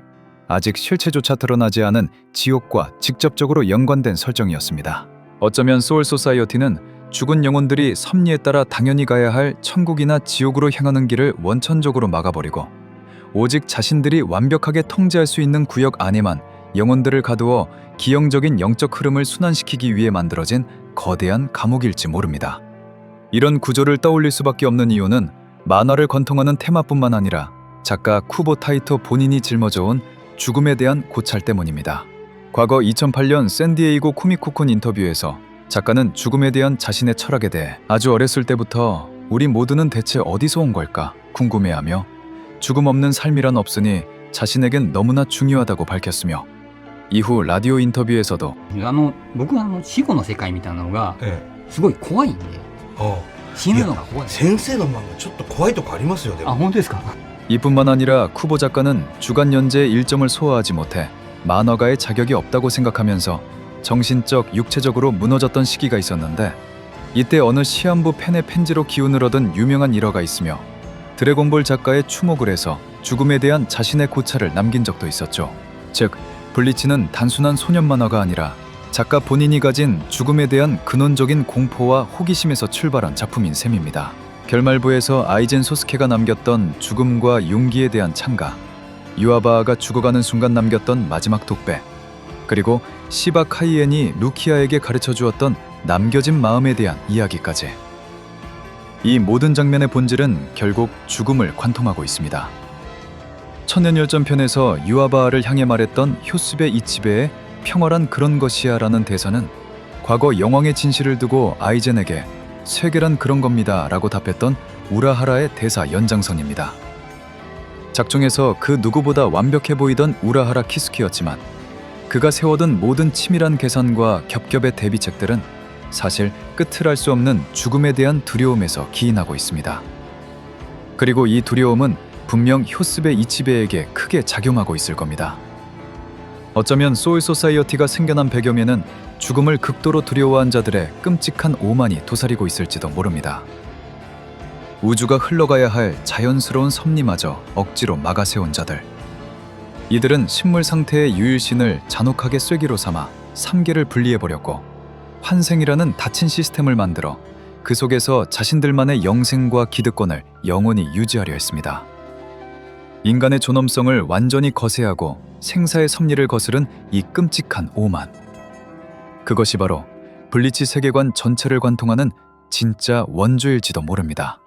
아직 실체조차 드러나지 않은 지옥과 직접적으로 연관된 설정이었습니다. 어쩌면 소울 소사이어티는 죽은 영혼들이 섭리에 따라 당연히 가야 할 천국이나 지옥으로 향하는 길을 원천적으로 막아버리고 오직 자신들이 완벽하게 통제할 수 있는 구역 안에만 영혼들을 가두어 기형적인 영적 흐름을 순환시키기 위해 만들어진 거대한 감옥일지 모릅니다. 이런 구조를 떠올릴 수밖에 없는 이유는 만화를 관통하는 테마뿐만 아니라 작가 쿠보 타이토 본인이 짊어져온 죽음에 대한 고찰 때문입니다. 과거 2008년 샌디에이고 코미코콘 인터뷰에서 작가는 죽음에 대한 자신의 철학에 대해 아주 어렸을 때부터 우리 모두는 대체 어디서 온 걸까 궁금해하며 죽음 없는 삶이란 없으니 자신에겐 너무나 중요하다고 밝혔으며 이후 라디오 인터뷰에서도 僕は死後の世界みたいなのがすごい怖いんで、死ぬのが怖い。先生の漫画ちょっと怖いとこありますよ。でも。あ、本当ですか。 이뿐만 아니라 쿠보 작가는 주간 연재의 일정을 소화하지 못해 만화가의 자격이 없다고 생각하면서 정신적, 육체적으로 무너졌던 시기가 있었는데 이때 어느 시한부 펜의 펜지로 기운을 얻은 유명한 일화가 있으며 드래곤볼 작가의 추목을 해서 죽음에 대한 자신의 고찰을 남긴 적도 있었죠. 즉, 블리치는 단순한 소년 만화가 아니라 작가 본인이 가진 죽음에 대한 근원적인 공포와 호기심에서 출발한 작품인 셈입니다. 결말부에서 아이젠 소스케가 남겼던 죽음과 용기에 대한 찬가, 유아바아가 죽어가는 순간 남겼던 마지막 독배, 그리고 시바 카이엔이 루키아에게 가르쳐 주었던 남겨진 마음에 대한 이야기까지. 이 모든 장면의 본질은 결국 죽음을 관통하고 있습니다. 천년열전편에서 유아바아를 향해 말했던 효스베 이치베의 평화란 그런 것이야 라는 대사는 과거 영왕의 진실을 두고 아이젠에게 세계란 그런 겁니다 라고 답했던 우라하라의 대사 연장선입니다. 작중에서 그 누구보다 완벽해 보이던 우라하라 키스키였지만 그가 세워둔 모든 치밀한 계산과 겹겹의 대비책들은 사실 끝을 알 수 없는 죽음에 대한 두려움에서 기인하고 있습니다. 그리고 이 두려움은 분명 효스베 이치베에게 크게 작용하고 있을 겁니다. 어쩌면 소울 소사이어티가 생겨난 배경에는 죽음을 극도로 두려워한 자들의 끔찍한 오만이 도사리고 있을지도 모릅니다. 우주가 흘러가야 할 자연스러운 섭리마저 억지로 막아세운 자들. 이들은 식물 상태의 유일신을 잔혹하게 쐐기로 삼아 3개를 분리해버렸고 환생이라는 닫힌 시스템을 만들어 그 속에서 자신들만의 영생과 기득권을 영원히 유지하려 했습니다. 인간의 존엄성을 완전히 거세하고 생사의 섭리를 거스른 이 끔찍한 오만. 그것이 바로 블리치 세계관 전체를 관통하는 진짜 원조일지도 모릅니다.